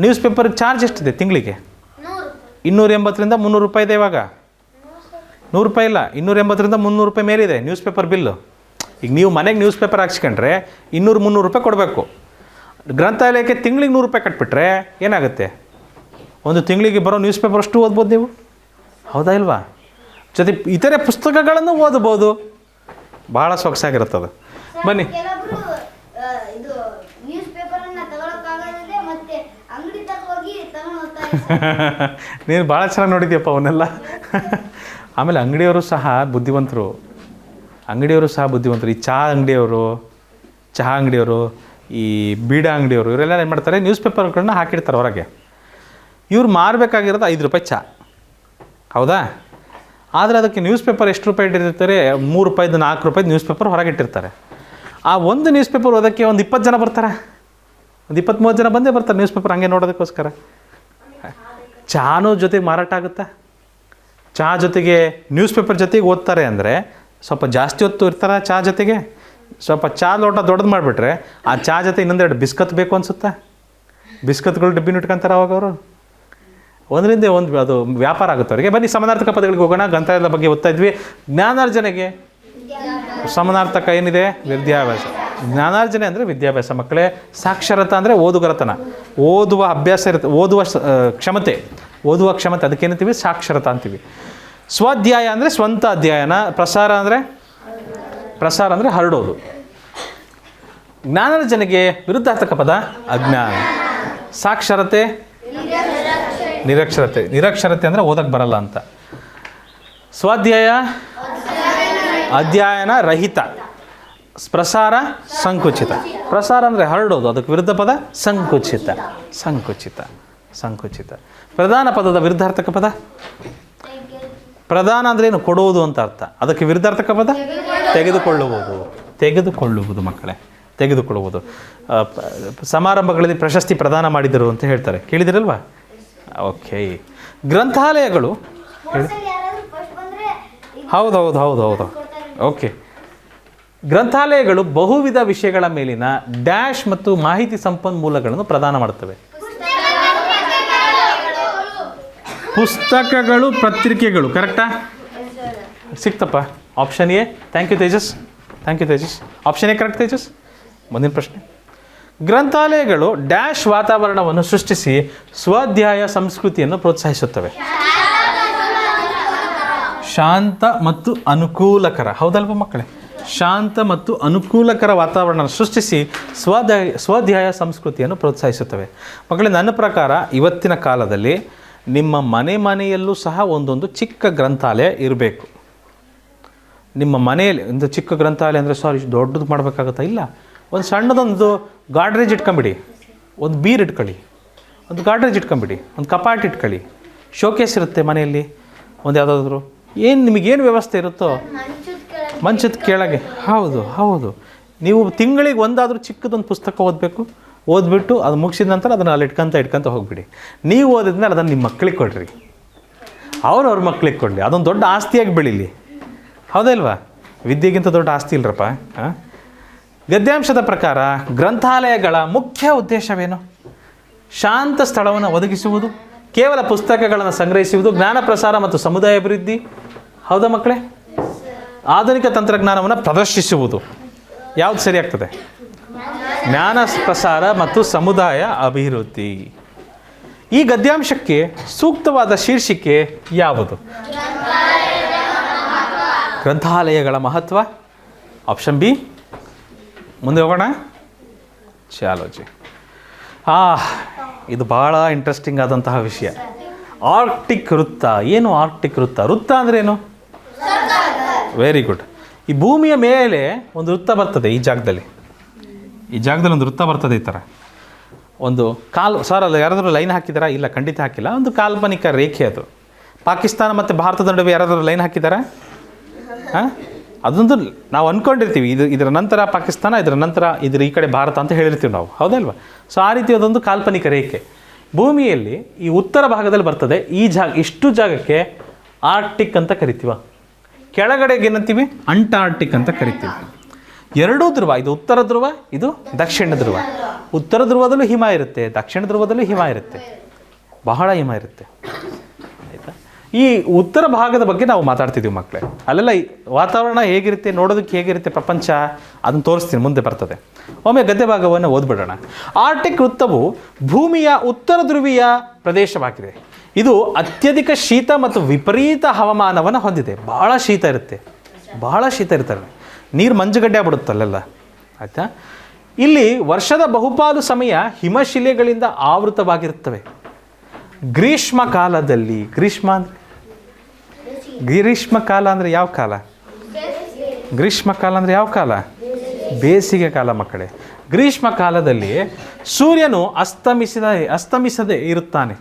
ನ್ಯೂಸ್ ಪೇಪರ್ ಚಾರ್ಜ್ ಎಷ್ಟಿದೆ ತಿಂಗಳಿಗೆ? 280ರಿಂದ 300 ರೂಪಾಯಿ ಇದೆ ಇವಾಗ. 100 ರೂಪಾಯಿ ಇಲ್ಲ, 280ರಿಂದ 300 ರೂಪಾಯಿ ಮೇಲಿದೆ ನ್ಯೂಸ್ ಪೇಪರ್ ಬಿಲ್ಲು. ಈಗ ನೀವು ಮನೆಗೆ ನ್ಯೂಸ್ ಪೇಪರ್ ಹಾಕ್ಸ್ಕೊಂಡ್ರೆ 200-300 ರೂಪಾಯಿ ಕೊಡಬೇಕು. ಗ್ರಂಥಾಲಯಕ್ಕೆ ತಿಂಗಳಿಗೆ 100 ರೂಪಾಯಿ ಕಟ್ಬಿಟ್ರೆ ಏನಾಗುತ್ತೆ? ಒಂದು ತಿಂಗಳಿಗೆ ಬರೋ ನ್ಯೂಸ್ ಪೇಪರ್ ಅಷ್ಟು ಓದ್ಬೋದು ನೀವು. ಹೌದಾ ಇಲ್ವಾ? ಜೊತೆ ಇತರೆ ಪುಸ್ತಕಗಳನ್ನು ಓದಬಹುದು. ಭಾಳ ಸೊಗಸಾಗಿರುತ್ತದು. ಬನ್ನಿ. ಕೆಲವರು ಇದು ನ್ಯೂಸ್ ಪೇಪರ್ ಅನ್ನ ತಗೊಳಕ್ಕಾಗದೆ ಮತ್ತೆ ಅಂಗಡಿ ತಗ ಹೋಗಿ ತಗೊಂಡು ಹೋಗ್ತಾರೆ. ನೀನು ಭಾಳ ಚೆನ್ನಾಗಿ ನೋಡಿದ್ಯಪ್ಪ ಅವನ್ನೆಲ್ಲ. ಆಮೇಲೆ ಅಂಗಡಿಯವರು ಸಹ ಬುದ್ಧಿವಂತರು. ಈ ಚಹಾ ಅಂಗಡಿಯವರು, ಈ ಬೀಡ ಅಂಗಡಿಯವರು, ಇವರೆಲ್ಲ ಏನು ಮಾಡ್ತಾರೆ, ನ್ಯೂಸ್ ಪೇಪರ್ಗಳನ್ನ ಹಾಕಿರ್ತಾರೆ ಹೊರಗೆ. ಇವ್ರು ಮಾರಬೇಕಾಗಿರೋದು 5 ರೂಪಾಯಿ ಚಹಾ, ಹೌದಾ? ಆದರೆ ಅದಕ್ಕೆ ನ್ಯೂಸ್ ಪೇಪರ್ ಎಷ್ಟು ರೂಪಾಯಿ ಇಟ್ಟಿರ್ತಾರೆ? 3 ರೂಪಾಯಿದು 4 ರೂಪಾಯಿದು ನ್ಯೂಸ್ ಪೇಪರ್ ಹೊರಗೆ ಇಟ್ಟಿರ್ತಾರೆ. ಆ ಒಂದು ನ್ಯೂಸ್ ಪೇಪರ್ ಓದೋಕ್ಕೆ ಒಂದು 20 ಜನ ಬರ್ತಾರೆ, ಒಂದು 20-30 ಜನ ಬಂದೇ ಬರ್ತಾರೆ ನ್ಯೂಸ್ ಪೇಪರ್ ಹಂಗೆ ನೋಡೋದಕ್ಕೋಸ್ಕರ. ಚಹಾನೂ ಜೊತೆಗೆ ಮಾರಾಟ ಆಗುತ್ತಾ? ಚಹಾ ಜೊತೆಗೆ ನ್ಯೂಸ್ ಪೇಪರ್ ಜೊತೆಗೆ ಓದ್ತಾರೆ ಅಂದರೆ ಸ್ವಲ್ಪ ಜಾಸ್ತಿ ಹೊತ್ತು ಇರ್ತಾರೆ. ಚಹಾ ಜೊತೆಗೆ ಸ್ವಲ್ಪ ಚಹಾ ಲೋಟ ದೊಡ್ಡದು ಮಾಡಿಬಿಟ್ರೆ ಆ ಚಹಾ ಜೊತೆ ಇನ್ನೊಂದೆರಡು ಬಿಸ್ಕತ್ ಬೇಕು ಅನಿಸುತ್ತಾ? ಬಿಸ್ಕತ್ಗಳು ಡಬ್ಬಿನ ಇಟ್ಕೊಂತಾರೆ ಅವಾಗ ಅವರು. ಒಂದರಿಂದ ಒಂದು ಅದು ವ್ಯಾಪಾರ ಆಗುತ್ತೆ ಅವರಿಗೆ. ಬನ್ನಿ ಸಮಾನಾರ್ಥಕ ಪದಗಳಿಗೆ ಹೋಗೋಣ. ಗ್ರಂಥಾಲಯದ ಬಗ್ಗೆ ಓದ್ತಾ ಇದ್ವಿ. ಜ್ಞಾನಾರ್ಜನೆಗೆ ಸಮಾನಾರ್ಥಕ ಏನಿದೆ? ವಿದ್ಯಾಭ್ಯಾಸ. ಜ್ಞಾನಾರ್ಜನೆ ಅಂದರೆ ವಿದ್ಯಾಭ್ಯಾಸ ಮಕ್ಕಳೇ. ಸಾಕ್ಷರತಾ ಅಂದರೆ ಓದುಗರತನ, ಓದುವ ಅಭ್ಯಾಸ ಇರುತ್ತೆ, ಕ್ಷಮತೆ, ಅದಕ್ಕೇನಂತೀವಿ? ಸಾಕ್ಷರತಾ ಅಂತೀವಿ. ಸ್ವಾಧ್ಯಾಯ ಅಂದರೆ ಸ್ವಂತ ಅಧ್ಯಯನ. ಪ್ರಸಾರ ಅಂದರೆ ಹರಡೋದು. ಜ್ಞಾನಾರ್ಜನೆಗೆ ವಿರುದ್ಧಾರ್ಥಕ ಪದ ಅಜ್ಞಾನ. ಸಾಕ್ಷರತೆ ನಿರಕ್ಷರತೆ ಅಂದರೆ ಓದಕ್ಕೆ ಬರಲ್ಲ ಅಂತ. ಸ್ವಾಧ್ಯಾಯ ಅಧ್ಯಯನ ರಹಿತ. ಪ್ರಸಾರ ಸಂಕುಚಿತ. ಪ್ರಸಾರ ಅಂದರೆ ಹರಡೋದು, ಅದಕ್ಕೆ ವಿರುದ್ಧ ಪದ ಸಂಕುಚಿತ. ಪ್ರಧಾನ ಪದದ ವಿರುದ್ಧಾರ್ಥಕ ಪದ ಪ್ರಧಾನ ಅಂದರೆ ಏನು? ಕೊಡುವುದು ಅಂತ ಅರ್ಥ. ಅದಕ್ಕೆ ವಿರುದ್ಧಾರ್ಥಕ ಪದ ತೆಗೆದುಕೊಳ್ಳುವುದು ಮಕ್ಕಳೇ, ತೆಗೆದುಕೊಳ್ಳುವುದು. ಸಮಾರಂಭಗಳಲ್ಲಿ ಪ್ರಶಸ್ತಿ ಪ್ರದಾನ ಮಾಡಿದರು ಅಂತ ಹೇಳ್ತಾರೆ, ಕೇಳಿದಿರಲ್ವಾ? ಓಕೆ. ಗ್ರಂಥಾಲಯಗಳು ಹೌದು. ಓಕೆ. ಗ್ರಂಥಾಲಯಗಳು ಬಹುವಿಧ ವಿಷಯಗಳ ಮೇಲಿನ ಡ್ಯಾಶ್ ಮತ್ತು ಮಾಹಿತಿ ಸಂಪನ್ಮೂಲಗಳನ್ನು ಪ್ರದಾನ ಮಾಡುತ್ತವೆ. ಪುಸ್ತಕಗಳು, ಪತ್ರಿಕೆಗಳು. ಕರೆಕ್ಟಾ? ಸಿಕ್ತಪ್ಪ. Option A. Thank you Tejas. Option A correct Tejas. ಮುಂದಿನ ಪ್ರಶ್ನೆ. ಗ್ರಂಥಾಲಯಗಳು ಡ್ಯಾಶ್ ವಾತಾವರಣವನ್ನು ಸೃಷ್ಟಿಸಿ ಸ್ವಾಧ್ಯಾಯ ಸಂಸ್ಕೃತಿಯನ್ನು ಪ್ರೋತ್ಸಾಹಿಸುತ್ತವೆ. ಶಾಂತ ಮತ್ತು ಅನುಕೂಲಕರ. ಹೌದಲ್ವ ಮಕ್ಕಳೇ? ಶಾಂತ ಮತ್ತು ಅನುಕೂಲಕರ ವಾತಾವರಣ ಸೃಷ್ಟಿಸಿ ಸ್ವಾಧ್ಯಾಯ ಸಂಸ್ಕೃತಿಯನ್ನು ಪ್ರೋತ್ಸಾಹಿಸುತ್ತವೆ. ಮಕ್ಕಳೇ, ನನ್ನ ಪ್ರಕಾರ ಇವತ್ತಿನ ಕಾಲದಲ್ಲಿ ನಿಮ್ಮ ಮನೆಯಲ್ಲೂ ಸಹ ಒಂದೊಂದು ಚಿಕ್ಕ ಗ್ರಂಥಾಲಯ ಇರಬೇಕು. ನಿಮ್ಮ ಮನೆಯಲ್ಲಿ ಒಂದು ಚಿಕ್ಕ ಗ್ರಂಥಾಲಯ ಅಂದರೆ ದೊಡ್ಡದು ಮಾಡಬೇಕಾಗುತ್ತಾ? ಇಲ್ಲ, ಒಂದು ಸಣ್ಣದೊಂದು ಗಾಡ್ರೇಜ್ ಇಟ್ಕೊಂಬಿಡಿ, ಒಂದು ಬೀರ್ ಇಟ್ಕೊಳ್ಳಿ, ಒಂದು ಗಾಡ್ರೇಜ್ ಇಟ್ಕೊಂಬಿಡಿ, ಒಂದು ಕಪಾಟ್ ಇಟ್ಕೊಳ್ಳಿ, ಶೋಕೇಸ್ ಇರುತ್ತೆ ಮನೆಯಲ್ಲಿ, ಒಂದು ಯಾವುದಾದ್ರು ನಿಮಗೇನು ವ್ಯವಸ್ಥೆ ಇರುತ್ತೋ ಮಂಚದ ಕೆಳಗೆ. ಹೌದು. ನೀವು ತಿಂಗಳಿಗೆ ಒಂದಾದರೂ ಚಿಕ್ಕದೊಂದು ಪುಸ್ತಕ ಓದ್ಬಿಟ್ಟು ಅದು ಮುಗಿಸಿದ ನಂತರ ಅದನ್ನು ಅಲ್ಲಿ ಇಟ್ಕೊಂತ ಹೋಗ್ಬಿಡಿ. ನೀವು ಓದಿದ್ಮೇಲೆ ಅದನ್ನು ನಿಮ್ಮ ಮಕ್ಕಳಿಗೆ ಕೊಡ್ರಿ, ಅವ್ರ ಮಕ್ಕಳಿಗೆ ಕೊಡಲಿ. ಅದೊಂದು ದೊಡ್ಡ ಆಸ್ತಿಯಾಗಿ ಬೆಳೀಲಿ. ಹೌದಾ ಇಲ್ವಾ? ವಿದ್ಯೆಗಿಂತ ದೊಡ್ಡ ಆಸ್ತಿ ಇಲ್ಲರಪ್ಪ. ಗದ್ಯಾಂಶದ ಪ್ರಕಾರ ಗ್ರಂಥಾಲಯಗಳ ಮುಖ್ಯ ಉದ್ದೇಶವೇನು? ಶಾಂತ ಸ್ಥಳವನ್ನು ಒದಗಿಸುವುದು, ಕೇವಲ ಪುಸ್ತಕಗಳನ್ನು ಸಂಗ್ರಹಿಸುವುದು, ಜ್ಞಾನ ಪ್ರಸಾರ ಮತ್ತು ಸಮುದಾಯ ಅಭಿವೃದ್ಧಿ. ಹೌದಾ ಮಕ್ಕಳೇ? ಆಧುನಿಕ ತಂತ್ರಜ್ಞಾನವನ್ನು ಪ್ರದರ್ಶಿಸುವುದು. ಯಾವುದು ಸರಿಯಾಗ್ತದೆ? ಜ್ಞಾನ ಪ್ರಸಾರ ಮತ್ತು ಸಮುದಾಯ ಅಭಿವೃದ್ಧಿ. ಈ ಗದ್ಯಾಂಶಕ್ಕೆ ಸೂಕ್ತವಾದ ಶೀರ್ಷಿಕೆ ಯಾವುದು? ಗ್ರಂಥಾಲಯಗಳ ಮಹತ್ವ. Option B. ಮುಂದೆ ಹೋಗೋಣ. ಚಾಲೋಜಿ. ಇದು ಭಾಳ ಇಂಟ್ರೆಸ್ಟಿಂಗ್ ಆದಂತಹ ವಿಷಯ. ಆರ್ಕ್ಟಿಕ್ ವೃತ್ತ. ಏನು ಆರ್ಕ್ಟಿಕ್ ವೃತ್ತ? ವೃತ್ತ ಅಂದರೆ ಏನು? Very good. ಈ ಭೂಮಿಯ ಮೇಲೆ ಒಂದು ವೃತ್ತ ಬರ್ತದೆ. ಈ ಜಾಗದಲ್ಲಿ ಒಂದು ವೃತ್ತ ಬರ್ತದೆ. ಈ ಥರ ಒಂದು ಅಲ್ಲ ಯಾರಾದರೂ ಲೈನ್ ಹಾಕಿದಾರಾ? ಇಲ್ಲ, ಖಂಡಿತ ಹಾಕಿಲ್ಲ. ಒಂದು ಕಾಲ್ಪನಿಕ ರೇಖೆ ಅದು. ಪಾಕಿಸ್ತಾನ ಮತ್ತು ಭಾರತದ ನಡುವೆ ಯಾರಾದರೂ ಲೈನ್ ಹಾಕಿದಾರಾ? ಅದೊಂದು ನಾವು ಅಂದ್ಕೊಂಡಿರ್ತೀವಿ, ಇದರ ನಂತರ ಪಾಕಿಸ್ತಾನ, ಇದರ ನಂತರ ಈ ಕಡೆ ಭಾರತ ಅಂತ ಹೇಳಿರ್ತೀವಿ ನಾವು, ಹೌದಲ್ವ? ಸೊ ಆ ರೀತಿ ಅದೊಂದು ಕಾಲ್ಪನಿಕ ರೇಖೆ ಭೂಮಿಯಲ್ಲಿ ಈ ಉತ್ತರ ಭಾಗದಲ್ಲಿ ಬರ್ತದೆ. ಇಷ್ಟು ಜಾಗಕ್ಕೆ ಆರ್ಕ್ಟಿಕ್ ಅಂತ ಕರಿತೀವ. ಕೆಳಗಡೆಗೆ ಏನಂತೀವಿ? ಅಂಟಾರ್ಟಿಕ್ ಅಂತ ಕರಿತೀವಿ. ಎರಡೂ ಧ್ರುವ, ಇದು ಉತ್ತರ ಧ್ರುವ, ಇದು ದಕ್ಷಿಣ ಧ್ರುವ. ಉತ್ತರ ಧ್ರುವದಲ್ಲೂ ಹಿಮ ಇರುತ್ತೆ, ದಕ್ಷಿಣ ಧ್ರುವದಲ್ಲೂ ಹಿಮ ಇರುತ್ತೆ, ಬಹಳ ಹಿಮ ಇರುತ್ತೆ. ಆಯಿತಾ? ಈ ಉತ್ತರ ಭಾಗದ ಬಗ್ಗೆ ನಾವು ಮಾತಾಡ್ತಿದ್ದೀವಿ ಮಕ್ಕಳೇ. ಅಲ್ಲೆಲ್ಲ ವಾತಾವರಣ ಹೇಗಿರುತ್ತೆ, ನೋಡೋದಕ್ಕೆ ಹೇಗಿರುತ್ತೆ ಪ್ರಪಂಚ, ಅದನ್ನು ತೋರಿಸ್ತೀನಿ, ಮುಂದೆ ಬರ್ತದೆ. ಒಮ್ಮೆ ಗದ್ಯ ಭಾಗವನ್ನು ಓದ್ಬಿಡೋಣ. ಆರ್ಟಿಕ್ ವೃತ್ತವು ಭೂಮಿಯ ಉತ್ತರ ಧ್ರುವೀಯ ಪ್ರದೇಶವಾಗಿದೆ. ಇದು ಅತ್ಯಧಿಕ ಶೀತ ಮತ್ತು ವಿಪರೀತ ಹವಾಮಾನವನ್ನು ಹೊಂದಿದೆ. ಭಾಳ ಶೀತ ಇರುತ್ತೆ, ಭಾಳ ಶೀತ ಇರ್ತಾರೆ, ನೀರು ಮಂಜುಗಡ್ಡೆ ಆಗ್ಬಿಡುತ್ತೆ ಅಲ್ಲೆಲ್ಲ. ಆಯಿತಾ? ಇಲ್ಲಿ ವರ್ಷದ ಬಹುಪಾಲು ಸಮಯ ಹಿಮಶಿಲೆಗಳಿಂದ ಆವೃತವಾಗಿರುತ್ತವೆ. ಗ್ರೀಷ್ಮ ಕಾಲದಲ್ಲಿ, ಗ್ರೀಷ್ಮ ಕಾಲ ಅಂದರೆ ಯಾವ ಕಾಲ? ಗ್ರೀಷ್ಮ ಕಾಲ ಅಂದರೆ ಯಾವ ಕಾಲ? ಬೇಸಿಗೆ ಕಾಲ ಮಕ್ಕಳೇ. ಗ್ರೀಷ್ಮ ಕಾಲದಲ್ಲಿ ಸೂರ್ಯನು ಅಸ್ತಮಿಸದೆ ಇರುತ್ತಾನೆ.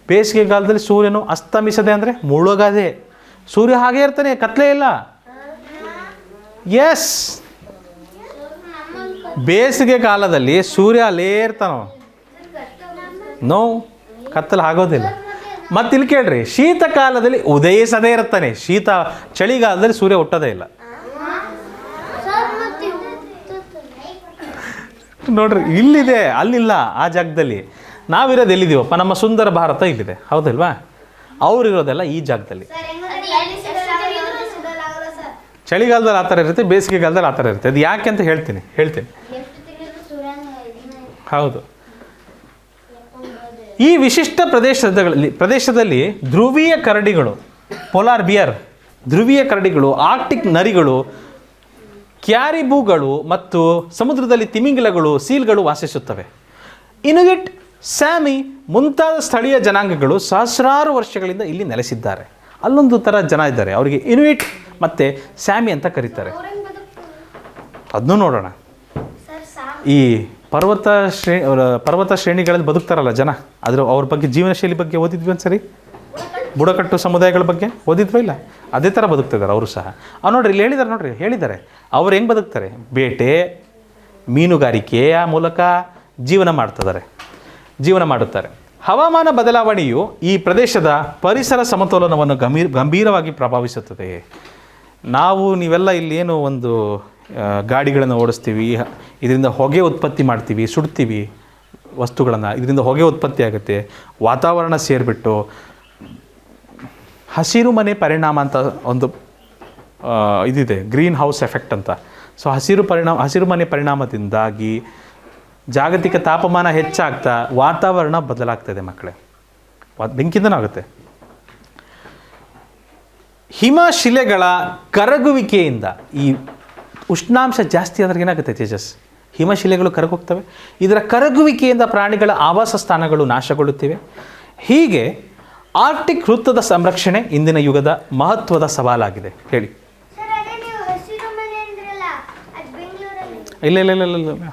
ಬೇಸಿಗೆ ಕಾಲದಲ್ಲಿ ಸೂರ್ಯನು ಅಸ್ತಮಿಸದೆ ಅಂದರೆ ಮುಳುಗದೆ, ಸೂರ್ಯ ಹಾಗೆ ಇರ್ತಾನೆ, ಕತ್ಲೆ ಇಲ್ಲ. ಎಸ್, ಬೇಸಿಗೆ ಕಾಲದಲ್ಲಿ ಸೂರ್ಯ ಅಲ್ಲೇ ಇರ್ತಾನೋ, ನೋ, ಕತ್ತಲು ಆಗೋದಿಲ್ಲ. ಮತ್ತು ಇಲ್ಲಿ ಕೇಳ್ರಿ, ಶೀತ ಕಾಲದಲ್ಲಿ ಉದಯಿಸದೇ ಇರ್ತಾನೆ. ಚಳಿಗಾಲದಲ್ಲಿ ಸೂರ್ಯ ಹುಟ್ಟೋದೇ ಇಲ್ಲ. ನೋಡ್ರಿ, ಇಲ್ಲಿದೆ, ಅಲ್ಲಿಲ್ಲ. ಆ ಜಾಗದಲ್ಲಿ ನಾವಿರೋದು ಎಲ್ಲಿದ್ದೀವಪ್ಪ? ನಮ್ಮ ಸುಂದರ ಭಾರತ ಇಲ್ಲಿದೆ, ಹೌದಲ್ವಾ? ಅವರಿರೋದೆಲ್ಲ ಈ ಜಾಗದಲ್ಲಿ. ಚಳಿಗಾಲದಲ್ಲಿ ಆ ಥರ ಇರುತ್ತೆ, ಬೇಸಿಗೆಗಾಲದಲ್ಲಿ ಆ ಥರ ಇರುತ್ತೆ. ಅದು ಯಾಕೆ ಅಂತ ಹೇಳ್ತೀನಿ. ಹೌದು. ಈ ವಿಶಿಷ್ಟ ಪ್ರದೇಶದಲ್ಲಿ ಧ್ರುವೀಯ ಕರಡಿಗಳು, ಪೋಲಾರ್ ಬಿಯರ್, ಧ್ರುವೀಯ ಕರಡಿಗಳು, ಆರ್ಕ್ಟಿಕ್ ನರಿಗಳು, ಕ್ಯಾರಿಬೂಗಳು ಮತ್ತು ಸಮುದ್ರದಲ್ಲಿ ತಿಮಿಂಗಿಲಗಳು, ಸೀಲ್ಗಳು ವಾಸಿಸುತ್ತವೆ. ಇನುಯಿಟ್, ಸ್ಯಾಮಿ ಮುಂತಾದ ಸ್ಥಳೀಯ ಜನಾಂಗಗಳು ಸಹಸ್ರಾರು ವರ್ಷಗಳಿಂದ ಇಲ್ಲಿ ನೆಲೆಸಿದ್ದಾರೆ. ಅಲ್ಲೊಂದು ಥರ ಜನ ಇದ್ದಾರೆ, ಅವರಿಗೆ ಇನುಯಿಟ್ ಮತ್ತು ಸ್ಯಾಮಿ ಅಂತ ಕರೀತಾರೆ. ಅದನ್ನೂ ನೋಡೋಣ. ಈ ಪರ್ವತ ಶ್ರೇಣಿಗಳಲ್ಲಿ ಬದುಕ್ತಾರಲ್ಲ ಜನ, ಅವ್ರ ಬಗ್ಗೆ, ಜೀವನ ಶೈಲಿ ಬಗ್ಗೆ ಓದಿದ್ವಿ ಒಂದು ಸರಿ. ಬುಡಕಟ್ಟು ಸಮುದಾಯಗಳ ಬಗ್ಗೆ ಓದಿದ್ವ ಇಲ್ಲ? ಅದೇ ಥರ ಬದುಕ್ತಿದ್ದಾರೆ ಅವರು ಸಹ. ನೋಡ್ರಿ, ಇಲ್ಲಿ ಹೇಳಿದ್ದಾರೆ ಅವ್ರು ಹೆಂಗೆ ಬದುಕ್ತಾರೆ. ಬೇಟೆ, ಮೀನುಗಾರಿಕೆಯ ಮೂಲಕ ಜೀವನ ಮಾಡುತ್ತಾರೆ. ಹವಾಮಾನ ಬದಲಾವಣೆಯು ಈ ಪ್ರದೇಶದ ಪರಿಸರ ಸಮತೋಲನವನ್ನು ಗಂಭೀರವಾಗಿ ಪ್ರಭಾವಿಸುತ್ತದೆ. ನೀವೆಲ್ಲ ಇಲ್ಲೇನು ಒಂದು ಗಾಡಿಗಳನ್ನು ಓಡಿಸ್ತೀವಿ, ಇದರಿಂದ ಹೊಗೆ ಉತ್ಪತ್ತಿ ಮಾಡ್ತೀವಿ, ಸುಡ್ತೀವಿ ವಸ್ತುಗಳನ್ನು, ಇದರಿಂದ ಹೊಗೆ ಉತ್ಪತ್ತಿ ಆಗುತ್ತೆ. ವಾತಾವರಣ ಸೇರಿಬಿಟ್ಟು ಹಸಿರು ಮನೆ ಪರಿಣಾಮ ಅಂತ ಒಂದು ಇದಿದೆ, ಗ್ರೀನ್ ಹೌಸ್ ಎಫೆಕ್ಟ್ ಅಂತ. ಸೊ ಹಸಿರು ಮನೆ ಪರಿಣಾಮದಿಂದಾಗಿ ಜಾಗತಿಕ ತಾಪಮಾನ ಹೆಚ್ಚಾಗ್ತಾ ವಾತಾವರಣ ಬದಲಾಗ್ತದೆ ಮಕ್ಕಳೇ. ಬೆಂಕಿಯಿಂದನೂ ಆಗುತ್ತೆ. ಹಿಮಶಿಲೆಗಳ ಕರಗುವಿಕೆಯಿಂದ, ಈ ಉಷ್ಣಾಂಶ ಜಾಸ್ತಿ ಆದ್ರೆ ಏನಾಗುತ್ತೆ ತೇಜಸ್? ಹಿಮಶಿಲೆಗಳು ಕರಗೋಗ್ತವೆ. ಇದರ ಕರಗುವಿಕೆಯಿಂದ ಪ್ರಾಣಿಗಳ ಆವಾಸ ಸ್ಥಾನಗಳು ನಾಶಗೊಳ್ಳುತ್ತಿವೆ. ಹೀಗೆ ಆರ್ಕ್ಟಿಕ್ ವೃತ್ತದ ಸಂರಕ್ಷಣೆ ಇಂದಿನ ಯುಗದ ಮಹತ್ವದ ಸವಾಲಾಗಿದೆ. ಹೇಳಿ. ಇಲ್ಲ,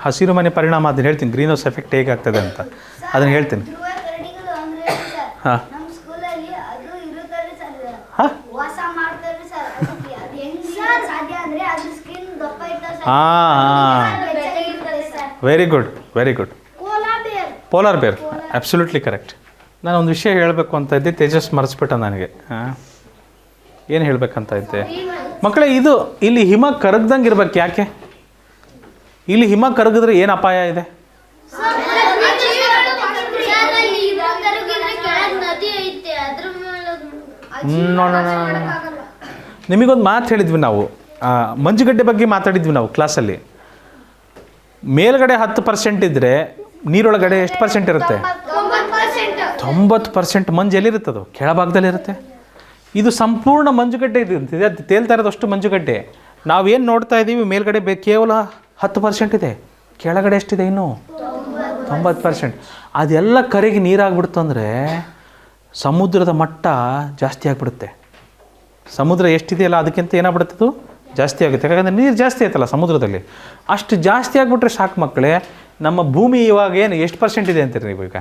ಹಸಿರು ಮನೆ ಪರಿಣಾಮ ಅದನ್ನು ಹೇಳ್ತೀನಿ. ಗ್ರೀನ್ ಹೌಸ್ ಎಫೆಕ್ಟ್ ಹೇಗಾಗ್ತದೆ ಅಂತ ಅದನ್ನು ಹೇಳ್ತೀನಿ. ಹಾಂ ವೆರಿ ಗುಡ್. ಪೋಲಾರ್ ಬೇರ್, ಅಬ್ಸಲ್ಯೂಟ್ಲಿ ಕರೆಕ್ಟ್. ನಾನು ಒಂದು ವಿಷಯ ಹೇಳಬೇಕು ಅಂತ ಇದ್ದೆ, ತೇಜಸ್ ಮರೆಸ್ಬಿಟ್ಟ ನನಗೆ. ಏನು ಹೇಳಬೇಕಂತ ಇದ್ದೆ ಮಕ್ಕಳೇ? ಇಲ್ಲಿ ಹಿಮ ಕರಗ್ದಂಗೆ ಇರ್ಬೇಕು. ಯಾಕೆ? ಇಲ್ಲಿ ಹಿಮ ಕರಗಿದ್ರೆ ಏನು ಅಪಾಯ ಇದೆ? ನಿಮಗೊಂದು ಮಾತು ಹೇಳಿದ್ವಿ ನಾವು, ಮಂಜುಗಡ್ಡೆ ಬಗ್ಗೆ ಮಾತಾಡಿದ್ವಿ ನಾವು ಕ್ಲಾಸಲ್ಲಿ. ಮೇಲ್ಗಡೆ 10% ಇದ್ದರೆ ನೀರೊಳಗಡೆ ಎಷ್ಟು ಪರ್ಸೆಂಟ್ ಇರುತ್ತೆ? 90% ಮಂಜು ಎಲ್ಲಿರುತ್ತದು? ಕೆಳಭಾಗದಲ್ಲಿರುತ್ತೆ. ಇದು ಸಂಪೂರ್ಣ ಮಂಜುಗಡ್ಡೆ ಇದೆ, ಅದು ತೇಲ್ತಾ ಇರೋದು ಅಷ್ಟು ಮಂಜುಗಡ್ಡೆ. ನಾವೇನು ನೋಡ್ತಾ ಇದ್ದೀವಿ ಮೇಲ್ಗಡೆ ಕೇವಲ 10% ಇದೆ, ಕೆಳಗಡೆ ಎಷ್ಟಿದೆ? ಇನ್ನು 90%. ಅದೆಲ್ಲ ಕರಗಿ ನೀರಾಗ್ಬಿಡ್ತು ಅಂದರೆ ಸಮುದ್ರದ ಮಟ್ಟ ಜಾಸ್ತಿ ಆಗಿಬಿಡುತ್ತೆ. ಸಮುದ್ರ ಎಷ್ಟಿದೆಯಲ್ಲ ಅದಕ್ಕಿಂತ ಏನಾಗ್ಬಿಡುತ್ತದು ಜಾಸ್ತಿ ಆಗುತ್ತೆ. ಯಾಕಂದರೆ ನೀರು ಜಾಸ್ತಿ ಆಯ್ತಲ್ಲ ಸಮುದ್ರದಲ್ಲಿ. ಅಷ್ಟು ಜಾಸ್ತಿ ಆಗಿಬಿಟ್ರೆ ಸಾಕು ಮಕ್ಕಳೇ. ನಮ್ಮ ಭೂಮಿ ಇವಾಗ ಎಷ್ಟು ಪರ್ಸೆಂಟ್ ಇದೆ ಅಂತೀರಿ ನೀವು? ಈಗ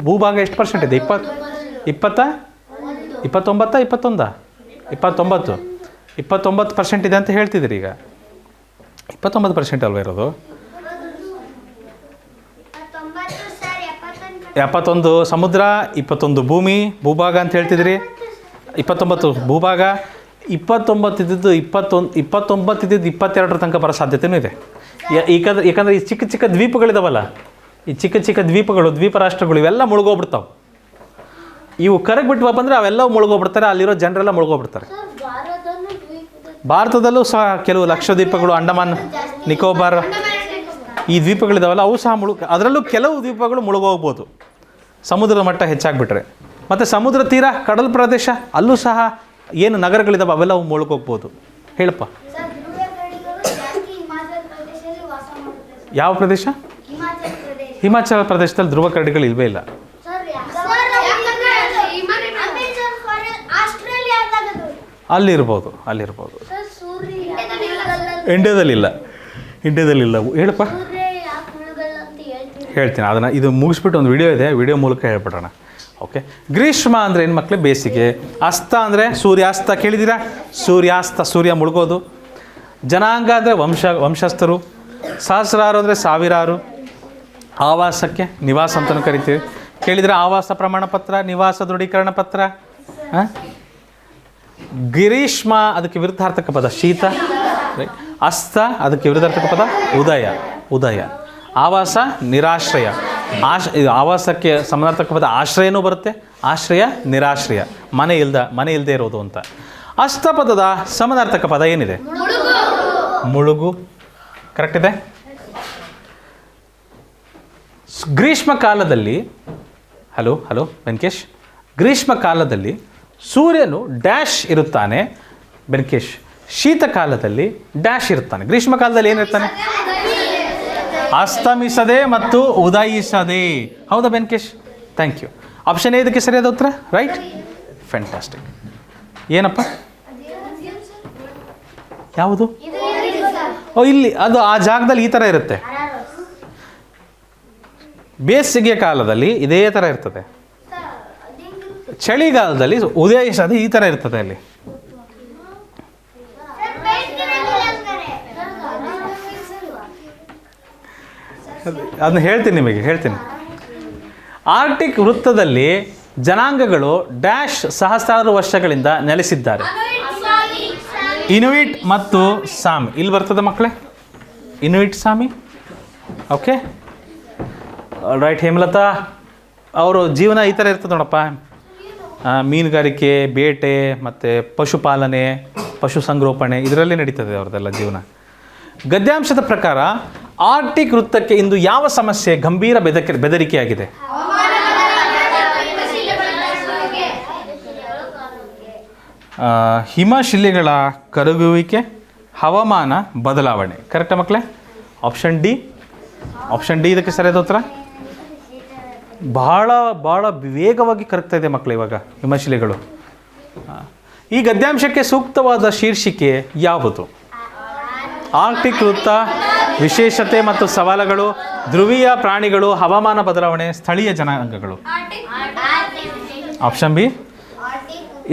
ಭೂಭಾಗ ಎಷ್ಟು ಪರ್ಸೆಂಟ್ ಇದೆ? 29% ಇದೆ ಅಂತ ಹೇಳ್ತಿದ್ದೀರಿ. ಈಗ 29% ಅಲ್ವ ಇರೋದು? 71 ಸಮುದ್ರ, 21 ಭೂಭಾಗ ಅಂತ ಹೇಳ್ತಿದ್ರಿ. 29 ಭೂಭಾಗ, 29 ಇದ್ದಿದ್ದು 22 ತನಕ ಬರೋ ಸಾಧ್ಯತೆಯೂ ಇದೆ. ಯಾಕಂದರೆ ಈ ಚಿಕ್ಕ ಚಿಕ್ಕ ದ್ವೀಪಗಳಿದಾವಲ್ಲ, ಈ ಚಿಕ್ಕ ಚಿಕ್ಕ ದ್ವೀಪ ರಾಷ್ಟ್ರಗಳು ಇವೆಲ್ಲ ಮುಳುಗೋಗ್ಬಿಡ್ತಾವೆ. ಇವು ಕರಗ್ಬಿಟ್ವಪ್ಪ ಅಂದರೆ ಅವೆಲ್ಲವೂ ಮುಳುಗೋಗ್ಬಿಡ್ತಾರೆ, ಅಲ್ಲಿರೋ ಜನರೆಲ್ಲ ಮುಳುಗೋಗ್ಬಿಡ್ತಾರೆ. ಭಾರತದಲ್ಲೂ ಸಹ ಕೆಲವು ಲಕ್ಷದ್ವೀಪಗಳು, ಅಂಡಮಾನ್ ನಿಕೋಬಾರ್ ಈ ದ್ವೀಪಗಳಿದಾವಲ್ಲ ಅವು ಸಹ ಅದರಲ್ಲೂ ಕೆಲವು ದ್ವೀಪಗಳು ಮುಳುಗೋಗ್ಬೋದು ಸಮುದ್ರದ ಮಟ್ಟ ಹೆಚ್ಚಾಗ್ಬಿಟ್ರೆ. ಮತ್ತು ಸಮುದ್ರ ತೀರ ಕಡಲ ಪ್ರದೇಶ ಅಲ್ಲೂ ಸಹ ಏನು ನಗರಗಳಿದಾವೆ ಅವೆಲ್ಲವು ಮುಳುಗೋಗ್ಬೋದು. ಹೇಳಪ್ಪ. ಸರ್ ಧ್ರುವೀಯ ಪ್ರಾಣಿಗಳು ಜಾಸ್ತಿ ಹಿಮಾಚಲ ಪ್ರದೇಶದಲ್ಲಿ ವಾಸ ಮಾಡುತ್ತೆ ಸರ್. ಯಾವ ಪ್ರದೇಶ? ಹಿಮಾಚಲ ಪ್ರದೇಶ. ಹಿಮಾಚಲ ಪ್ರದೇಶದಲ್ಲಿ ಧ್ರುವ ಕರಡಿಗಳು ಇಲ್ವೇ ಇಲ್ಲ. ಅಲ್ಲಿರ್ಬೋದು. ಇಂಡಿಯಾದಲ್ಲಿಲ್ಲ. ಹೇಳಪ್ಪ. ಹೇಳ್ತೀನಿ ಅದನ್ನು. ಇದು ಮುಗಿಸ್ಬಿಟ್ಟು ಒಂದು ವಿಡಿಯೋ ಇದೆ, ವಿಡಿಯೋ ಮೂಲಕ ಹೇಳ್ಬಿಡೋಣ. ಓಕೆ. ಗ್ರೀಷ್ಮ ಅಂದರೆ ಏನು ಮಕ್ಕಳೇ? ಬೇಸಿಗೆ. ಅಸ್ತ ಅಂದರೆ ಸೂರ್ಯಾಸ್ತ. ಕೇಳಿದ್ದೀರಾ? ಸೂರ್ಯಾಸ್ತ, ಸೂರ್ಯ ಮುಳುಗೋದು. ಜನಾಂಗ ಅಂದರೆ ವಂಶಸ್ಥರು. ಸಹಸ್ರಾರು ಅಂದರೆ ಸಾವಿರಾರು. ಆವಾಸಕ್ಕೆ ನಿವಾಸ ಅಂತಲೂ ಕರಿತೀವಿ. ಕೇಳಿದರೆ ಆವಾಸ ಪ್ರಮಾಣ ಪತ್ರ, ನಿವಾಸ ದೃಢೀಕರಣ ಪತ್ರ. ಗಿರೀಷ್ಮ ಅದಕ್ಕೆ ವಿರುದ್ಧಾರ್ಥಕ ಪದ ಶೀತ. ಅಸ್ತ ಅದಕ್ಕೆ ವಿರುದ್ಧಾರ್ಥಕ ಪದ ಉದಯ. ಆವಾಸ ನಿರಾಶ್ರಯ. ಆವಾಸಕ್ಕೆ ಸಮಾನಾರ್ಥಕ ಪದ ಆಶ್ರಯನೂ ಬರುತ್ತೆ. ಆಶ್ರಯ ನಿರಾಶ್ರಯ, ಮನೆ ಇಲ್ಲದೆ ಇರೋದು ಅಂತ. ಅಸ್ತಪದದ ಸಮಾನಾರ್ಥಕ ಪದ ಏನಿದೆ? ಮುಳುಗು. ಕರೆಕ್ಟ್ ಇದೆ. ಗ್ರೀಷ್ಮ ಕಾಲದಲ್ಲಿ ಹಲೋ ವೆಂಕಟೇಶ್, ಗ್ರೀಷ್ಮ ಕಾಲದಲ್ಲಿ ಸೂರ್ಯನು ಡ್ಯಾಶ್ ಇರುತ್ತಾನೆ ವೆಂಕಟೇಶ್. ಶೀತಕಾಲದಲ್ಲಿ ಡ್ಯಾಶ್ ಇರುತ್ತಾನೆ. ಗ್ರೀಷ್ಮ ಕಾಲದಲ್ಲಿ ಏನಿರ್ತಾನೆ? ಅಸ್ತಮಿಸದೆ ಮತ್ತು ಉದಯಿಸದೆ. ಹೌದಾ Venkatesh? Thank you. Option A ಇದಕ್ಕೆ ಸರಿಯಾದ ಉತ್ತರ. Right, fantastic. ಏನಪ್ಪ ಯಾವುದು? ಇಲ್ಲಿ ಅದು ಆ ಜಾಗದಲ್ಲಿ ಈ ಥರ ಇರುತ್ತೆ. ಬೇಸಿಗೆ ಕಾಲದಲ್ಲಿ ಇದೇ ಥರ ಇರ್ತದೆ. ಚಳಿಗಾಲದಲ್ಲಿ ಉದಯಿಸದೆ ಈ ಥರ ಇರ್ತದೆ. ಅಲ್ಲಿ ಅದನ್ನ ಹೇಳ್ತೀನಿ. ಆರ್ಟಿಕ್ ವೃತ್ತದಲ್ಲಿ ಜನಾಂಗಗಳು ಡ್ಯಾಶ್ ಸಹಸ್ರಾರು ವರ್ಷಗಳಿಂದ ನೆಲೆಸಿದ್ದಾರೆ. ಇನುಯಿಟ್ ಮತ್ತು ಸಾಮಿ. ಇಲ್ಲಿ ಬರ್ತದೆ ಮಕ್ಕಳೇ, Inuit Sami. Okay, right. Hemalatha ಅವರು ಜೀವನ ಈ ಥರ ಇರ್ತದೆ ನೋಡಪ್ಪ. ಮೀನುಗಾರಿಕೆ, ಬೇಟೆ ಮತ್ತು ಪಶುಪಾಲನೆ, ಪಶು ಸಂಗೋಪಣೆ ಇದರಲ್ಲಿ ನಡೀತದೆ ಅವ್ರದ್ದೆಲ್ಲ ಜೀವನ. ಗದ್ಯಾಂಶದ ಪ್ರಕಾರ ಆರ್ಟಿಕ್ ವೃತ್ತಕ್ಕೆ ಇಂದು ಯಾವ ಸಮಸ್ಯೆ ಗಂಭೀರ ಬೆದರಿಕೆಯಾಗಿದೆ? ಹಿಮಶಿಲೆಗಳ ಕರಗುವಿಕೆ, ಹವಾಮಾನ ಬದಲಾವಣೆ. ಕರೆಕ್ಟಾ ಮಕ್ಕಳೇ? ಆಪ್ಷನ್ ಡಿ ಇದಕ್ಕೆ ಸರಿಯಾದ ಉತ್ತರ. ಭಾಳ ವೇಗವಾಗಿ ಕರಗ್ತಾ ಇದೆ ಮಕ್ಕಳು ಇವಾಗ ಹಿಮಶಿಲೆಗಳು. ಈ ಗದ್ಯಾಂಶಕ್ಕೆ ಸೂಕ್ತವಾದ ಶೀರ್ಷಿಕೆ ಯಾವುದು? ಆರ್ಟಿಕ್ ವೃತ್ತ, ವಿಶೇಷತೆ ಮತ್ತು ಸವಾಲುಗಳು, ಧ್ರುವೀಯ ಪ್ರಾಣಿಗಳು, ಹವಾಮಾನ ಬದಲಾವಣೆ, ಸ್ಥಳೀಯ ಜನಾಂಗಗಳು. Option B.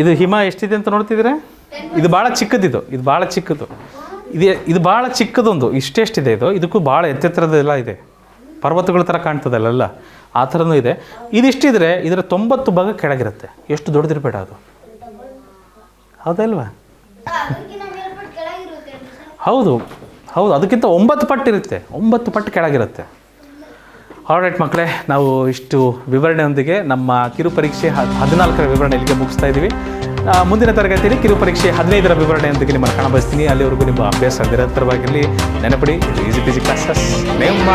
ಇದು ಹಿಮ ಎಷ್ಟಿದೆ ಅಂತ ನೋಡ್ತಿದ್ರೆ ಇದು ಭಾಳ ಚಿಕ್ಕದಿದು. ಇದು ಭಾಳ ಚಿಕ್ಕದೊಂದು. ಇಷ್ಟೆಷ್ಟಿದೆ ಇದು. ಇದಕ್ಕೂ ಭಾಳ ಎತ್ತೆತ್ತರದೆಲ್ಲ ಇದೆ. ಪರ್ವತಗಳ ಥರ ಕಾಣ್ತದಲ್ಲ, ಆ ಥರನೂ ಇದೆ. ಇದಿಷ್ಟಿದ್ರೆ ಇದರ 90 ಭಾಗ ಕೆಳಗಿರುತ್ತೆ. ಎಷ್ಟು ದೊಡ್ಡದಿರಬೇಡ ಅದು. ಹೌದಲ್ವಾ? ಹೌದು, ಅದಕ್ಕಿಂತ 9 ಪಟ್ಟು ಇರುತ್ತೆ. 9 ಪಟ್ಟು ಕೆಳಗಿರುತ್ತೆ. ಆಲ್ರೈಟ್ ಮಕ್ಕಳೇ, ನಾವು ಇಷ್ಟು ವಿವರಣೆಯೊಂದಿಗೆ ನಮ್ಮ ಕಿರು ಪರೀಕ್ಷೆ 14ರ ವಿವರಣೆ ಇಲ್ಲಿಗೆ ಮುಗಿಸ್ತಾ ಇದ್ದೀವಿ. ಮುಂದಿನ ತರಗತಿಯಲ್ಲಿ ಕಿರು ಪರೀಕ್ಷೆ 15ರ ವಿವರಣೆಯೊಂದಿಗೆ ನಿಮ್ಮನ್ನು ಕಾಣಬಯಸ್ತೀನಿ. ಅಲ್ಲಿವರೆಗೂ ನಿಮ್ಮ ಅಭ್ಯಾಸ ನಿರಂತರವಾಗಿರಲಿ. ನೆನಪಡಿ, ಈಸಿ ಪೀಸಿ ಕ್ಲಾಸಸ್ ನಿಮ್ಮ